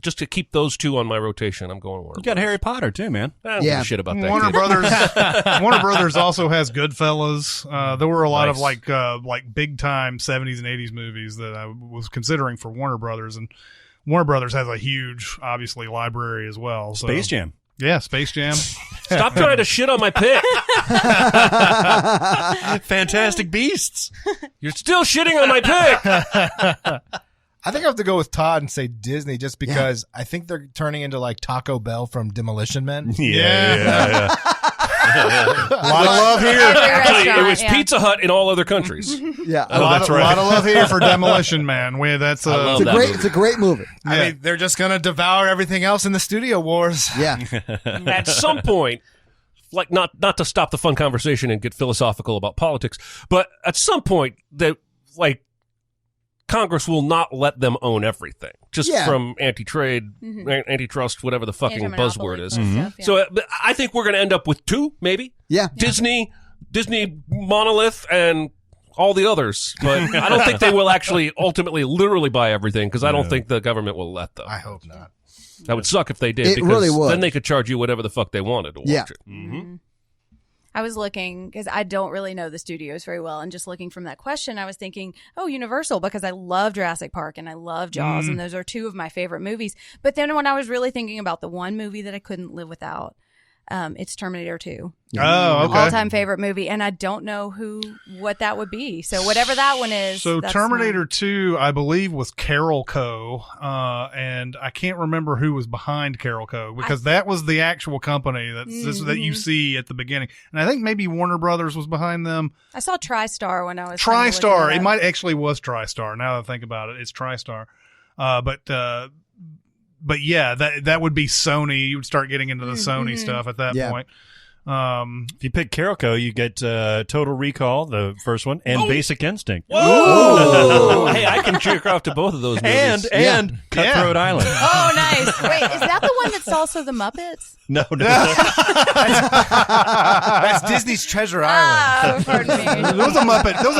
just to keep those 2 on my rotation, I'm going Warner Brothers. You got Harry Potter too, man. I don't give a shit about that. Warner Brothers also has Goodfellas. There were a lot of like big time 70s and 80s movies that I was considering for Warner Brothers, and Warner Brothers has a huge, obviously, library as well. So. Space Jam. Yeah, Space Jam. Stop trying to shit on my pick. Fantastic Beasts. You're still shitting on my pick. I think I have to go with Todd and say Disney just because I think they're turning into like Taco Bell from Demolition Men. Yeah. A lot of love here. Actually, it was Pizza Hut in all other countries. Yeah. A lot of love here for Demolition Man. That's love that It's a great movie. I mean, they're just going to devour everything else in the studio wars. Yeah. At some point, like not to stop the fun conversation and get philosophical about politics, but at some point that like Congress will not let them own everything, just from anti-trade, antitrust, whatever the fucking buzzword is. Stuff, So I think we're going to end up with two, maybe. Yeah. Disney Monolith, and all the others. But I don't think they will actually ultimately literally buy everything, because I don't think the government will let them. I hope not. That would suck if they did. It because really would. Then they could charge you whatever the fuck they wanted to watch it. I was looking because I don't really know the studios very well, and just looking from that question, I was thinking, Universal, because I love Jurassic Park and I love Jaws, and those are two of my favorite movies. But then when I was really thinking about the one movie that I couldn't live without, it's Terminator 2. Oh, okay. All-time favorite movie, and I don't know what that would be. So whatever that one is. So that's Terminator mine. 2, I believe, was Carol Co. And I can't remember who was behind Carol Co. because that was the actual company that you see at the beginning. And I think maybe Warner Brothers was behind them. I saw TriStar when I was TriStar. It might actually was TriStar. Now that I think about it, it's TriStar. But yeah, that would be Sony. You would start getting into the Sony stuff at that point. If you pick Carolco, you get Total Recall, the first one, and Basic Instinct. Whoa! Hey, I can jerk off to both of those movies. And Cutthroat Island. Oh, nice. Wait, is that the one that's also the Muppets? No. That's Disney's Treasure Island. Oh, pardon me. There was a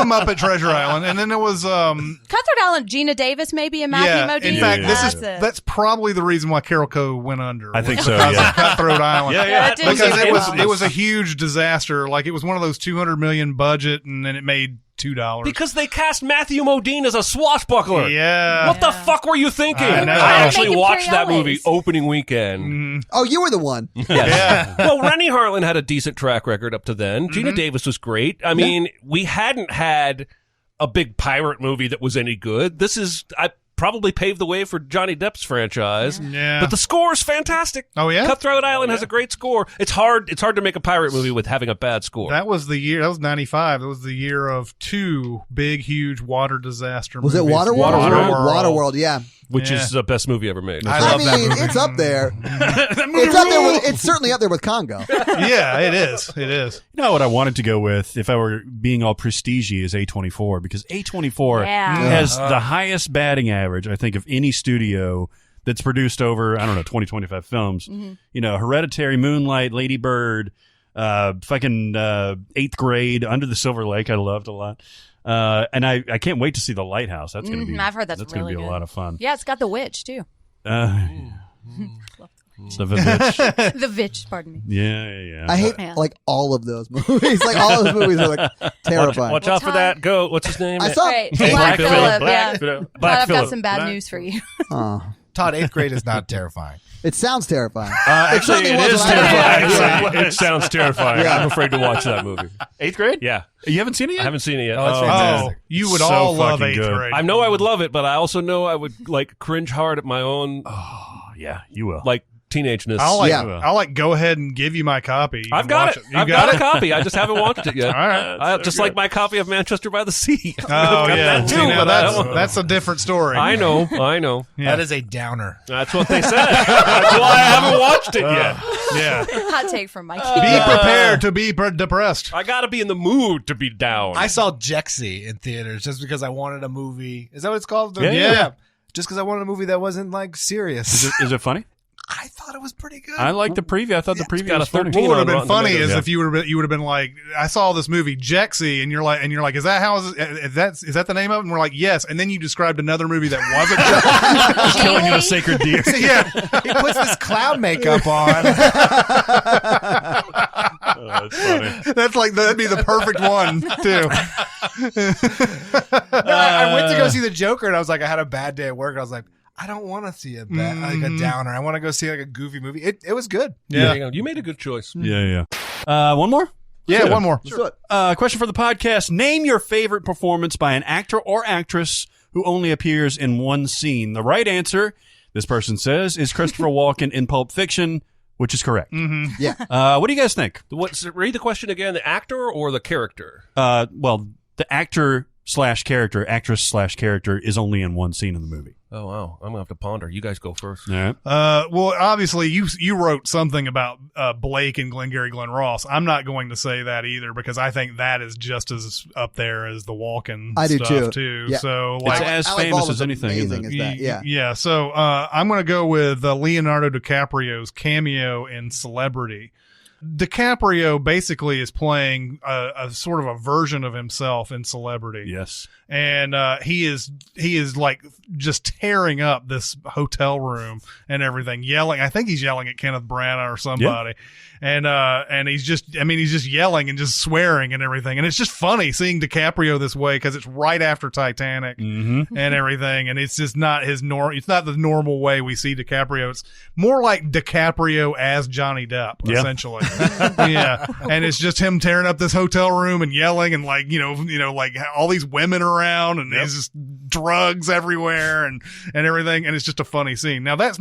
Muppet Treasure Island, and then there was Cutthroat Island, Gina Davis maybe, and Matthew Modine. In fact, That's that's probably the reason why Carol Co. went under. I think so, because yeah. of Cutthroat Island. That didn't Because do it well. was a huge disaster. Like, it was one of those $200 million budget, and then it made $2. Because they cast Matthew Modine as a swashbuckler. Yeah. What the fuck were you thinking? I know. I actually Making watched that Prioles. movie opening weekend. Oh, you were the one. Yeah. Well, Rennie Harlan had a decent track record up to then. Gina Davis was great. I mean, we hadn't had a big pirate movie that was any good. I probably paved the way for Johnny Depp's franchise. Yeah. But the score is fantastic. Oh, yeah? Cutthroat Island has a great score. It's hard to make a pirate movie with having a bad score. That was 95. That was the year of two big, huge water disaster Was movies. it Waterworld? Waterworld. Waterworld, yeah. which is the best movie ever made. I love that movie. It's up there. It's up there. It's certainly up there with Congo. Yeah, it is. It is. You know what I wanted to go with if I were being all prestige-y is A24, because A24 has the highest batting average, I think, of any studio that's produced over, 20-25 films. Mm-hmm. You know, Hereditary, Moonlight, Lady Bird, fucking 8th Grade, Under the Silver Lake I loved a lot. And I can't wait to see The Lighthouse. That's going to be I've heard that's going really to be a good. lot of fun. Yeah, it's got The Witch, too. The Vivitch. The Witch, pardon me. Yeah. I hate like all of those movies. Like all those movies are like terrifying. Watch out for that goat. What's his name? I saw Right. Black Phillip, yeah. Phillip. But I've got some bad news for you. Oh, Todd, 8th Grade is not terrifying. it sounds terrifying. Actually, certainly it was is when I was terrifying. young. It sounds terrifying. Yeah. I'm afraid to watch that movie. 8th Grade? Yeah. You haven't seen it yet? I haven't seen it yet. Oh, it's Oh, fantastic. you would So all love fucking 8th good. Grade. I know I would love it, but I also know I would like cringe hard at my own Yeah, you will. like teenageness. I'll go ahead and give you my copy. You I've can got watch it. You I've got a copy. I just haven't watched it yet. All right. Just like my copy of Manchester by the Sea. Oh, I've got yeah. that too, See, now but I don't- that's a different story. I know. Yeah. That is a downer. That's what they said. That's why I haven't watched it yet. Yeah. Hot take from Mike. Be prepared to be depressed. I got to be in the mood to be down. I saw Jexy in theaters just because I wanted a movie. Is that what it's called? Yeah. Just because I wanted a movie that wasn't like serious. Is it funny? I thought it was pretty good. I liked the preview. I thought the preview got was a funny. 13 What would have on been Rotten funny Tomatoes. is if you would have been like, I saw this movie Jexy, and you're like, is that the name of it? And we're like, yes. And then you described another movie that wasn't Jexy. Killing of a sacred deer. Yeah. He puts this clown makeup on. That's funny. That's like, that'd be the perfect one, too. No, I went to go see The Joker, and I was like, I had a bad day at work. I was like, I don't want to see a downer. I want to go see like a goofy movie. It was good. There you go. You made a good choice. Yeah. One more? Yeah, one more. Let's do it. Question for the podcast. Name your favorite performance by an actor or actress who only appears in one scene? The right answer, this person says, is Christopher Walken in Pulp Fiction, which is correct. Mm-hmm. Yeah. What do you guys think? Read the question again. The actor or the character? Well, the actress/character is only in one scene in the movie. Oh, wow. I'm going to have to ponder. You guys go first. All right. Well, obviously, you wrote something about Blake and Glengarry Glen Ross. I'm not going to say that either because I think that is just as up there as the Walken stuff too. Yeah. So, It's like, as Alec famous Baldwin's as anything. amazing as that. Yeah. yeah. So, I'm going to go with Leonardo DiCaprio's cameo in Celebrity. DiCaprio basically is playing a sort of a version of himself in Celebrity. Yes. And he is like just tearing up this hotel room and everything, yelling. I think he's yelling at Kenneth Branagh or somebody. And he's just yelling and just swearing and everything. And it's just funny seeing DiCaprio this way because it's right after Titanic and everything. And it's just not it's not the normal way we see DiCaprio. It's more like DiCaprio as Johnny Depp, essentially. Yeah. And it's just him tearing up this hotel room and yelling and like, like all these women around and there's just drugs everywhere and everything. And it's just a funny scene. Now that is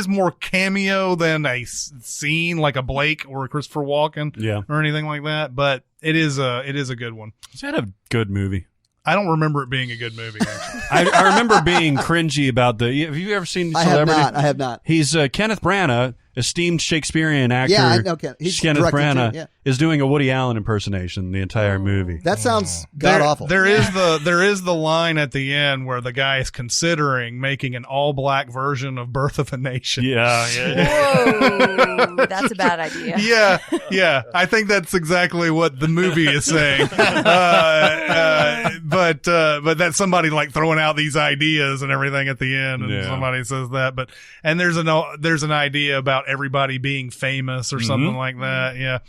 more cameo than a scene like a Blake or a Christopher Walken or anything like that. But it is a good one. Is that a good movie? I don't remember it being a good movie, actually. I remember being cringy about have you ever seen Celebrity? I have not. He's Kenneth Branagh, esteemed Shakespearean actor. Yeah, I know he's Kenneth directed Branagh is doing a Woody Allen impersonation the entire movie. That sounds god awful. There is the line at the end where the guy is considering making an all black version of Birth of a Nation. Yeah. Whoa, that's a bad idea. Yeah. I think that's exactly what the movie is saying. But that's somebody like throwing out these ideas and everything at the end, and somebody says that. And there's an idea about everybody being famous or something like that. Yeah.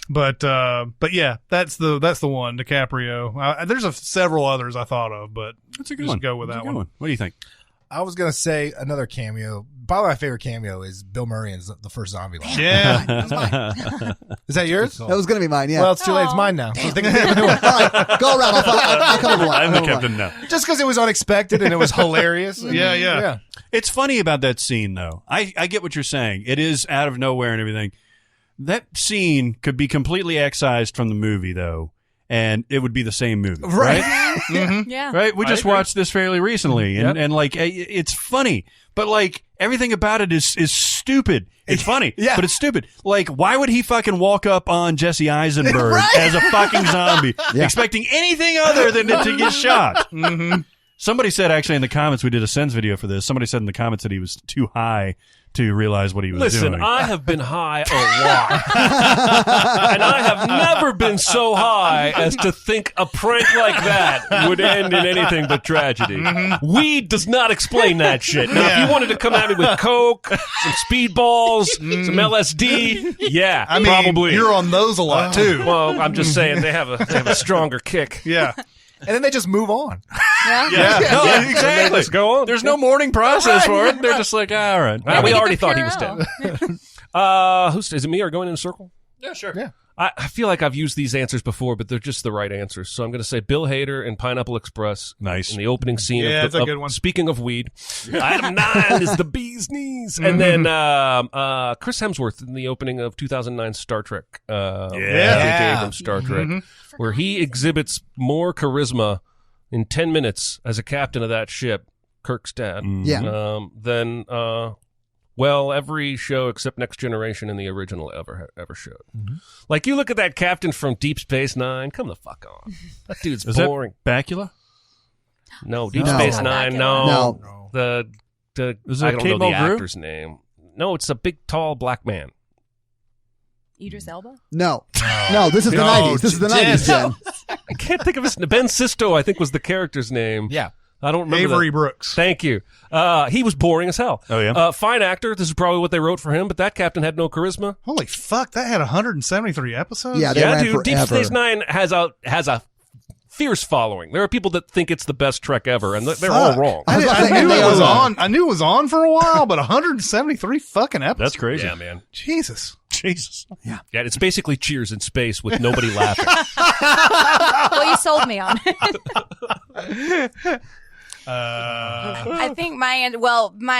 But yeah, that's the one, DiCaprio. There's several others I thought of, but that's a good just one. go with that one. What do you think? I was going to say another cameo. Probably my favorite cameo is Bill Murray in the first Zombieland. Yeah. That's mine. Is that yours? That was going to be mine, yeah. Well, it's too late. It's mine now. So think of All right, go around. I'll come over one. I'm the captain now. just because it was unexpected and it was hilarious. Yeah. It's funny about that scene, though. I get what you're saying. It is out of nowhere and everything. That scene could be completely excised from the movie, though, and it would be the same movie, right? Yeah. Right? We just watched this fairly recently, and like, it's funny, but like, everything about it is stupid. It's funny, but it's stupid. Like, why would he fucking walk up on Jesse Eisenberg as a fucking zombie, expecting anything other than to get shot? Somebody said, actually, in the comments, we did a Sens video for this. Somebody said in the comments that he was too high to realize what he was doing. Listen, I have been high a lot. And I have never been so high as to think a prank like that would end in anything but tragedy. Weed does not explain that shit. Now, if you wanted to come at me with coke, some speedballs, some LSD, I mean, probably. you're on those a lot, too. Well, I'm just saying they have a stronger kick. Yeah. And then they just move on. Yeah, exactly. Let's go on. There's no mourning process for it. They're just like, all right. We already thought he was dead. Is it me or going in a circle? Yeah, sure. Yeah. I feel like I've used these answers before, but they're just the right answers. So I'm going to say Bill Hader in Pineapple Express. Nice. In the opening scene. Yeah, that's a good one. Speaking of weed, item 9 is the bee's knees. And then Chris Hemsworth in the opening of 2009 Star Trek. J.J. Abrams Star Trek, where he exhibits more charisma in 10 minutes as a captain of that ship, Kirk's dad, than every show except Next Generation and the original ever showed. Like, you look at that captain from Deep Space Nine. Come the fuck on, that dude's boring. That Bakula? No, Deep Space Nine. No. The Is I it don't Kate know the Mulgrew? actor's name. No, it's a big, tall black man. Idris Elba? No, this is the 90s. This is the 90s, Jen. I can't think of his name. Ben Sisto, I think, was the character's name. Yeah. I don't remember. Avery Brooks. Thank you. He was boring as hell. Oh, yeah? Fine actor. This is probably what they wrote for him, but that captain had no charisma. Holy fuck, that had 173 episodes? Yeah, they Yeah, ran dude. Deep forever. Space Nine has a fierce following. There are people that think it's the best Trek ever, and they're all wrong. I was about to say, I knew and it they was are on. I knew it was on for a while, but 173 fucking episodes. That's crazy. Yeah, man. Jesus. Yeah, it's basically Cheers in space with nobody laughing. Well, you sold me on it. I think my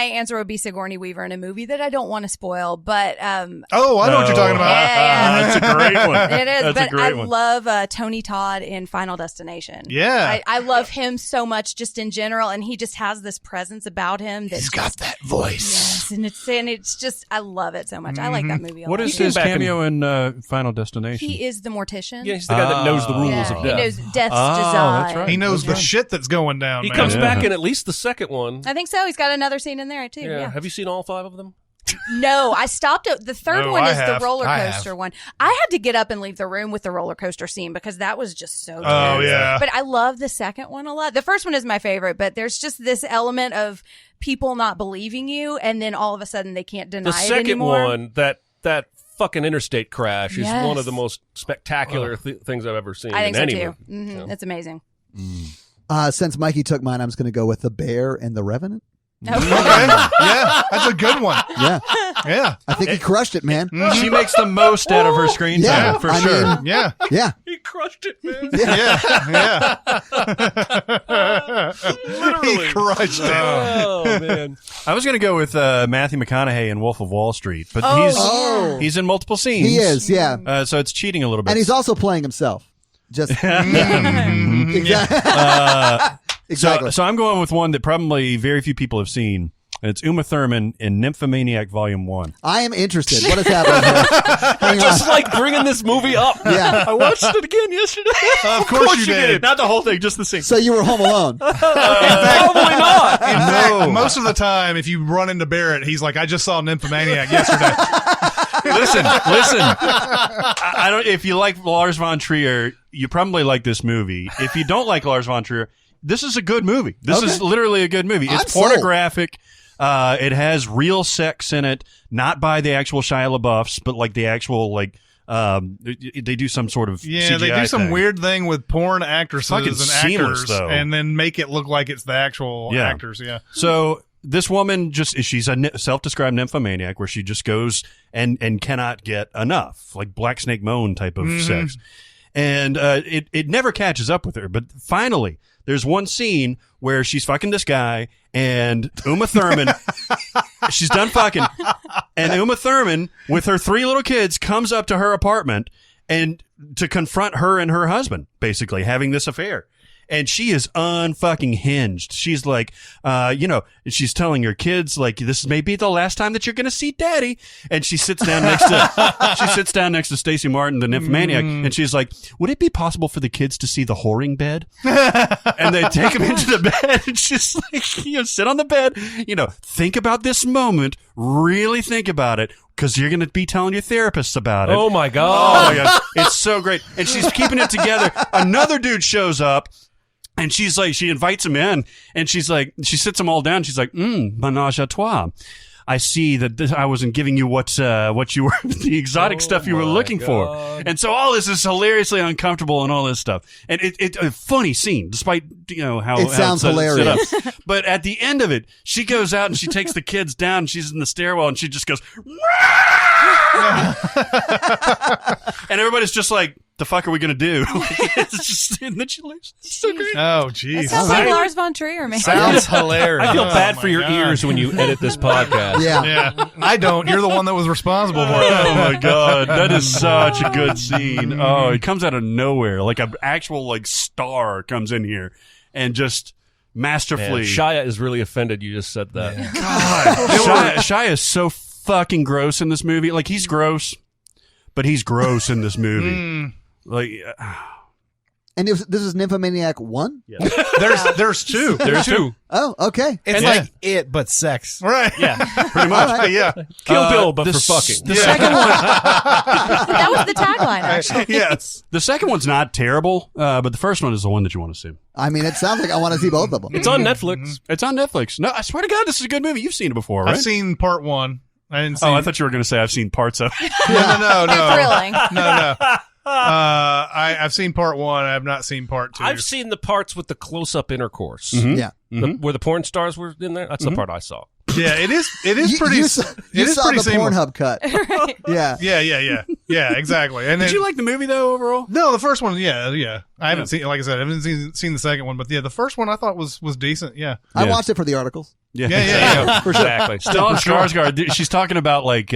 answer would be Sigourney Weaver in a movie that I don't want to spoil, but Oh, I know what you're talking about. Yeah. That's a great one. It is, That's a but great I one. love Tony Todd in Final Destination. Yeah. I love him so much just in general, and he just has this presence about him that He's got that voice. Yes, and it's just I love it so much. I like that movie a What lot. is his cameo in Final Destination? He is the mortician. Yeah, he's the guy that knows the rules Yeah, of he death. knows death's Oh, design. that's right. He knows the shit that's going down, He man. comes back in at least the second one. I think so. He's got another scene in there too. Yeah. Have you seen all 5 of them? No, I stopped at the third No, one I is have. the roller I have. coaster one. I had to get up and leave the room with the roller coaster scene because that was just so tense. Oh, yeah. But I love the second one a lot. The first one is my favorite, but there's just this element of people not believing you and then all of a sudden they can't deny The it second anymore. one, that fucking interstate crash is Yes. one of the most spectacular things I've ever seen I think in so any too. movie. Mm-hmm. So. It's amazing. Since Mikey took mine, I'm just going to go with The Bear and The Revenant. Okay. Yeah, that's a good one. Yeah. Yeah. I think he crushed it, man. She makes the most out of her screen Yeah, time, for I sure. mean- Yeah. Yeah. He crushed it, man. Yeah. Literally. He crushed it. Oh, man. I was going to go with Matthew McConaughey in Wolf of Wall Street, but Oh. he's in multiple scenes. He is, yeah. So it's cheating a little bit. And he's also playing himself. Just exactly. So I'm going with one that probably very few people have seen. And it's Uma Thurman in Nymphomaniac Volume 1. I am interested. What is happening here? Hang Just on. like bringing this movie up. Yeah. I watched it again yesterday. Of course you did. Not the whole thing, just the scene. So you were home alone. Probably not. In fact, most of the time, if you run into Barrett, he's like, I just saw Nymphomaniac yesterday. listen. I don't. If you like Lars von Trier, you probably like this movie. If you don't like Lars von Trier, this is a good movie. This is literally a good movie. It's I'm sold. pornographic. It has real sex in it, not by the actual Shia LaBeoufs, but like the actual they do some sort of Yeah, CGI they do some thing. weird thing with porn actresses Fucking and seamless, actors, though. and then make it look like it's the actual Yeah. actors. Yeah. So this woman she's a self-described nymphomaniac where she just goes and cannot get enough, like Black Snake Moan type of sex. And it never catches up with her. But finally, there's one scene where she's fucking this guy and Uma Thurman, she's done fucking, and Uma Thurman with her 3 little kids comes up to her apartment and to confront her and her husband, basically having this affair. And she is unfucking hinged. She's like, she's telling her kids, like, this may be the last time that you're going to see daddy. And she sits down next to Stacey Martin, the nymphomaniac. And she's like, would it be possible for the kids to see the whoring bed? And they take him into the bed and she's like, sit on the bed, think about this moment, really think about it. Because you're going to be telling your therapists about it. Oh, my God. Oh, my God. It's so great. And she's keeping it together. Another dude shows up. And she's like, she invites him in, and she's like, she sits them all down. She's like, menage a trois. I see that I wasn't giving you what you were, the exotic stuff you were looking for. And so all this is hilariously uncomfortable and all this stuff. And it's a funny scene, despite, how It sounds how it's set hilarious. up. But at the end of it, she goes out and she takes the kids down and she's in the stairwell and she just goes, and everybody's just like, the fuck are we going to do? It's just, and then she leaves. It's so great. Oh, That jeez. sounds like Lars von Trier, man. Sounds hilarious. I feel bad Oh, for my your God. ears when you edit this podcast. Yeah. Yeah. I don't. You're the one that was responsible for it. Oh my God, that is such a good scene. Oh, it comes out of nowhere. Like an actual star comes in here and just masterfully. Shia is really offended you just said that. Shia is so fucking gross in this movie. Like he's gross, but he's gross in this movie. Like And this is Nymphomaniac 1? There's 2. There's 2. Oh, okay. It's Yeah. like it, but sex. Right. yeah, pretty much. All right. Yeah. Kill Bill, but the for s- fucking. The second one, That was the tagline, actually. Yes. the second one's not terrible, but the first one is the one that you want to see. I mean, it sounds like I want to see both of them. It's on Netflix. It's on Netflix. No, I swear to God, this is a good movie. You've seen it before, right? I've seen part 1. I didn't see. Oh, I thought you were going to say I've seen parts of it. No. Thrilling. No. I've seen part 1. I have not seen part 2. I've seen the parts with the close-up intercourse. Yeah. Where the porn stars were in there. That's the part I saw. Yeah, it is pretty. You it saw is the pretty seamless. Pornhub cut. Yeah. Yeah. Yeah, exactly. And Did then, you like the movie though overall? No, the first one, yeah. I haven't seen, like I said, I haven't seen the second one, but yeah, the first one I thought was decent. Yeah, I watched it for the articles. Yeah. For sure. Exactly. Stellan Skarsgård. She's talking about like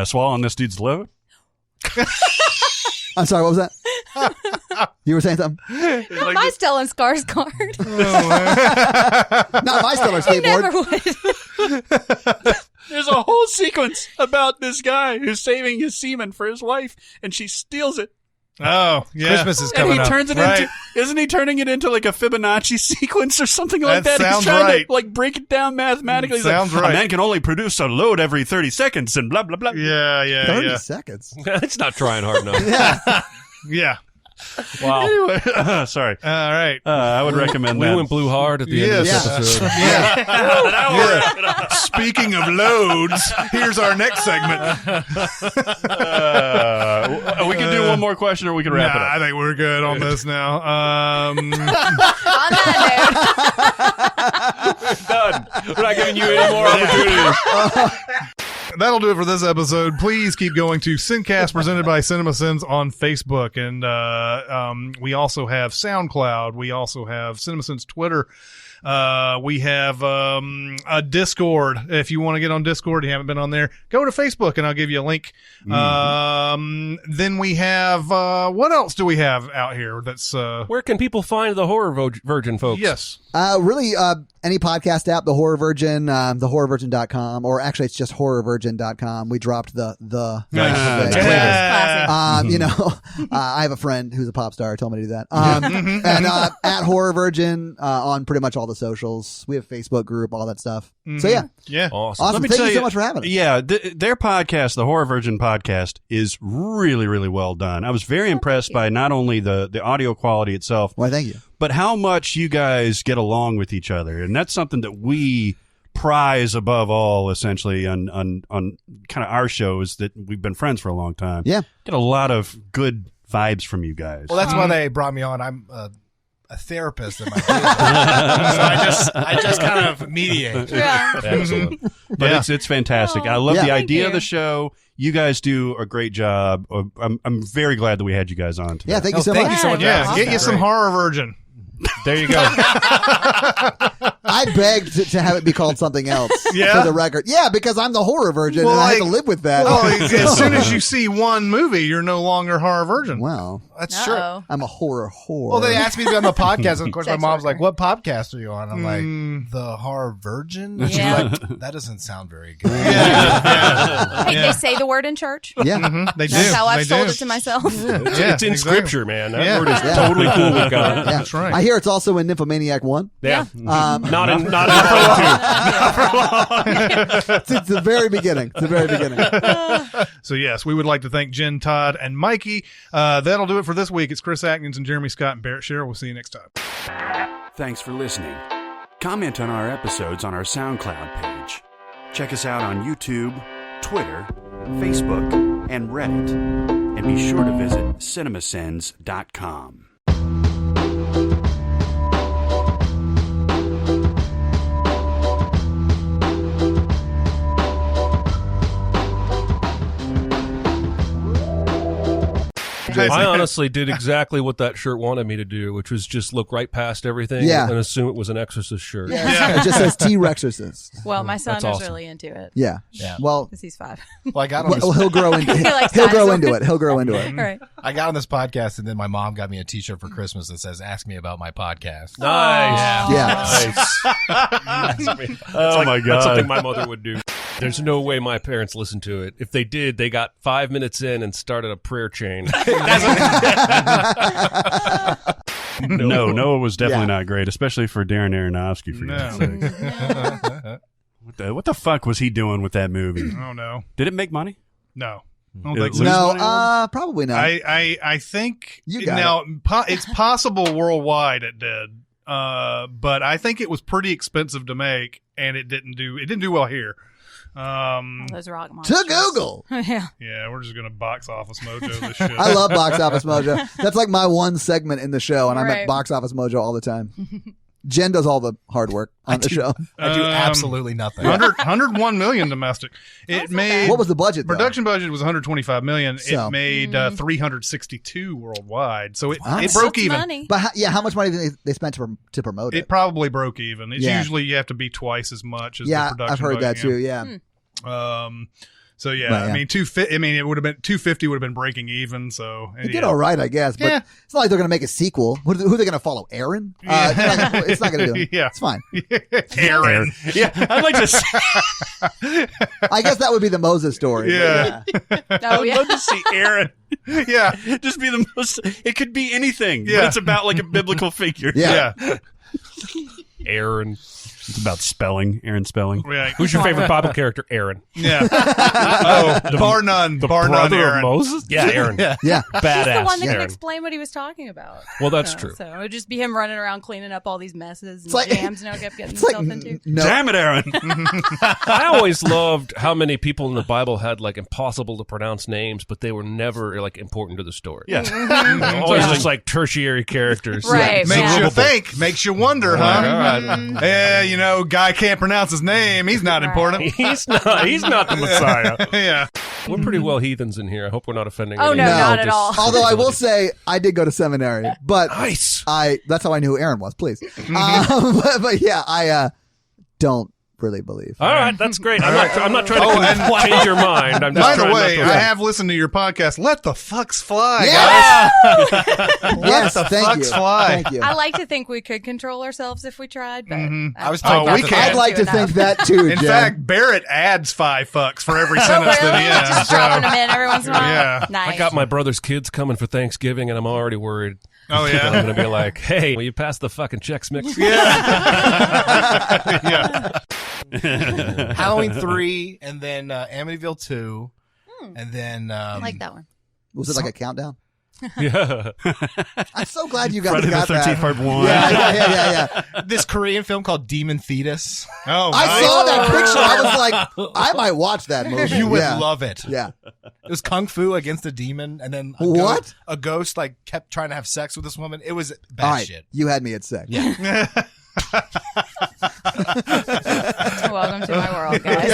swallowing this dude's load. I'm sorry, what was that? You were saying something? Not my Stellan Skarsgård. Not my Stellar He never skateboard. would. There's a whole sequence about this guy who's saving his semen for his wife, and she steals it. Oh, yeah. Christmas is And coming he up. turns it into, isn't he turning it into like a Fibonacci sequence or something like that? That He's sounds trying right. to like break it down mathematically. He's Sounds like, right. A man can only produce a load every 30 seconds and blah, blah, blah. Yeah. 30 seconds. It's not trying hard enough. Yeah. Wow. Anyway, sorry. All right. I would recommend We that. went blue hard at the end of this Yes. episode. Yeah. Speaking of loads, here's our next segment. We can do one more question or we can wrap it I up. think we're good on this now. On that Done. We're not giving you any more opportunities. That'll do it for this episode. Please keep going to SinCast presented by Cinemasins on Facebook. And we also have SoundCloud. We also have Cinemasins Twitter. We have a Discord. If you want to get on Discord, you haven't been on there, go to Facebook and I'll give you a link. Then we have what else do we have out here that's Where can people find the Horror Virgin, folks? yes. Really, any podcast app, The Horror Virgin, thehorrorvirgin.com, or actually it's just horrorvirgin.com. We dropped the. Classic. You know, I have a friend who's a pop star, told me to do that. And at Horror Virgin on pretty much all the socials. We have a Facebook group, all that stuff. So yeah. Awesome. Awesome. Thank you so much for having us. Yeah, their podcast, the Horror Virgin podcast, is really, really well done. I was very impressed by not only the audio quality itself, Well, thank you. but how much you guys get along with each other. And that's something that we prize above all, essentially, on kind of our shows that we've been friends for a long time. Yeah. Get a lot of good vibes from you guys. Well, that's why they brought me on. I'm a therapist in my business. So I just kind of mediate. Yeah. Excellent. But it's fantastic. I love Yeah. the idea Thank of the you. show. You guys do a great job. I'm very glad that we had you guys on today. Yeah, thank you so thank much. you so much. Yeah. Awesome. Get you some Horror Virgin. There you go. I begged to have it be called something else Yeah? for the record. Yeah, because I'm the horror virgin Well, and I have like- to live with that. Well, as soon as you see one movie, you're no longer Horror Virgin. Wow. That's true. Uh-oh. I'm a horror whore. Well, they asked me to be on the podcast, and of course, my Sex mom's worker. like, "What podcast are you on?" I'm like, "The Horror Virgin." She's Yeah. like, "That doesn't sound very good." Hey, they say the word in church. Yeah. They do. That's how They I've sold do. it to myself. Yeah, It's in exactly. scripture, man. That Yeah. word is Yeah. totally cool with God. Yeah. That's right. I hear it's also in Nymphomaniac 1. Yeah. Um, Not in it's the very beginning. It's the very beginning. So yes, we would like to thank Jen, Todd, and Mikey. That'll do it for this week. It's Chris Atkins and Jeremy Scott and Barrett Sherrill. We'll see you next time. Thanks for listening. Comment on our episodes on our SoundCloud page. Check us out on YouTube, Twitter, Facebook, and Reddit. And be sure to visit cinemasins.com. I honestly did exactly what that shirt wanted me to do, which was just look right past everything Yeah. and assume it was an Exorcist shirt. It just says T-Rexorcist. Well, my son That's is awesome. really into it Yeah. Well, because he's 5. Well, I got on this. well, he'll grow into He likes He'll grow dinosaurs. into it. He'll grow into it. All right. I got on this podcast, and then my mom got me a T-shirt for Christmas that says "Ask me about my podcast." Nice. Yeah. Nice. Oh my That's God. something my mother would do. There's no way my parents listened to it. If they did, they got 5 minutes in and started a prayer chain. No, it was definitely Yeah. not great, especially for Darren Aronofsky, for God's sake. What the fuck was he doing with that movie? Oh no, Did it make money? no. I don't It think so. lose No, money probably not. I think You got now it's possible worldwide it did, but I think it was pretty expensive to make, and it didn't do well here. Those rock monsters. to Google. Yeah. Yeah, we're just gonna box office mojo this shit. I love Box Office Mojo. That's like my one segment in the show, and I'm Right. at Box Office Mojo all the time. Jen does all the hard work on the show. I do absolutely nothing. 101 million domestic. It made. What was the budget? Production budget was 125 million. So. It made 362 worldwide. So it Wow. broke That's even. money. But how much money did they spend to promote it? It probably broke even. It's Yeah. usually you have to be twice as much as the Yeah, production I've heard budget, that too. Yeah. So yeah, Right, yeah. I mean, it would have been 250 would have been breaking even. So They did all right, I guess. But it's not like they're going to make a sequel. Who are they going to follow? Aaron? It's not going to do it. Yeah. It's fine. Aaron. Yeah, I'd like to see, I guess that would be the Moses story. Yeah. But Oh, I'd yeah. love to see Aaron. Yeah, Just be the most. It could be anything. Yeah. But it's about like a biblical figure. Yeah. Aaron. It's about spelling. Aaron spelling. Right. Who's your favorite Bible character? Aaron. Yeah. Bar none. Bar none. Brother Aaron. of Moses? Yeah, Aaron. Yeah. Badass. He's the one that can Aaron. explain what he was talking about. Well, that's Yeah, true. So it would just be him running around cleaning up all these messes and like- jams and kept getting It's like, himself into. no. Damn it, Aaron. I always loved how many people in the Bible had like impossible to pronounce names, but they were never like important to the story. Yes. Always just like tertiary characters. Right. Makes Yeah. you think. Makes you wonder, huh? Yeah, guy can't pronounce his name. He's not important. He's not the Messiah. Yeah. We're pretty well heathens in here. I hope we're not offending Oh, no, anyone. not at all. Although I will say I did go to seminary, but Nice. that's how I knew who Aaron was. Please, but yeah, I don't really believe. All right, that's great. I'm not trying to change your mind. I'm just By the trying way, not to- I have listened to your podcast. Let the fucks fly, Yes! guys. Yes, the thank fucks you. fly. Thank you. I like to think we could control ourselves if we tried, but I was Oh, talking we about can't. I'd like to think that too. In Jen. fact, Barrett adds 5 fucks for every Oh, sentence really? that he has. Just dropping them in every once in a while. Yeah. Nice. I got my brother's kids coming for Thanksgiving, and I'm already worried. Oh, that I'm yeah. going to be like, hey, will you pass the fucking Chex Mix? Halloween 3, and then Amityville 2, and then I like that one. Was it like a countdown? Yeah. I'm so glad you guys Friday the got 13th that. part 1. Yeah. this Korean film called Demon Fetus. Oh, I nice. saw that picture. I was like, I might watch that movie. You would yeah. love it. Yeah. It was kung fu against a demon, and then What? a ghost like kept trying to have sex with this woman. It was bad All right. shit. You had me at sick. Yeah. Welcome to my world, guys.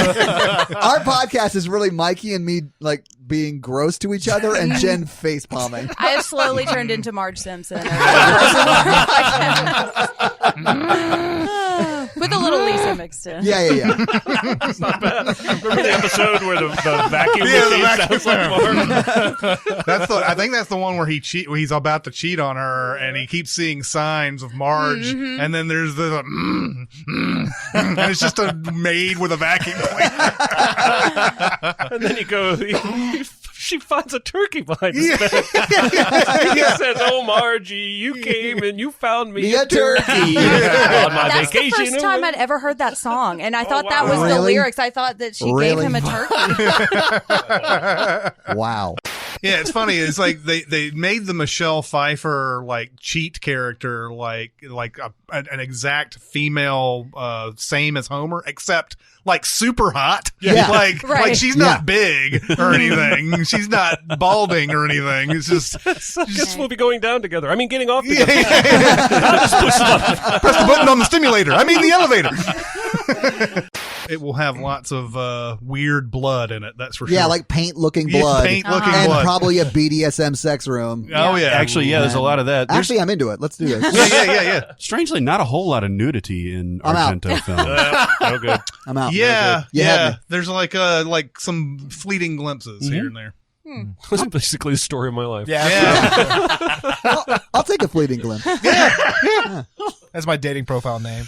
Our podcast is really Mikey and me like being gross to each other and Jen face palming. I have slowly turned into Marge Simpson. With a little Lisa mixed in. Yeah. Remember the episode where the vacuum Yeah, the machine vacuum sounds like Marge? I think that's the one where he's about to cheat on her, and he keeps seeing signs of Marge, and then there's the and it's just a maid with a vacuum cleaner. And then you go, she finds a turkey behind his bed. He says, "Oh, Margie, you came and you found me a turkey." on my That's vacation." the first time I'd ever heard that song, and I thought that was the Really? lyrics. I thought that she gave Really? him a turkey. Wow. Yeah, it's funny. It's like they made the Michelle Pfeiffer like cheat character like an exact female, same as Homer, except like super hot. Yeah. Like Right. she's not big or anything. She's not balding or anything. It's just I guess we'll be going down together. I mean, getting off together. press the button on the stimulator. I mean the elevator. It will have lots of weird blood in it. That's for sure. Yeah, like paint-looking Yeah, blood. paint-looking and blood. probably a BDSM sex room. Oh yeah. Actually, yeah, there's a lot of that. There's, Actually, I'm into it. Let's do this. yeah. strangely, not a whole lot of nudity in I'm out. Argento films. No good. I'm out. Yeah, You had yeah. me. There's like some fleeting glimpses here and there. That's basically the story of my life. Yeah. I'll take a fleeting glimpse. That's my dating profile name.